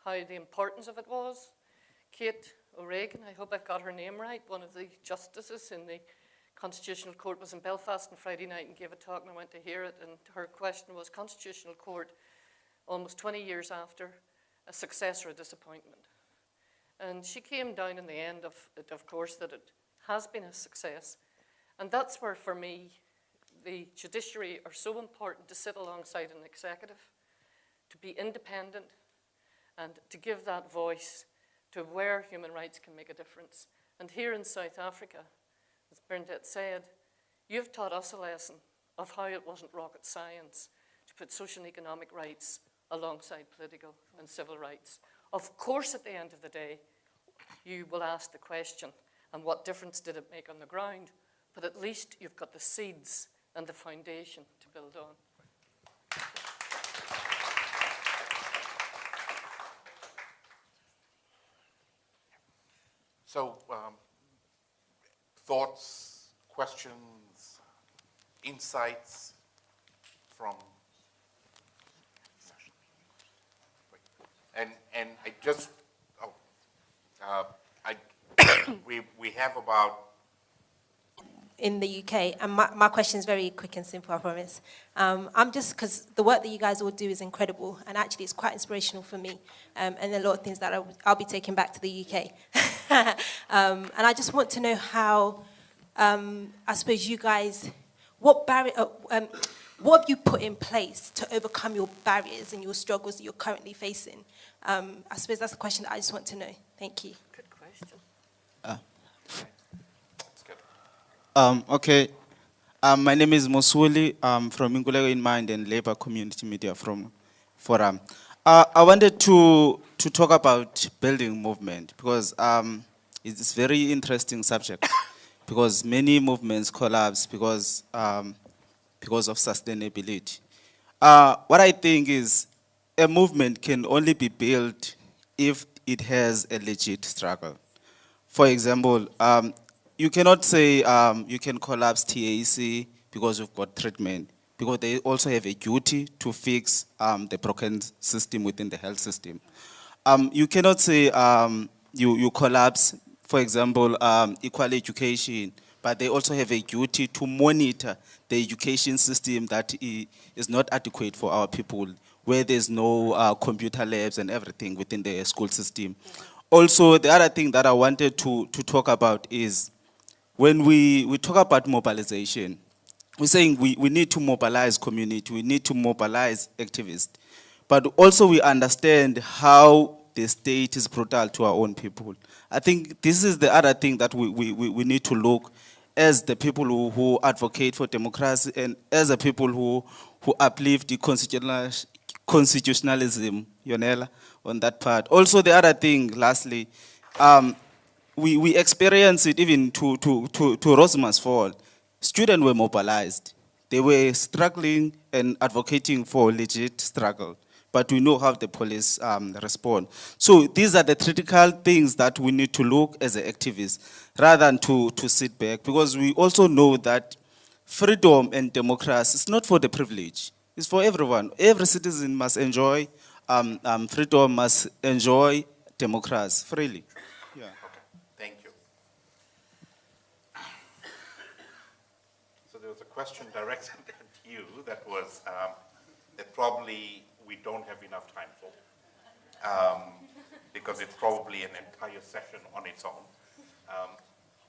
how the importance of it was. Kate O'Regan, I hope I've got her name right, one of the justices in the Constitutional Court, was in Belfast on Friday night and gave a talk, and I went to hear it, and her question was, Constitutional Court, almost 20 years after, a success or a disappointment? And she came down in the end of it, of course, that it has been a success. And that's where, for me, the judiciary are so important to sit alongside an executive, to be independent, and to give that voice to where human rights can make a difference. And here in South Africa, as Bernadette said, you've taught us a lesson of how it wasn't rocket science to put social and economic rights alongside political and civil rights. Of course, at the end of the day, you will ask the question, and what difference did it make on the ground? But at least you've got the seeds and the foundation to build on. So, thoughts, questions, insights from, and I just, we have about, in the UK, and my question is very quick and simple, I promise. I'm just, because the work that you guys all do is incredible, and actually it's quite inspirational for me, and a lot of things that I'll be taking back to the UK. And I just want to know how, I suppose you guys, what have you put in place to overcome your barriers and your struggles that you're currently facing? I suppose that's a question that I just want to know. Thank you. Good question. Okay. My name is Mosuli. I'm from Ingulego in Mind and Labour Community Media from Forum. I wanted to talk about building movement because it's a very interesting subject because many movements collapse because of sustainability. What I think is a movement can only be built if it has a legit struggle. For example, you cannot say you can collapse TAC because you've got treatment, because they also have a duty to fix the broken system within the health system. You cannot say you collapse, for example, equal education, but they also have a duty to monitor the education system that is not adequate for our people, where there's no computer labs and everything within the school system. Also, the other thing that I wanted to talk about is when we talk about mobilization, we're saying we need to mobilize community, we need to mobilize activists. But also we understand how the state is brutal to our own people. I think this is the other thing that we need to look as the people who advocate for democracy and as the people who uplift the constitutionalism, Yonela, on that part. Also the other thing, lastly, we experience it even to Rosma's fall. Students were mobilized. They were struggling and advocating for legit struggle. But we know how the police respond. So these are the critical things that we need to look as an activist, rather than to sit back, because we also know that freedom and democracy is not for the privileged. It's for everyone. Every citizen must enjoy freedom, must enjoy democracy freely. Yeah. Thank you. So there was a question directed at you that was that probably we don't have enough time for, because it's probably an entire session on its own.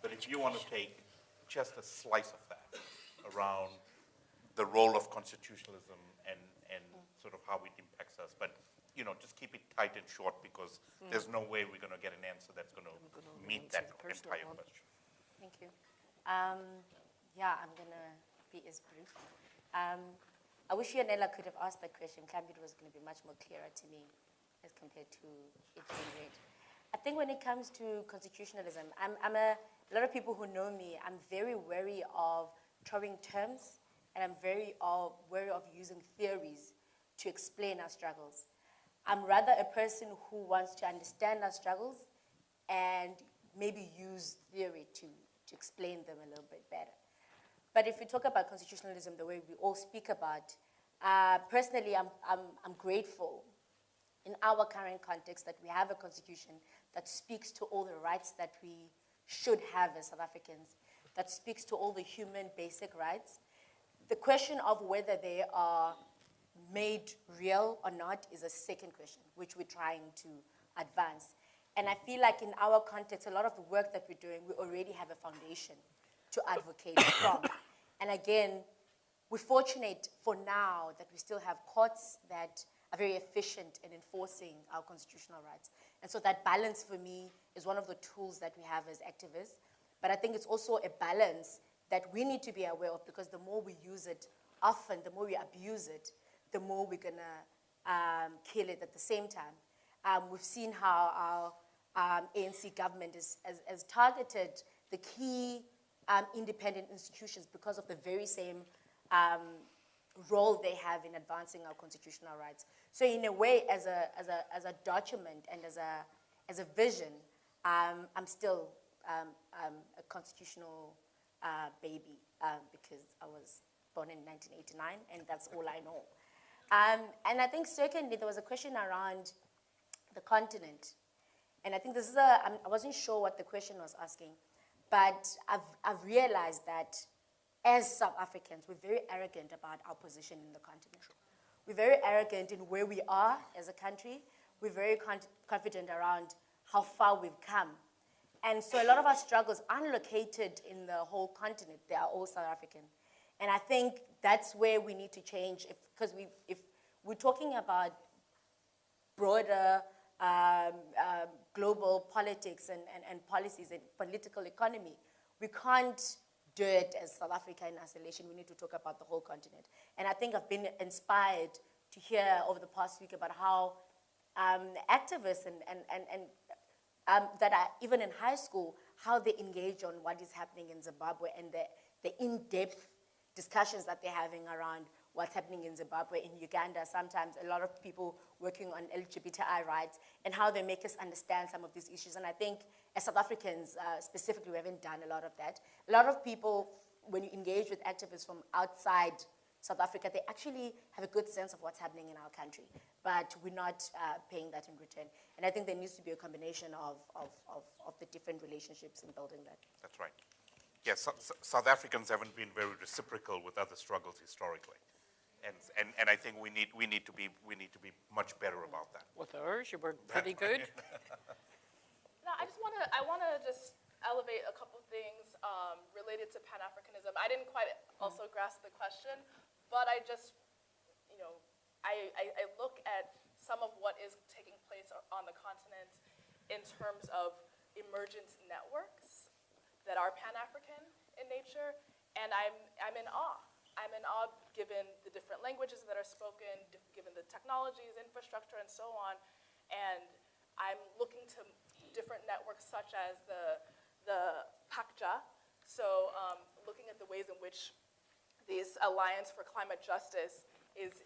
But if you want to take just a slice of that around the role of constitutionalism and sort of how it impacts us, but just keep it tight and short, because there's no way we're going to get an answer that's going to meet that entire question. Thank you. Yeah, I'm going to be as brief. I wish Yanela could have asked that question. It was going to be much more clearer to me as compared to it being read. I think when it comes to constitutionalism, a lot of people who know me, I'm very wary of throwing terms, and I'm very wary of using theories to explain our struggles. I'm rather a person who wants to understand our struggles and maybe use theory to explain them a little bit better. But if we talk about constitutionalism the way we all speak about, personally, I'm grateful in our current context that we have a constitution that speaks to all the rights that we should have as South Africans, that speaks to all the human basic rights. The question of whether they are made real or not is a second question, which we're trying to advance. And I feel like in our context, a lot of the work that we're doing, we already have a foundation to advocate from. And again, we're fortunate for now that we still have courts that are very efficient in enforcing our constitutional rights. And so that balance for me is one of the tools that we have as activists. But I think it's also a balance that we need to be aware of, because the more we use it often, the more we abuse it, the more we're going to kill it at the same time. We've seen how our ANC government has targeted the key independent institutions because of the very same role they have in advancing our constitutional rights. So in a way, as a document and as a vision, I'm still a constitutional baby, because I was born in 1989, and that's all I know. And I think secondly, there was a question around the continent. And I think this is I wasn't sure what the question was asking, but I've realized that as South Africans, we're very arrogant about our position in the continent. We're very arrogant in where we are as a country. We're very confident around how far we've come. And so a lot of our struggles aren't located in the whole continent. They are all South African. And I think that's where we need to change, because if we're talking about broader global politics and policies and political economy, we can't do it as South Africa in isolation. We need to talk about the whole continent. And I think I've been inspired to hear over the past week about how activists that are even in high school, how they engage on what is happening in Zimbabwe, and the in-depth discussions that they're having around what's happening in Zimbabwe, in Uganda, sometimes a lot of people working on LGBTI rights and how they make us understand some of these issues. And I think as South Africans specifically, we haven't done a lot of that. A lot of people, when you engage with activists from outside South Africa, they actually have a good sense of what's happening in our country, but we're not paying that in return. And I think there needs to be a combination of the different relationships in building that. That's right. Yes, South Africans haven't been very reciprocal with other struggles historically. And I think we need to be much better about that. With ours, you were pretty good. No, I want to just elevate a couple things related to Pan-Africanism. I didn't quite also grasp the question, but I just, I look at some of what is taking place on the continent in terms of emergent networks that are Pan-African in nature, and I'm in awe. I'm in awe given the different languages that are spoken, given the technologies, infrastructure, and so on, and I'm looking to different networks such as the PACJA, so looking at the ways in which this Alliance for Climate Justice is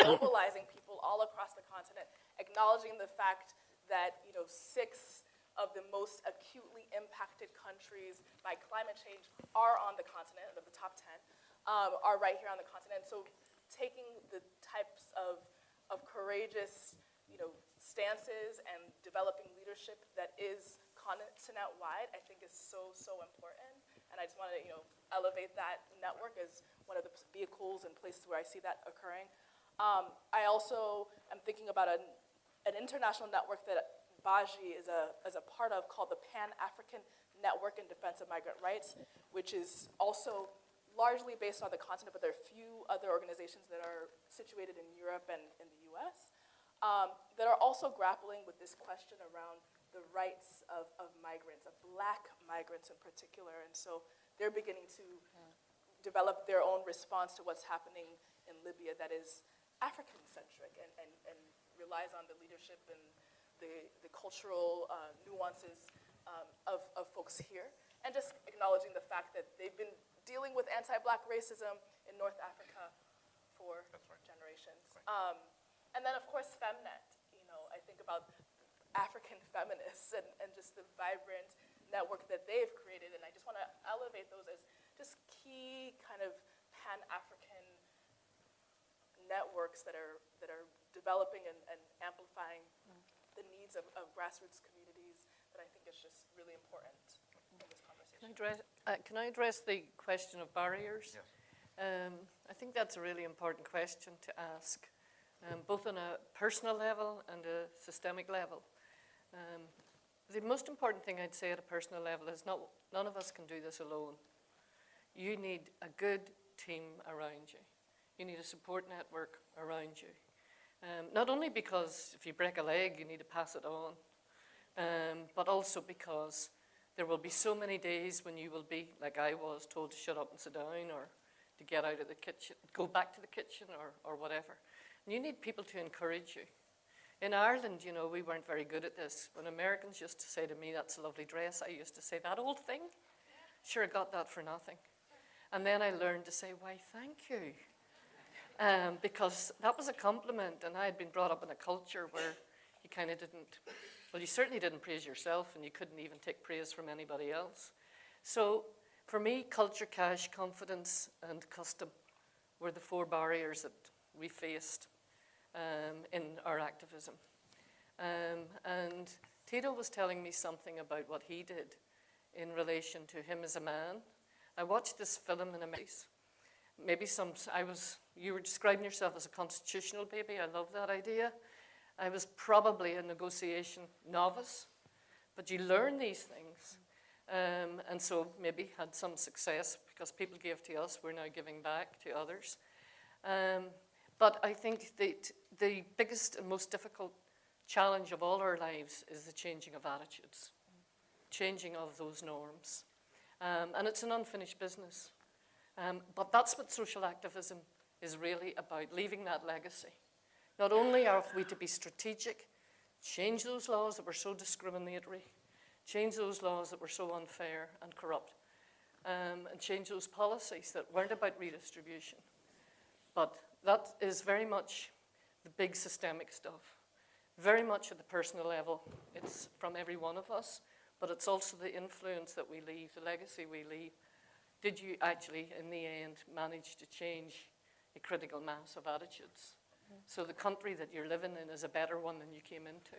mobilizing people all across the continent, acknowledging the fact that 6 of the most acutely impacted countries by climate change are on the continent, of the top 10, are right here on the continent. So taking the types of courageous stances and developing leadership that is continent-wide, I think is so, so important. And I just want to, elevate that network as one of the vehicles and places where I see that occurring. I also am thinking about an international network that Baji is a part of called the Pan-African Network in Defense of Migrant Rights, which is also largely based on the continent, but there are a few other organizations that are situated in Europe and in the US that are also grappling with this question around the rights of migrants, of Black migrants in particular. And so they're beginning to develop their own response to what's happening in Libya that is African-centric and relies on the leadership and the cultural nuances of folks here. And just acknowledging the fact that they've been dealing with anti-Black racism in North Africa for generations. Right. And then, of course, Femnet. I think about African feminists and just the vibrant network that they've created. And I just want to elevate those as just key kind of Pan-African networks that are developing and amplifying the needs of grassroots communities that I think is just really important in this conversation. Can I address the question of barriers? Yes. I think that's a really important question to ask, both on a personal level and a systemic level. The most important thing I'd say at a personal level is none of us can do this alone. You need a good team around you. You need a support network around you. Not only because if you break a leg, you need to pass it on, but also because there will be so many days when you will be, like I was, told to shut up and sit down or to get out of the kitchen, go back to the kitchen or whatever. And you need people to encourage you. In Ireland, we weren't very good at this. When Americans used to say to me, "That's a lovely dress," I used to say, "That old thing? Sure, I got that for nothing." And then I learned to say, "Why, thank you." Because that was a compliment, and I had been brought up in a culture where you kind of didn't, well, you certainly didn't praise yourself, and you couldn't even take praise from anybody else. So for me, culture, cash, confidence, and custom were the 4 barriers that we faced in our activism. And Tito was telling me something about what he did in relation to him as a man. I watched this film in a maze. Maybe you were describing yourself as a constitutional baby. I love that idea. I was probably a negotiation novice, but you learn these things. And so maybe had some success because people gave to us, we're now giving back to others. But I think that the biggest and most difficult challenge of all our lives is the changing of attitudes, changing of those norms. And it's an unfinished business. But that's what social activism is really about, leaving that legacy. Not only are we to be strategic, change those laws that were so discriminatory, change those laws that were so unfair and corrupt, and change those policies that weren't about redistribution, But that is very much the big systemic stuff. Very much at the personal level. It's from every one of us, but it's also the influence that we leave, the legacy we leave. Did you actually, in the end, manage to change a critical mass of attitudes? So the country that you're living in is a better one than you came into.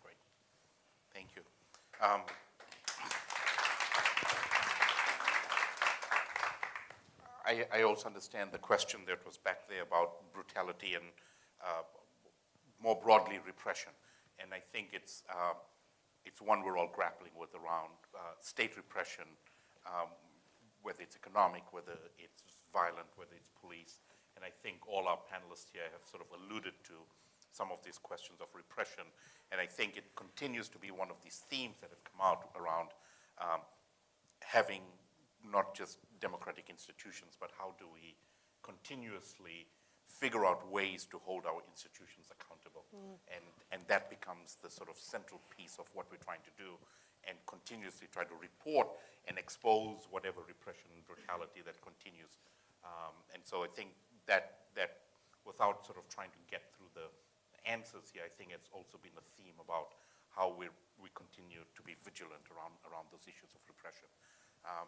Great. Thank you. I also understand the question that was back there about brutality and more broadly repression. And I think it's one we're all grappling with around state repression, whether it's economic, whether it's violent, whether it's police. And I think all our panelists here have sort of alluded to some of these questions of repression. And I think it continues to be one of these themes that have come out around having not just democratic institutions, but how do we continuously figure out ways to hold our institutions accountable. And that becomes the sort of central piece of what we're trying to do, and continuously try to report and expose whatever repression and brutality that continues. And so I think that without sort of trying to get through the answers here, I think it's also been a theme about how we continue to be vigilant around those issues of repression. Can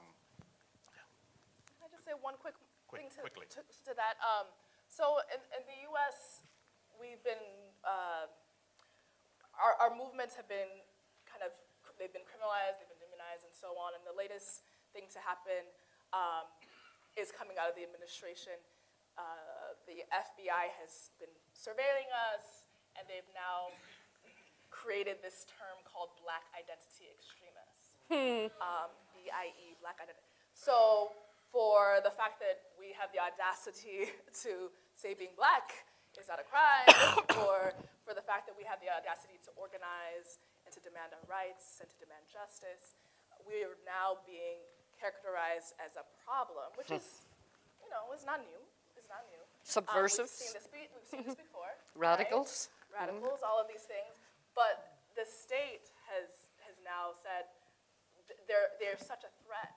I just say one quick thing quickly. to that? So in the U.S., we've been, our movements have been they've been criminalized, they've been demonized, and so on. And the latest thing to happen is coming out of the administration. The FBI has been surveilling us, and they've now created this term called Black Identity Extremists, BIE, Black Identity. So for the fact that we have the audacity to say being Black is not a crime, or for the fact that we have the audacity to organize and to demand our rights and to demand justice, we are now being characterized as a problem, which is, is not new. It's not new. Subversive. We've seen this before. Radicals. Right? Radicals, all of these things. But the state has now said they're such a threat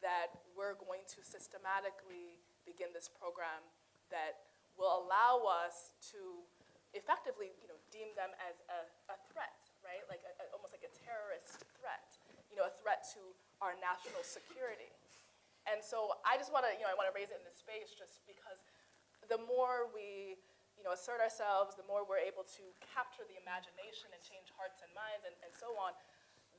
that we're going to systematically begin this program that will allow us to effectively, deem them as a threat, right? Like almost like a terrorist threat, a threat to our national security. And so I just want to, I want to raise it in this space just because the more we, assert ourselves, the more we're able to capture the imagination and change hearts and minds and so on,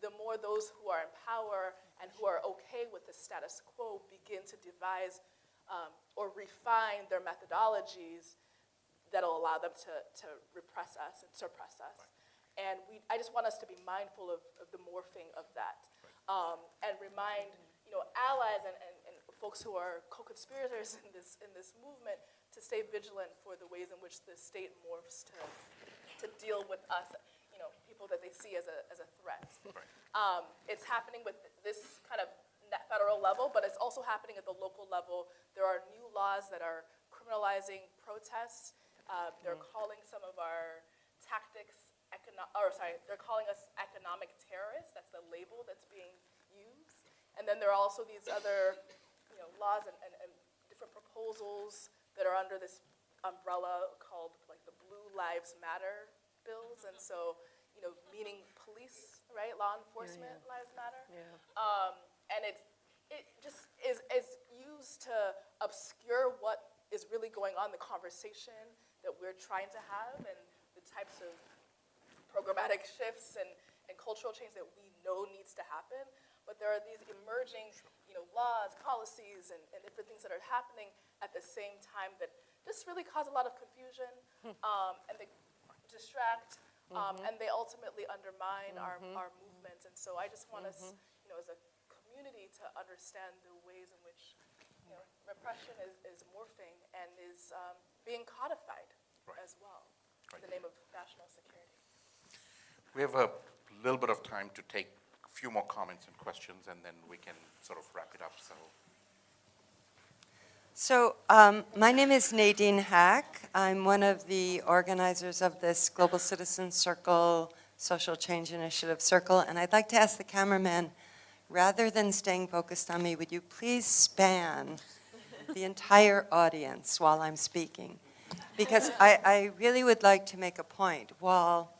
the more those who are in power and who are okay with the status quo begin to devise or refine their methodologies that'll allow them to repress us and suppress us. And I just want us to be mindful of the morphing of that, and remind allies and folks who are co-conspirators in this movement to stay vigilant for the ways in which the state morphs to deal with us, people that they see as a threat. Right. It's happening with this kind of federal level, but it's also happening at the local level. There are new laws that are criminalizing protests. They're calling some of our tactics they're calling us economic terrorists. That's the label that's being used. And then there are also these other, laws and different proposals that are under this umbrella called like the Blue Lives Matter bills. And so, meaning police, right? Law enforcement lives matter. Yeah. And it just is used to obscure what is really going on, the conversation that we're trying to have, and the types of programmatic shifts and cultural change that we know needs to happen. But there are these emerging, laws, policies, and different things that are happening at the same time that just really cause a lot of confusion, and they distract, and they ultimately undermine our movements. And so I just want us, as a community, to understand the ways in which repression is morphing and is being codified as well in the name of national security. We have a little bit of time to take a few more comments and questions, and then we can sort of wrap it up. So my name is Nadine Hack. I'm one of the organizers of this Global Citizen Circle Social Change Initiative Circle, and I'd like to ask the cameraman, rather than staying focused on me, would you please span the entire audience while I'm speaking. Because I really would like to make a point. While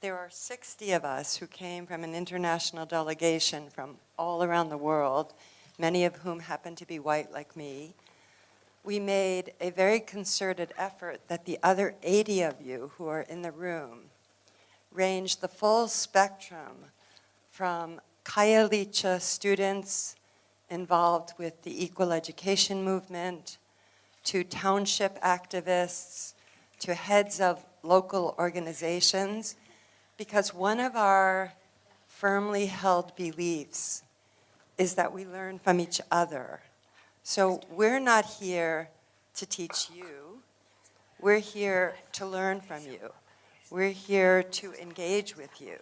there are 60 of us who came from an international delegation from all around the world, many of whom happen to be white like me, we made a very concerted effort that the other 80 of you who are in the room ranged the full spectrum from Khayelitsha students involved with the equal education movement, to township activists, to heads of local organizations, because one of our firmly held beliefs is that we learn from each other. So we're not here to teach you, we're here to learn from you. We're here to engage with you.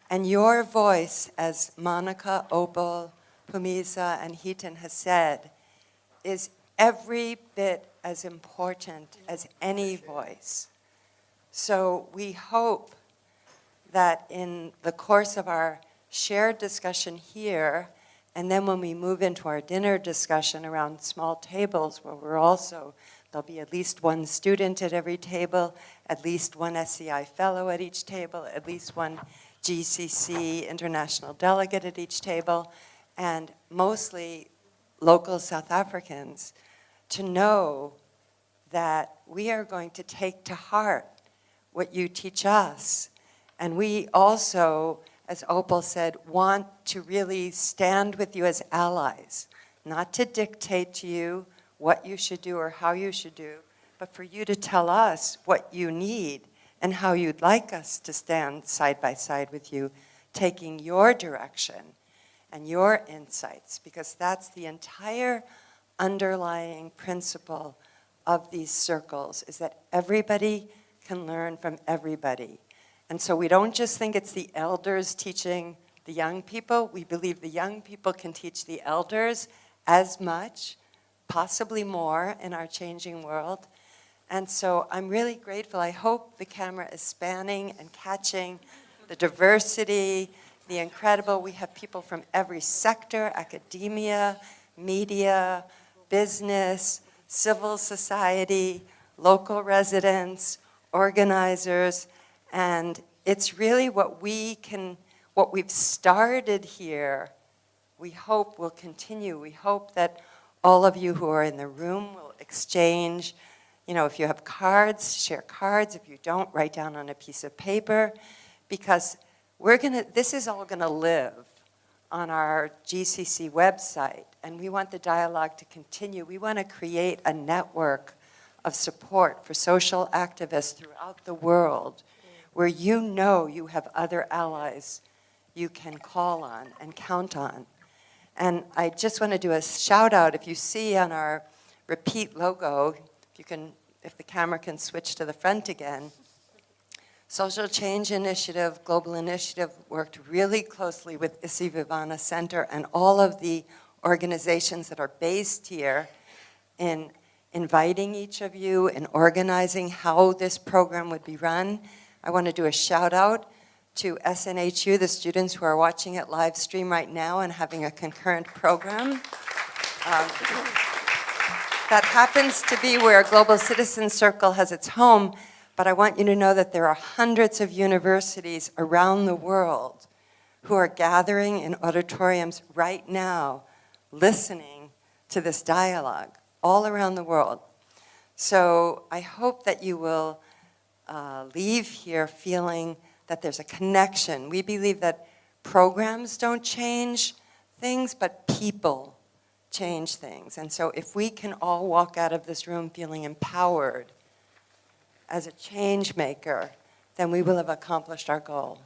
And your voice, as Monica, Opal, Pumisa, and Heaton has said, is every bit as important as any voice. So we hope that in the course of our shared discussion here, and then when we move into our dinner discussion around small tables where there'll be at least one student at every table, at least one SCI fellow at each table, at least one GCC international delegate at each table, and mostly local South Africans, to know that we are going to take to heart what you teach us. And we also, as Opal said, want to really stand with you as allies, not to dictate to you what you should do or how you should do, but for you to tell us what you need and how you'd like us to stand side by side with you, taking your direction and your insights, because that's the entire underlying principle of these circles, is that everybody can learn from everybody. And so we don't just think it's the elders teaching the young people. We believe the young people can teach the elders as much, possibly more, in our changing world. And so I'm really grateful. I hope the camera is spanning and catching the diversity, the incredible. We have people from every sector: academia, media, business, civil society, local residents, organizers, and it's really what we've started here, we hope will continue. We hope that all of you who are in the room will exchange, if you have cards, share cards. If you don't, write down on a piece of paper, because this is all gonna live on our GCC website, and we want the dialogue to continue. We want to create a network of support for social activists throughout the world, where you have other allies you can call on and count on. And I just want to do a shout out. If you see on our repeat logo, if the camera can switch to the front again, Social Change Initiative, Global Initiative worked really closely with Isivivana Center and all of the organizations that are based here in inviting each of you and organizing how this program would be run. I want to do a shout out to SNHU, the students who are watching it live stream right now and having a concurrent program. That happens to be where Global Citizen Circle has its home, but I want you to know that there are hundreds of universities around the world who are gathering in auditoriums right now, listening to this dialogue all around the world. So I hope that you will leave here feeling that there's a connection. We believe that programs don't change things, but people change things. And so if we can all walk out of this room feeling empowered as a change maker, then we will have accomplished our goal.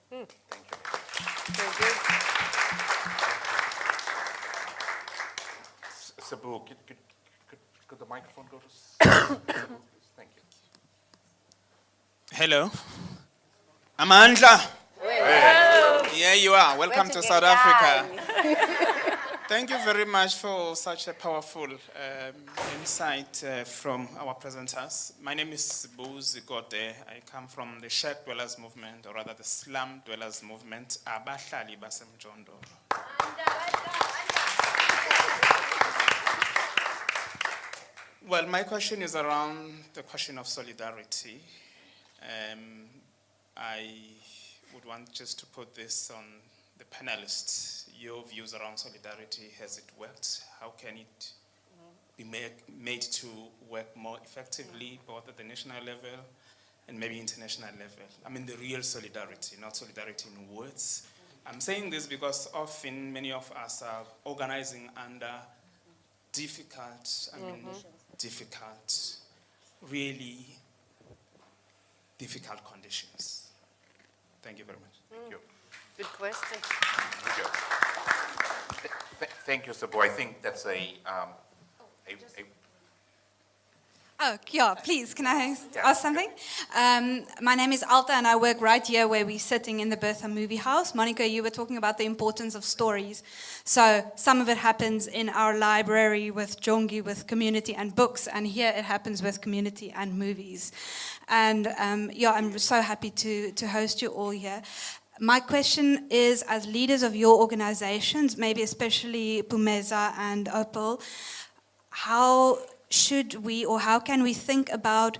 Thank you. Very good. Sabu, could the microphone go to Sabu, please? Thank you. Hello. Amandla. Here you are. Welcome to South Africa. Thank you very much for such a powerful insight from our presenters. My name is Buz Gote. I come from the Shared Dwellers Movement, or rather the Slum Dwellers Movement, Abahlali Basemjondo. Well, my question is around the question of solidarity. I would want just to put this on the panelists. Your views around solidarity, has it worked? How can it be made to work more effectively, both at the national level and maybe international level? I mean, the real solidarity, not solidarity in words. I'm saying this because often many of us are organizing under difficult, really difficult conditions. Thank you very much. Thank you. Good question. Thank you. Thank you, Sabo. I think that's a Oh, yeah, please, can I ask something? My name is Alta, and I work right here where we're sitting in the Bertha Movie House. Monica, you were talking about the importance of stories. So some of it happens in our library with Jongi, with community and books, and here it happens with community and movies. And yeah, I'm so happy to host you all here. My question is, as leaders of your organizations, maybe especially Pumeza and Opal, how should we, or how can we think about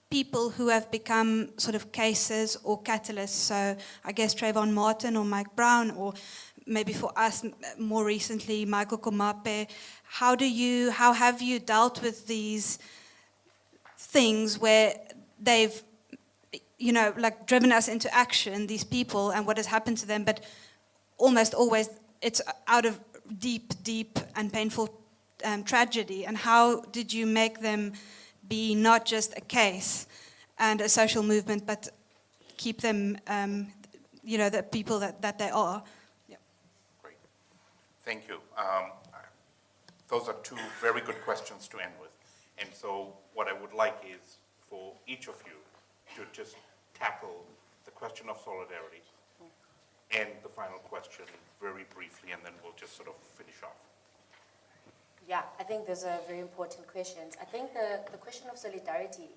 people who have become sort of cases or catalysts? So I guess Trayvon Martin or Mike Brown, or maybe for us more recently, Michael Komape. How have you dealt with these things where they've, you know, like driven us into action, these people, and what has happened to them, but almost always it's out of deep and painful tragedy, and how did you make them be not just a case and a social movement, but keep them, you know, the people that they are? Yeah. Great. Thank you. Those are two very good questions to end with. And so what I would like is for each of you to just tackle the question of solidarity and the final question very briefly, and then we'll just sort of finish off. Yeah, I think those are very important questions. I think the question of solidarity,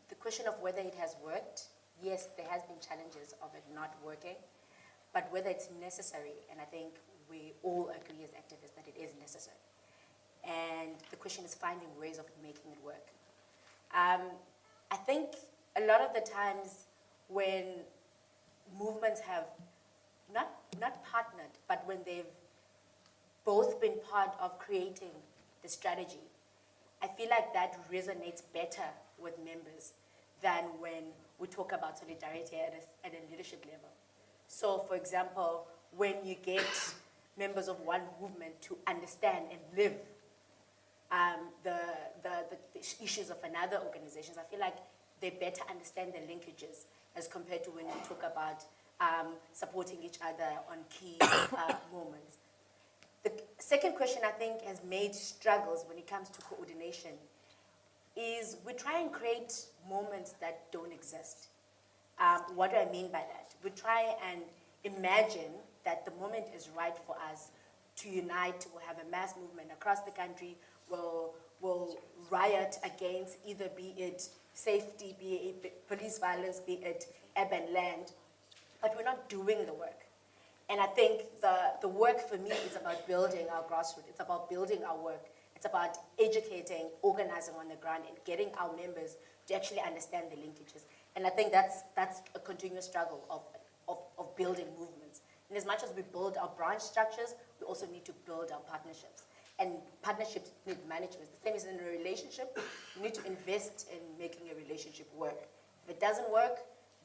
the question of whether it has worked, yes, there has been challenges of it not working, but whether it's necessary, and I think we all agree as activists that it is necessary. And the question is finding ways of making it work. I think a lot of the times when movements have not partnered, but when they've both been part of creating the strategy, I feel like that resonates better with members than when we talk about solidarity at a leadership level. So, for example, when you get members of one movement to understand and live the issues of another organization, I feel like they better understand the linkages as compared to when we talk about supporting each other on key moments. The second question I think has made struggles when it comes to coordination is we try and create moments that don't exist. What do I mean by that? We try and imagine that the moment is right for us to unite, we'll have a mass movement across the country, we'll riot against either be it safety, be it police violence, be it urban land, but we're not doing the work. And I think the work for me is about building our grassroots. It's about building our work. It's about educating, organizing on the ground, and getting our members to actually understand the linkages. And I think that's a continuous struggle of building movements. And as much as we build our branch structures, we also need to build our partnerships. And partnerships need management. The same as in a relationship, you need to invest in making a relationship work. If it doesn't work,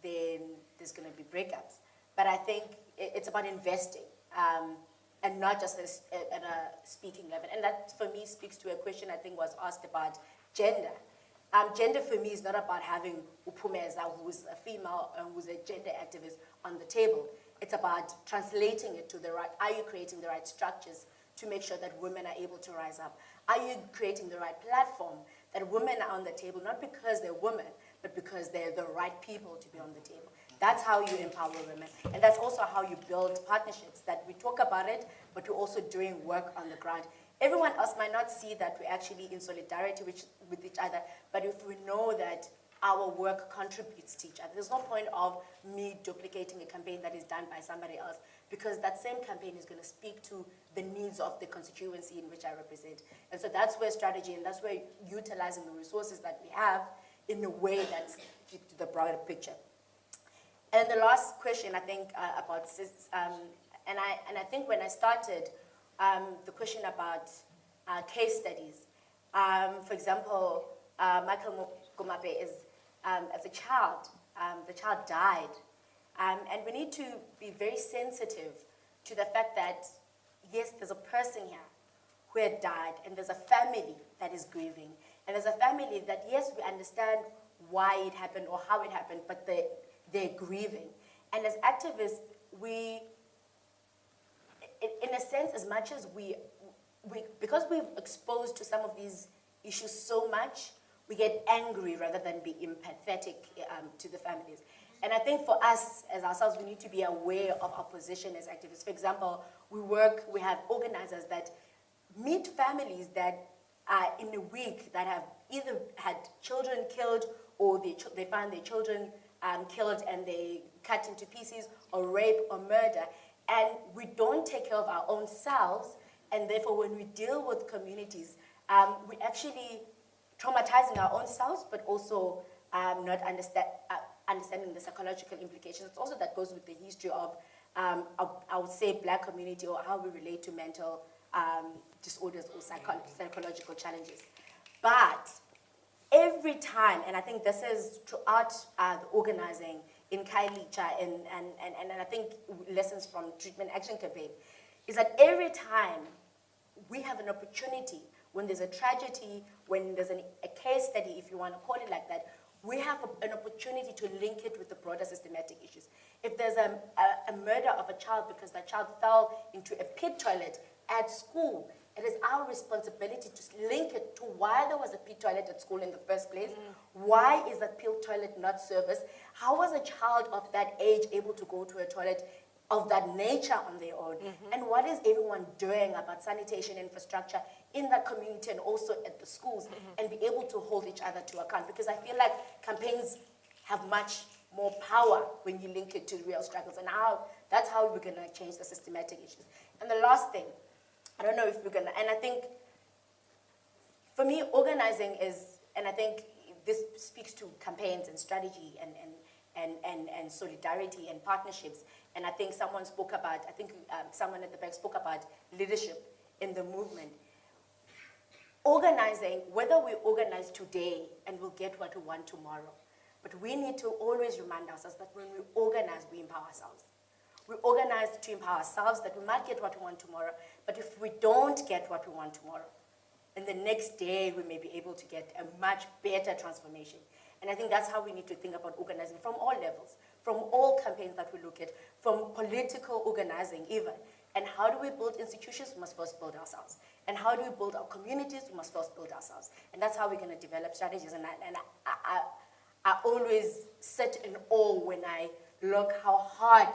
then there's going to be breakups. But I think it's about investing, and not just at a speaking level. And that, for me, speaks to a question I think was asked about gender. Gender, for me, is not about having Upumeza, who's a female and who's a gender activist, on the table. It's about translating it to the right. Are you creating the right structures to make sure that women are able to rise up? Are you creating the right platform that women are on the table, not because they're women, but because they're the right people to be on the table? That's how you empower women. And that's also how you build partnerships, that we talk about it, but we're also doing work on the ground. Everyone else might not see that we're actually in solidarity with each other, but if we know that our work contributes to each other. There's no point of me duplicating a campaign that is done by somebody else, because that same campaign is going to speak to the needs of the constituency in which I represent. And so that's where strategy, and that's where utilizing the resources that we have in a way that's to the broader picture. And the last question, I think, about, and I think when I started, the question about case studies. For example, Michael Kumape is, as a child, the child died. And we need to be very sensitive to the fact that, yes, there's a person here who had died, and there's a family that is grieving. And there's a family that, yes, we understand why it happened or how it happened, but they're grieving. And as activists, we, in a sense, as much as because we're exposed to some of these issues so much, we get angry rather than be empathetic to the families. And I think for us, as ourselves, we need to be aware of our position as activists. For example, we have organizers that meet families that are in a week that have either had children killed, or they find their children killed and they cut into pieces, or rape or murder. And we don't take care of our own selves, and therefore when we deal with communities, we actually traumatizing our own selves, but also not understanding the psychological implications. It's also that goes with the history of, I would say, Black community, or how we relate to mental disorders or psychological challenges. But every time, and I think this is throughout the organizing in Khayelitsha, and I think lessons from Treatment Action Campaign, is that every time we have an opportunity, when there's a tragedy, when there's a case study, if you want to call it like that, we have an opportunity to link it with the broader systematic issues. If there's a murder of a child because that child fell into a pit toilet at school, it is our responsibility to link it to why there was a pit toilet at school in the first place. Why is that pit toilet not serviced? How was a child of that age able to go to a toilet of that nature on their own? And what is everyone doing about sanitation infrastructure in that community and also at the schools, and be able to hold each other to account? Because I feel like campaigns have much more power when you link it to real struggles, and that's how we're going to change the systematic issues. And the last thing, I don't know if we're going to, and I think for me, organizing is, and I think this speaks to campaigns and strategy and solidarity and partnerships. And I think someone spoke about, someone at the back spoke about leadership in the movement. Organizing, whether we organize today and we'll get what we want tomorrow, but we need to always remind ourselves that when we organize, we empower ourselves. We organize to empower ourselves, that we might get what we want tomorrow, but if we don't get what we want tomorrow, and the next day we may be able to get a much better transformation. And I think that's how we need to think about organizing from all levels, from all campaigns that we look at, from political organizing even. And how do we build institutions? We must first build ourselves. And how do we build our communities? We must first build ourselves. And that's how we're going to develop strategies. And I always sit in awe when I look how hard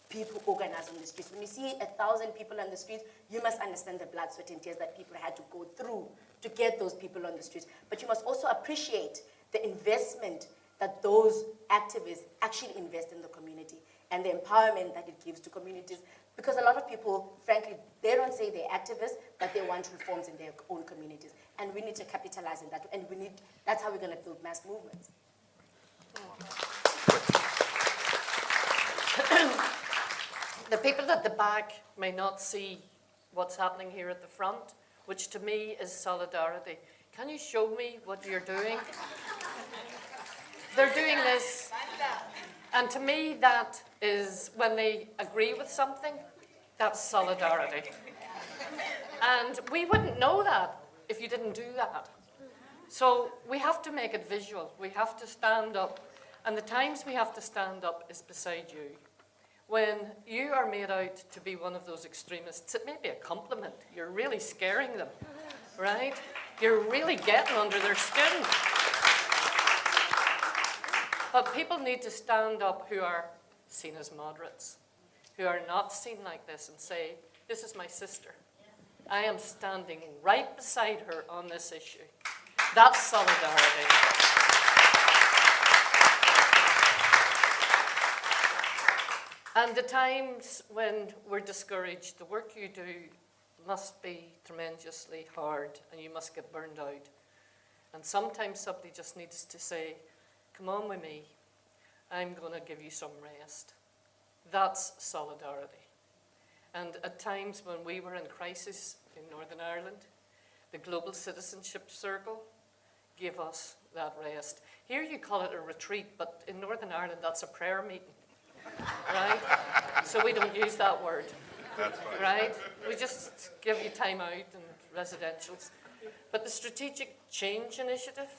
people organize on the streets. When you see 1,000 people on the streets, you must understand the blood, sweat, and tears that people had to go through to get those people on the streets. But you must also appreciate the investment that those activists actually invest in the community, and the empowerment that it gives to communities. Because a lot of people, frankly, they don't say they're activists, but they want reforms in their own communities. And we need to capitalize on that. And that's how we're going to build mass movements. The people at the back may not see what's happening here at the front, which to me is solidarity. Can you show me what you're doing? They're doing this, and to me that is when they agree with something, that's solidarity. And we wouldn't know that if you didn't do that. So we have to make it visual. We have to stand up, and the times we have to stand up is beside you. When you are made out to be one of those extremists, it may be a compliment. You're really scaring them, right? You're really getting under their skin. But people need to stand up who are seen as moderates, who are not seen like this, and say, this is my sister. I am standing right beside her on this issue. That's solidarity. And the times when we're discouraged, the work you do must be tremendously hard and you must get burned out. And sometimes somebody just needs to say, come on with me, I'm going to give you some rest. That's solidarity. And at times when we were in crisis in Northern Ireland, the Global Citizenship Circle gave us that rest. Here you call it a retreat, but in Northern Ireland that's a prayer meeting, right? So we don't use that word, That's right. right? We just give you time out and residentials. But the Strategic Change Initiative,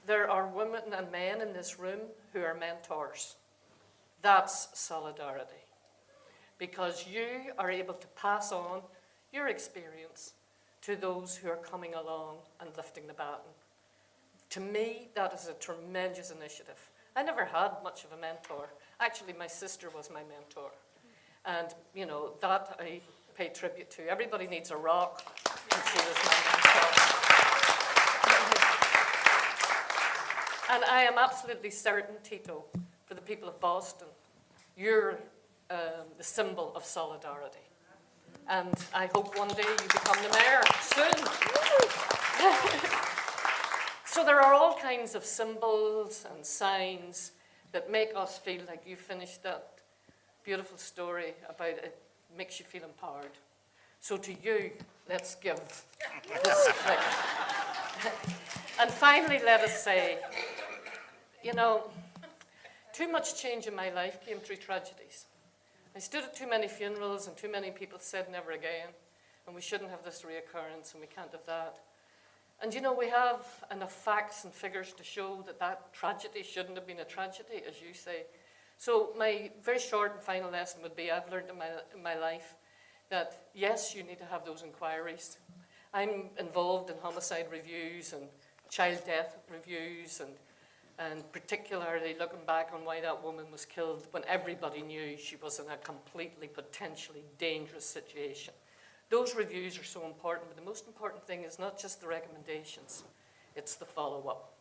there are women and men in this room who are mentors. That's solidarity. Because you are able to pass on your experience to those who are coming along and lifting the baton. To me, that is a tremendous initiative. I never had much of a mentor. Actually, my sister was my mentor. And, you know, that I pay tribute to. Everybody needs a rock, and she was my mentor. And I am absolutely certain, Tito, for the people of Boston, you're the symbol of solidarity. And I hope one day you become the mayor soon. So there are all kinds of symbols and signs that make us feel like you finished that beautiful story about it makes you feel empowered. So to you, let's give this click. And finally, let us say, you know, too much change in my life came through tragedies. I stood at too many funerals and too many people said never again, and we shouldn't have this reoccurrence and we can't have that. And you know, we have enough facts and figures to show that that tragedy shouldn't have been a tragedy, as you say. So my very short and final lesson would be, I've learned in my life that yes, you need to have those inquiries. I'm involved in homicide reviews and child death reviews and particularly looking back on why that woman was killed when everybody knew she was in a completely potentially dangerous situation. Those reviews are so important, but the most important thing is not just the recommendations, it's the follow-up.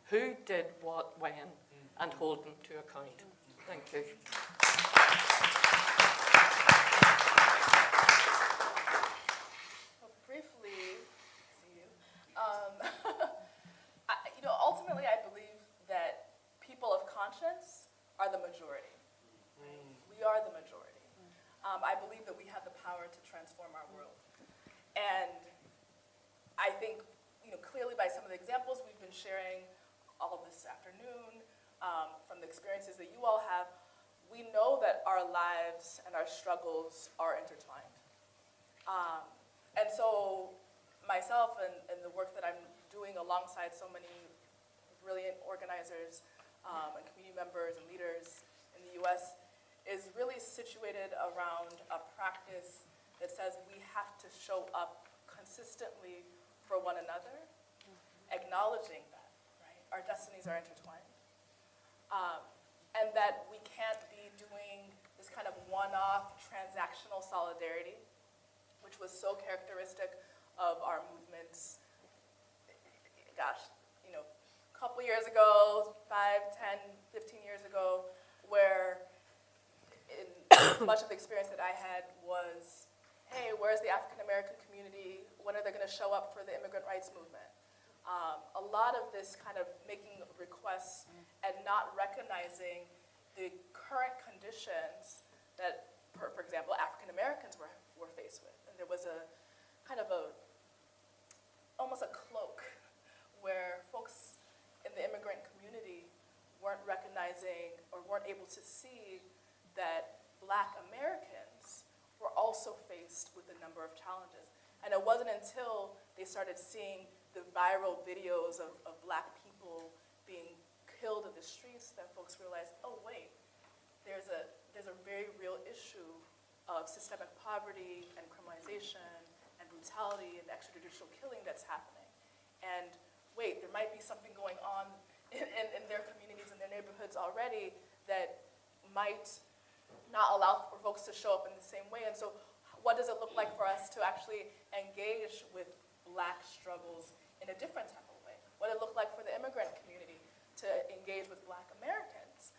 Who did what, when, and hold them to account. Thank you. Well, briefly, ultimately I believe that people of conscience are the majority. We are the majority. I believe that we have the power to transform our world. And I think, clearly by some of the examples we've been sharing all of this afternoon, from the experiences that you all have, we know that our lives and our struggles are intertwined. And so myself and the work that I'm doing alongside so many brilliant organizers and community members and leaders in the US is really situated around a practice that says we have to show up consistently for one another, acknowledging that, right? Our destinies are intertwined. And that we can't be doing this kind of one-off transactional solidarity, which was so characteristic of our movements, gosh, a couple years ago, 5, 10, 15 years ago, where much of the experience that I had was, hey, where's the African-American community? When are they going to show up for the immigrant rights movement? A lot of this kind of making requests and not recognizing the current conditions that, for example, African-Americans were faced with. And there was a kind of almost a cloak where folks in the immigrant community weren't recognizing or weren't able to see that Black Americans were also faced with a number of challenges. And it wasn't until they started seeing the viral videos of Black people being killed in the streets that folks realized, oh wait, there's a very real issue of systemic poverty and criminalization and brutality and extrajudicial killing that's happening. And wait, there might be something going on in their communities and their neighborhoods already that might not allow for folks to show up in the same way. And so what does it look like for us to actually engage with Black struggles in a different type of way? What did it look like for the immigrant community to engage with Black Americans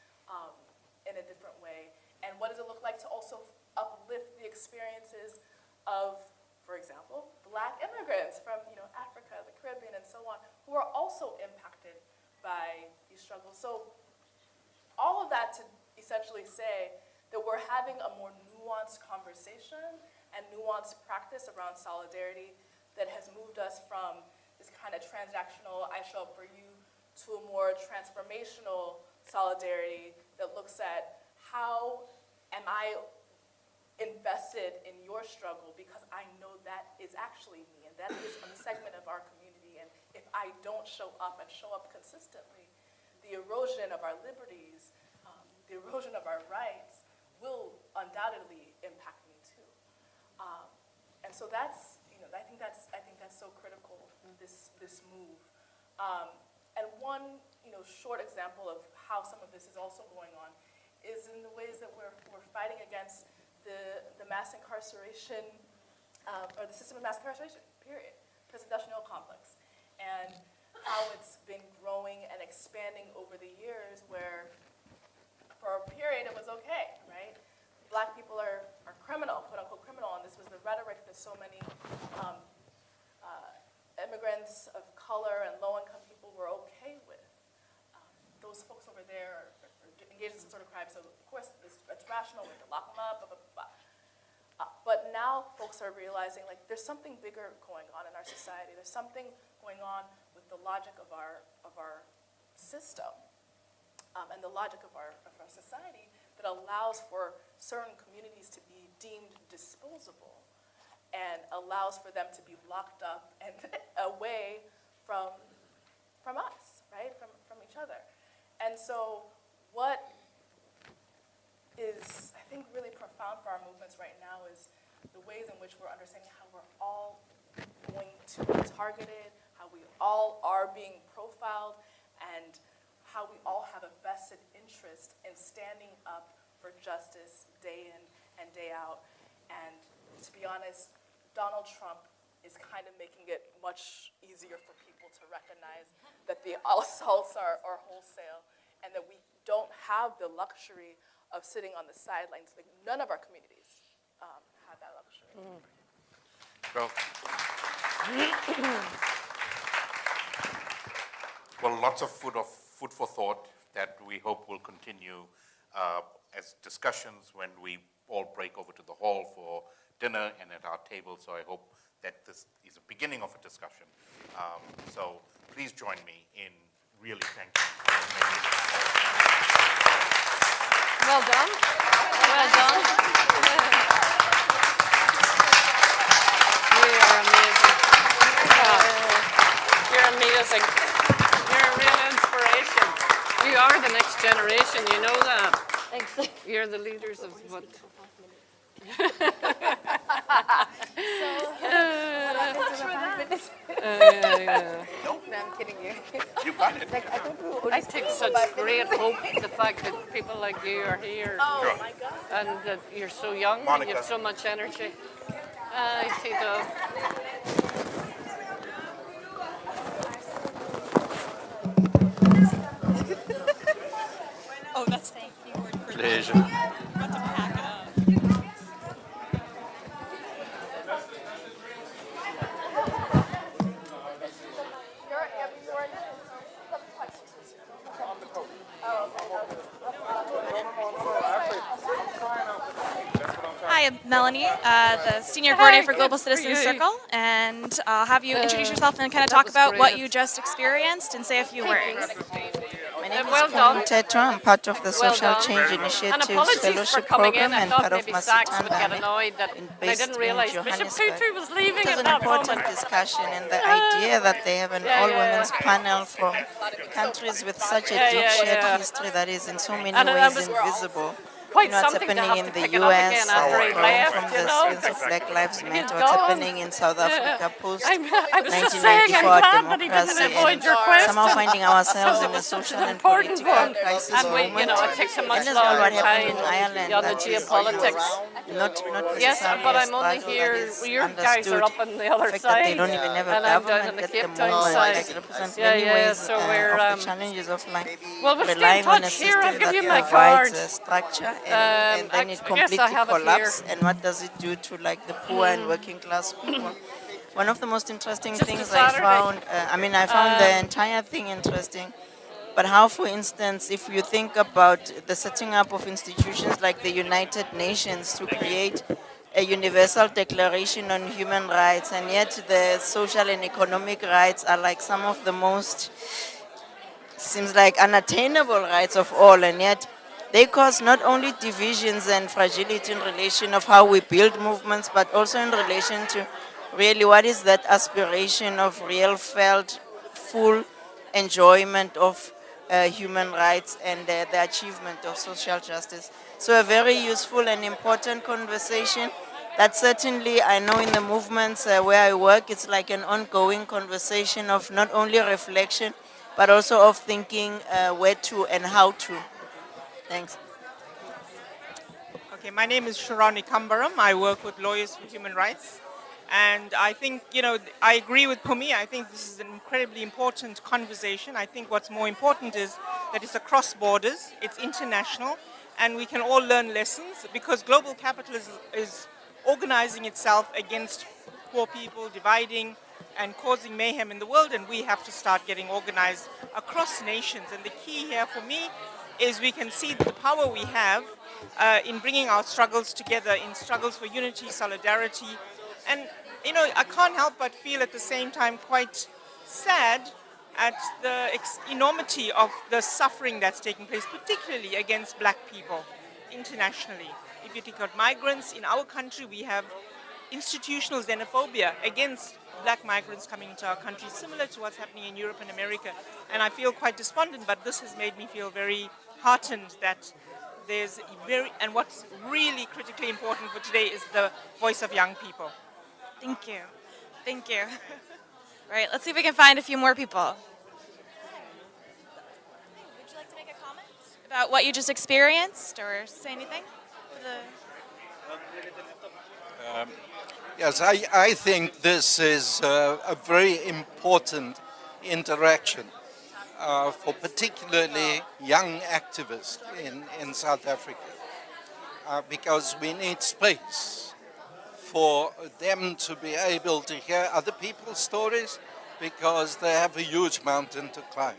in a different way? And what does it look like to also uplift the experiences of, for example, Black immigrants from Africa, the Caribbean, and so on, who are also impacted by these struggles? So all of that to essentially say that we're having a more nuanced conversation and nuanced practice around solidarity that has moved us from this kind of transactional, I show up for you, to a more transformational solidarity that looks at how am I invested in your struggle because I know that is actually me and that is a segment of our community, and if I don't show up and show up consistently, the erosion of our liberties, the erosion of our rights will undoubtedly impact me too. And so that's, I think that's so critical, this move. And one, short example of how some of this is also going on is in the ways that we're fighting against the mass incarceration, or the system of mass incarceration, period, prison-industrial complex, and how it's been growing and expanding over the years where for a period it was okay, right? Black people are criminal, quote unquote criminal, and this was the rhetoric that so many immigrants of color and low-income people were okay with. Those folks over there are engaged in some sort of crime, so of course it's rational, we have to lock them up, blah, blah, blah. But now folks are realizing there's something bigger going on in our society. There's something going on with the logic of our system and the logic of our society that allows for certain communities to be deemed disposable and allows for them to be locked up and away from us, right? From each other. And so what is, I think, really profound for our movements right now is the ways in which we're understanding how we're all going to be targeted, how we all are being profiled, and how we all have a vested interest in standing up for justice day in and day out. And to be honest, Donald Trump is kind of making it much easier for people to recognize that the assaults are wholesale and that we don't have the luxury of sitting on the sidelines. None of our communities have that luxury. Well, lots of food for thought that we hope will continue as discussions when we all break over to the hall for dinner and at our table. So I hope that this is a beginning of a discussion. So please join me in really thanking you. Well done. Well done. You are amazing. You're amazing. You're a real inspiration. You are the next generation, you know that. Thanks. You're the leaders of what? No, I'm kidding you. You got it. I take such great hope the fact that people like you are here. Oh my God. And that you're so young, and you have so much energy. Tito. Oh, that's thank you. Pleasure. Hi, I'm Melanie, the Senior Coordinator for Global Citizen Circle, and I'll have you introduce yourself and kind of talk about what you just experienced and say a few words. My name is Queen Tetra. I'm part of the Social Change Initiatives Fellowship Program and part of Masitandane based in Johannesburg. It was an important discussion, and the idea that they have an all-women's panel from countries with such a deep shared history that is in so many ways invisible quite you know, what's something to happening have in to the pick it up again US, after he growing left, from you the know. experience of Black Lives He's Matter, what's gone. happening in South Africa post I was just saying, I'm 1994 glad that he didn't democracy, avoid and your question. somehow finding ourselves Because in it a was such social an and important political one. crisis And we, moment. it takes a much And as well, longer what happened time in Ireland, on the that is geopolitics. not Yes, necessarily but a I'm only struggle here, that is you guys are understood. up on the other The fact that they side, don't even have a and I'm down on government the at Cape the Town moment, side. like represents Yeah, many yeah, ways so we're, of the challenges of like well, we'll stay in relying on a touch here. I'll system give that you my provides card. a structure and then it I guess I completely have it here. collapses. And what does it do to like the poor and working class people? One of the most interesting Just a things I Saturday. found, I found the entire thing interesting, but how, for instance, if you think about the setting up of institutions like the United Nations to create a universal declaration on human rights, and yet the social and economic rights are like some of the most, seems like, unattainable rights of all, and yet they cause not only divisions and fragility in relation of how we build movements, but also in relation to really what is that aspiration of real felt full enjoyment of human rights and the achievement of social justice. So a very useful and important conversation that certainly I know in the movements where I work, it's like an ongoing conversation of not only reflection, but also of thinking where to and how to. Thanks. Okay, my name is Sharani Kambaram. I work with Lawyers for Human Rights. And I think, I agree with Pumi. I think this is an incredibly important conversation. I think what's more important is that it's across borders, it's international, and we can all learn lessons because global capitalism is organizing itself against poor people, dividing and causing mayhem in the world, and we have to start getting organized across nations. And the key here for me is we can see the power we have in bringing our struggles together, in struggles for unity, solidarity. And, I can't help but feel at the same time quite sad at the enormity of the suffering that's taking place, particularly against black people internationally. If you think of migrants in our country, we have institutional xenophobia against black migrants coming into our country, similar to what's happening in Europe and America. And I feel quite despondent, but this has made me feel very heartened that and what's really critically important for today is the voice of young people. Thank you. Thank you. Right, let's see if we can find a few more people. Would you like to make a comment about what you just experienced or say anything? Yes, I think this is a very important interaction for particularly young activists in South Africa because we need space for them to be able to hear other people's stories because they have a huge mountain to climb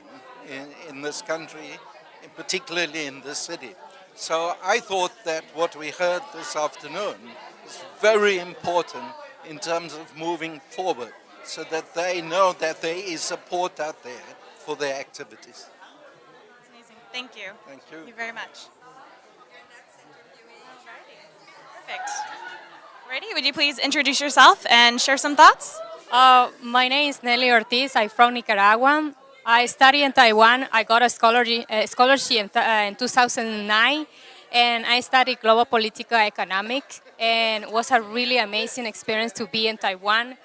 in this country, and particularly in this city. So I thought that what we heard this afternoon is very important in terms of moving forward so that they know that there is support out there for their activities. That's amazing. Thank you. Thank you. Thank you very much. Perfect. Ready? Would you please introduce yourself and share some thoughts? My name is Nelly Ortiz. I'm from Nicaragua. I study in Taiwan. I got a scholarship in 2009, and I studied global political economics, and it was a really amazing experience to be in Taiwan.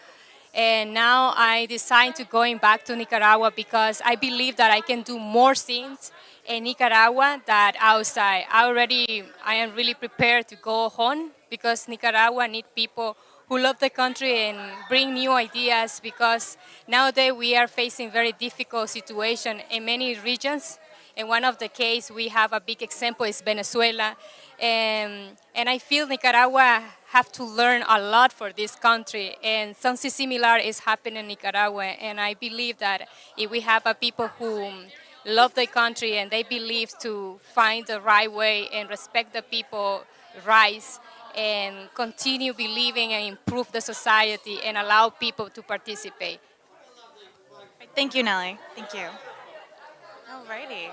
And now I decided to going back to Nicaragua because I believe that I can do more things in Nicaragua than outside. I am really prepared to go home because Nicaragua need people who love the country and bring new ideas because nowadays we are facing very difficult situation in many regions. In one of the cases, we have a big example is Venezuela. And I feel Nicaragua have to learn a lot for this country. And something similar is happening in Nicaragua. And I believe that if we have a people who love the country and they believe to find the right way and respect the people's rights and continue believing and improve the society and allow people to participate. Thank you, Nelly. Thank you. Alrighty.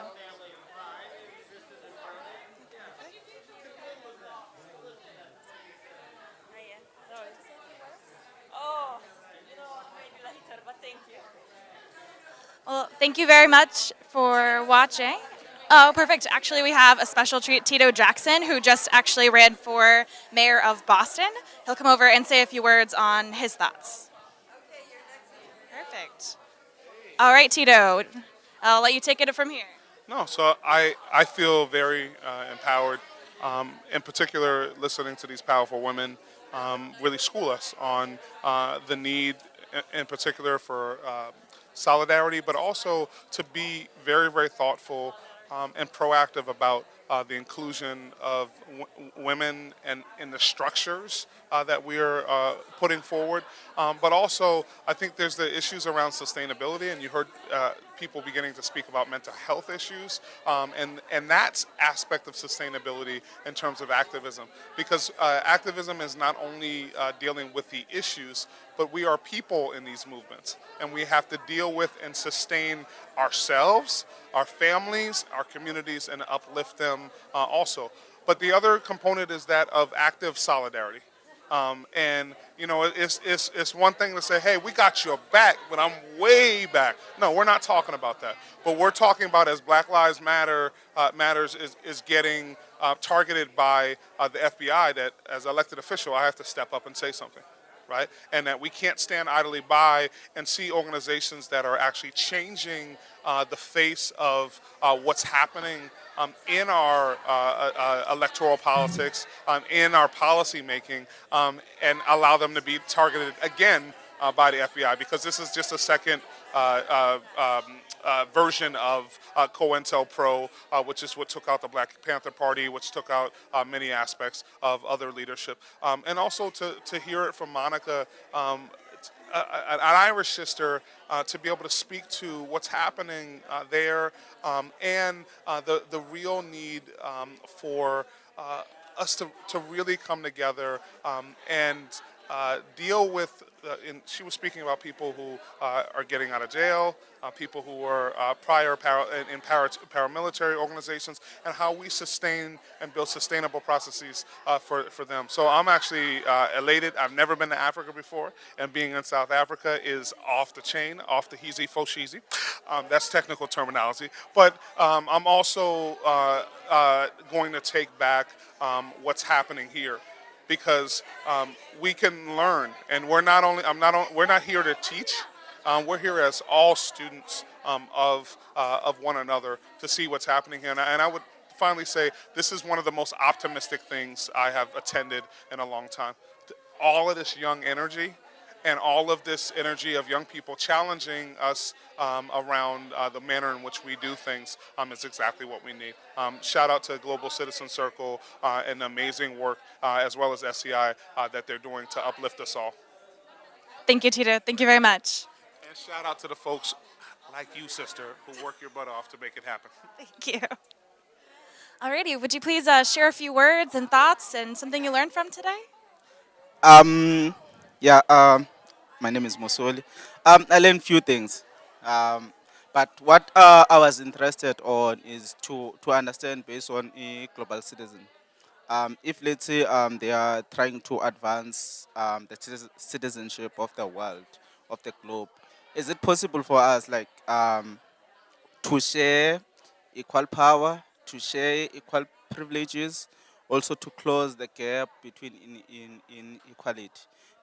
Well, thank you very much for watching. Oh, perfect. Actually, we have a special treat, Tito Jackson, who just actually ran for mayor of Boston. He'll come over and say a few words on his thoughts. Perfect. All right, Tito, I'll let you take it from here. No, so I feel very empowered. In particular, listening to these powerful women really school us on the need, in particular, for solidarity, but also to be very, very thoughtful and proactive about the inclusion of women and in the structures that we are putting forward. But also, I think there's the issues around sustainability, and you heard people beginning to speak about mental health issues, and that's aspect of sustainability in terms of activism, because activism is not only dealing with the issues, but we are people in these movements, and we have to deal with and sustain ourselves, our families, our communities, and uplift them also. But the other component is that of active solidarity. And you know, it's one thing to say, hey, we got your back, but I'm way back. No, we're not talking about that. But we're talking about, as Black Lives Matter matters is getting targeted by the FBI, that as an elected official, I have to step up and say something. Right? And that we can't stand idly by and see organizations that are actually changing the face of what's happening in our electoral politics, in our policy making, and allow them to be targeted again by the FBI, because this is just a second version of COINTELPRO, which is what took out the Black Panther Party, which took out many aspects of other leadership. And also to hear it from Monica, an Irish sister, to be able to speak to what's happening there, and the real need for us to really come together and deal with, and she was speaking about people who are getting out of jail, people who were in paramilitary organizations, and how we sustain and build sustainable processes for them. So I'm actually elated. I've never been to Africa before, and being in South Africa is off the chain, off the heezy fo sheezy. That's technical terminology. But I'm also going to take back what's happening here, because we can learn, and we're not here to teach. We're here as all students of one another to see what's happening here. And I would finally say this is one of the most optimistic things I have attended in a long time. All of this young energy and all of this energy of young people challenging us around the manner in which we do things is exactly what we need. Shout out to Global Citizen Circle and the amazing work, as well as SCI, that they're doing to uplift us all. Thank you, Tito. Thank you very much. And shout out to the folks like you, sister, who work your butt off to make it happen. Thank you. Alrighty, would you please share a few words and thoughts and something you learned from today? My name is Mosoli. I learned few things. But what I was interested on is to understand based on a global citizen. If let's say they are trying to advance the citizenship of the world, of the globe, is it possible for us to share equal power, to share equal privileges, also to close the gap between inequality?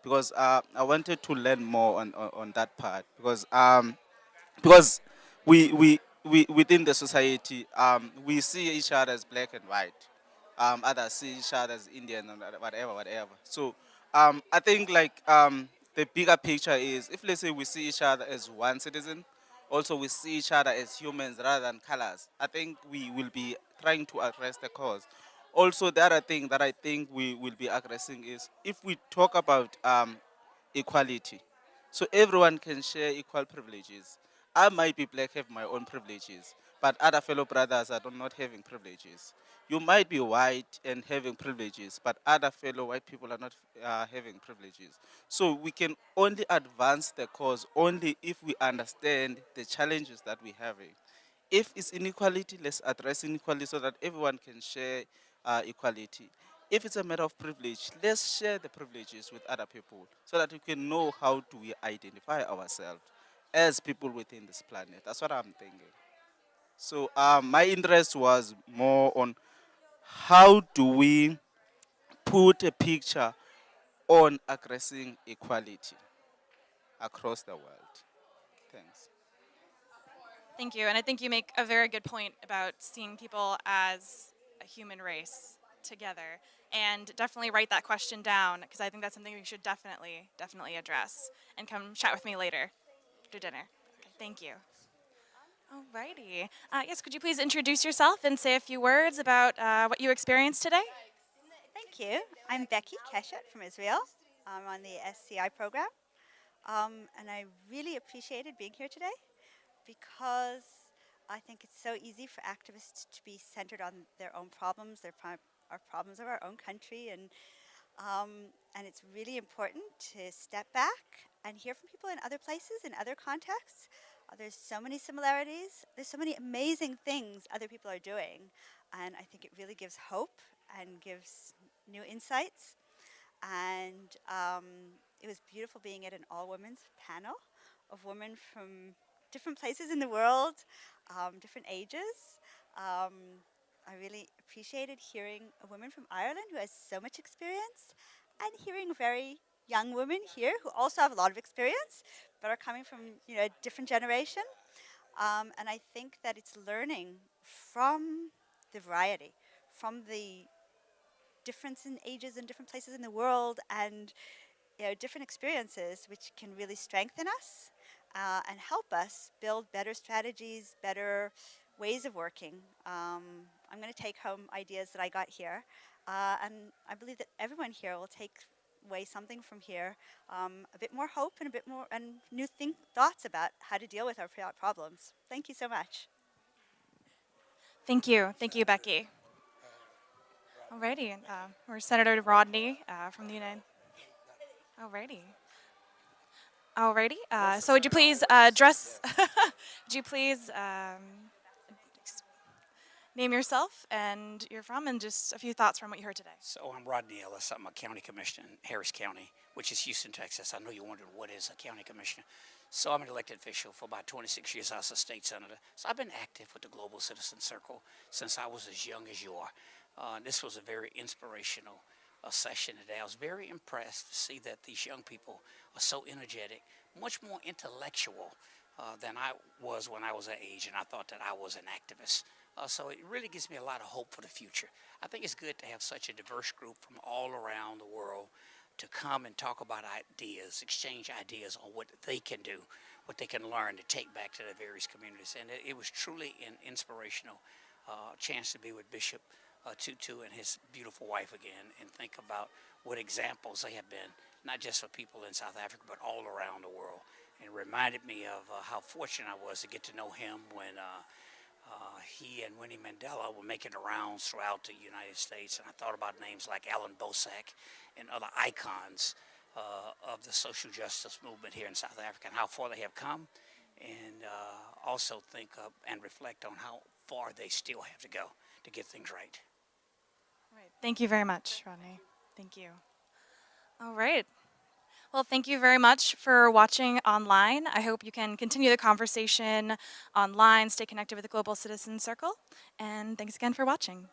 Because I wanted to learn more on that part, because we within the society, we see each other as black and white. Others see each other as Indian and whatever. So I think the bigger picture is, if let's say we see each other as one citizen, also we see each other as humans rather than colors, I think we will be trying to address the cause. Also, the other thing that I think we will be addressing is, if we talk about equality, so everyone can share equal privileges. I might be black, have my own privileges, but other fellow brothers are not having privileges. You might be white and having privileges, but other fellow white people are not having privileges. So we can only advance the cause only if we understand the challenges that we're having. If it's inequality, let's address inequality so that everyone can share equality. If it's a matter of privilege, let's share the privileges with other people so that we can know how do we identify ourselves as people within this planet. That's what I'm thinking. So my interest was more on how do we put a picture on addressing equality across the world. Thanks. Thank you, and I think you make a very good point about seeing people as a human race together, and definitely write that question down, because I think that's something we should definitely address, and come chat with me later after dinner. Okay, thank you. Alrighty. Yes, could you please introduce yourself and say a few words about what you experienced today? Thank you. I'm Becky Keshet from Israel. I'm on the SCI program. And I really appreciated being here today because I think it's so easy for activists to be centered on their own problems, our problems of our own country, and it's really important to step back and hear from people in other places, in other contexts. There's so many similarities. There's so many amazing things other people are doing, and I think it really gives hope and gives new insights. And it was beautiful being at an all-women's panel of women from different places in the world, different ages. I really appreciated hearing a woman from Ireland who has so much experience, and hearing very young women here who also have a lot of experience, but are coming from a different generation. And I think that it's learning from the variety, from the difference in ages and different places in the world, and different experiences, which can really strengthen us and help us build better strategies, better ways of working. I'm going to take home ideas that I got here, and I believe that everyone here will take away something from here, a bit more hope and a bit more and new thoughts about how to deal with our problems. Thank you so much. Thank you, Becky. Alrighty, we're Senator Rodney from the United. Alrighty. So would you please address? Would you please name yourself and you're from, and just a few thoughts from what you heard today? So I'm Rodney Ellis. I'm a county commissioner in Harris County, which is Houston, Texas. I know you're wondering what is a county commissioner. So I'm an elected official for about 26 years. I was a state senator. So I've been active with the Global Citizen Circle since I was as young as you are. This was a very inspirational session today. I was very impressed to see that these young people are so energetic, much more intellectual than I was when I was that age, and I thought that I was an activist. So it really gives me a lot of hope for the future. I think it's good to have such a diverse group from all around the world to come and talk about ideas, exchange ideas on what they can do, what they can learn to take back to their various communities. And it was truly an inspirational chance to be with Bishop Tutu and his beautiful wife again, and think about what examples they have been, not just for people in South Africa, but all around the world. And it reminded me of how fortunate I was to get to know him when he and Winnie Mandela were making the rounds throughout the United States. And I thought about names like Alan Bosak and other icons of the social justice movement here in South Africa, and how far they have come, and also think of and reflect on how far they still have to go to get things right. Right. Thank you very much, Rodney. Thank you. All right. Well, thank you very much for watching online. I hope you can continue the conversation online, stay connected with the Global Citizen Circle, and thanks again for watching.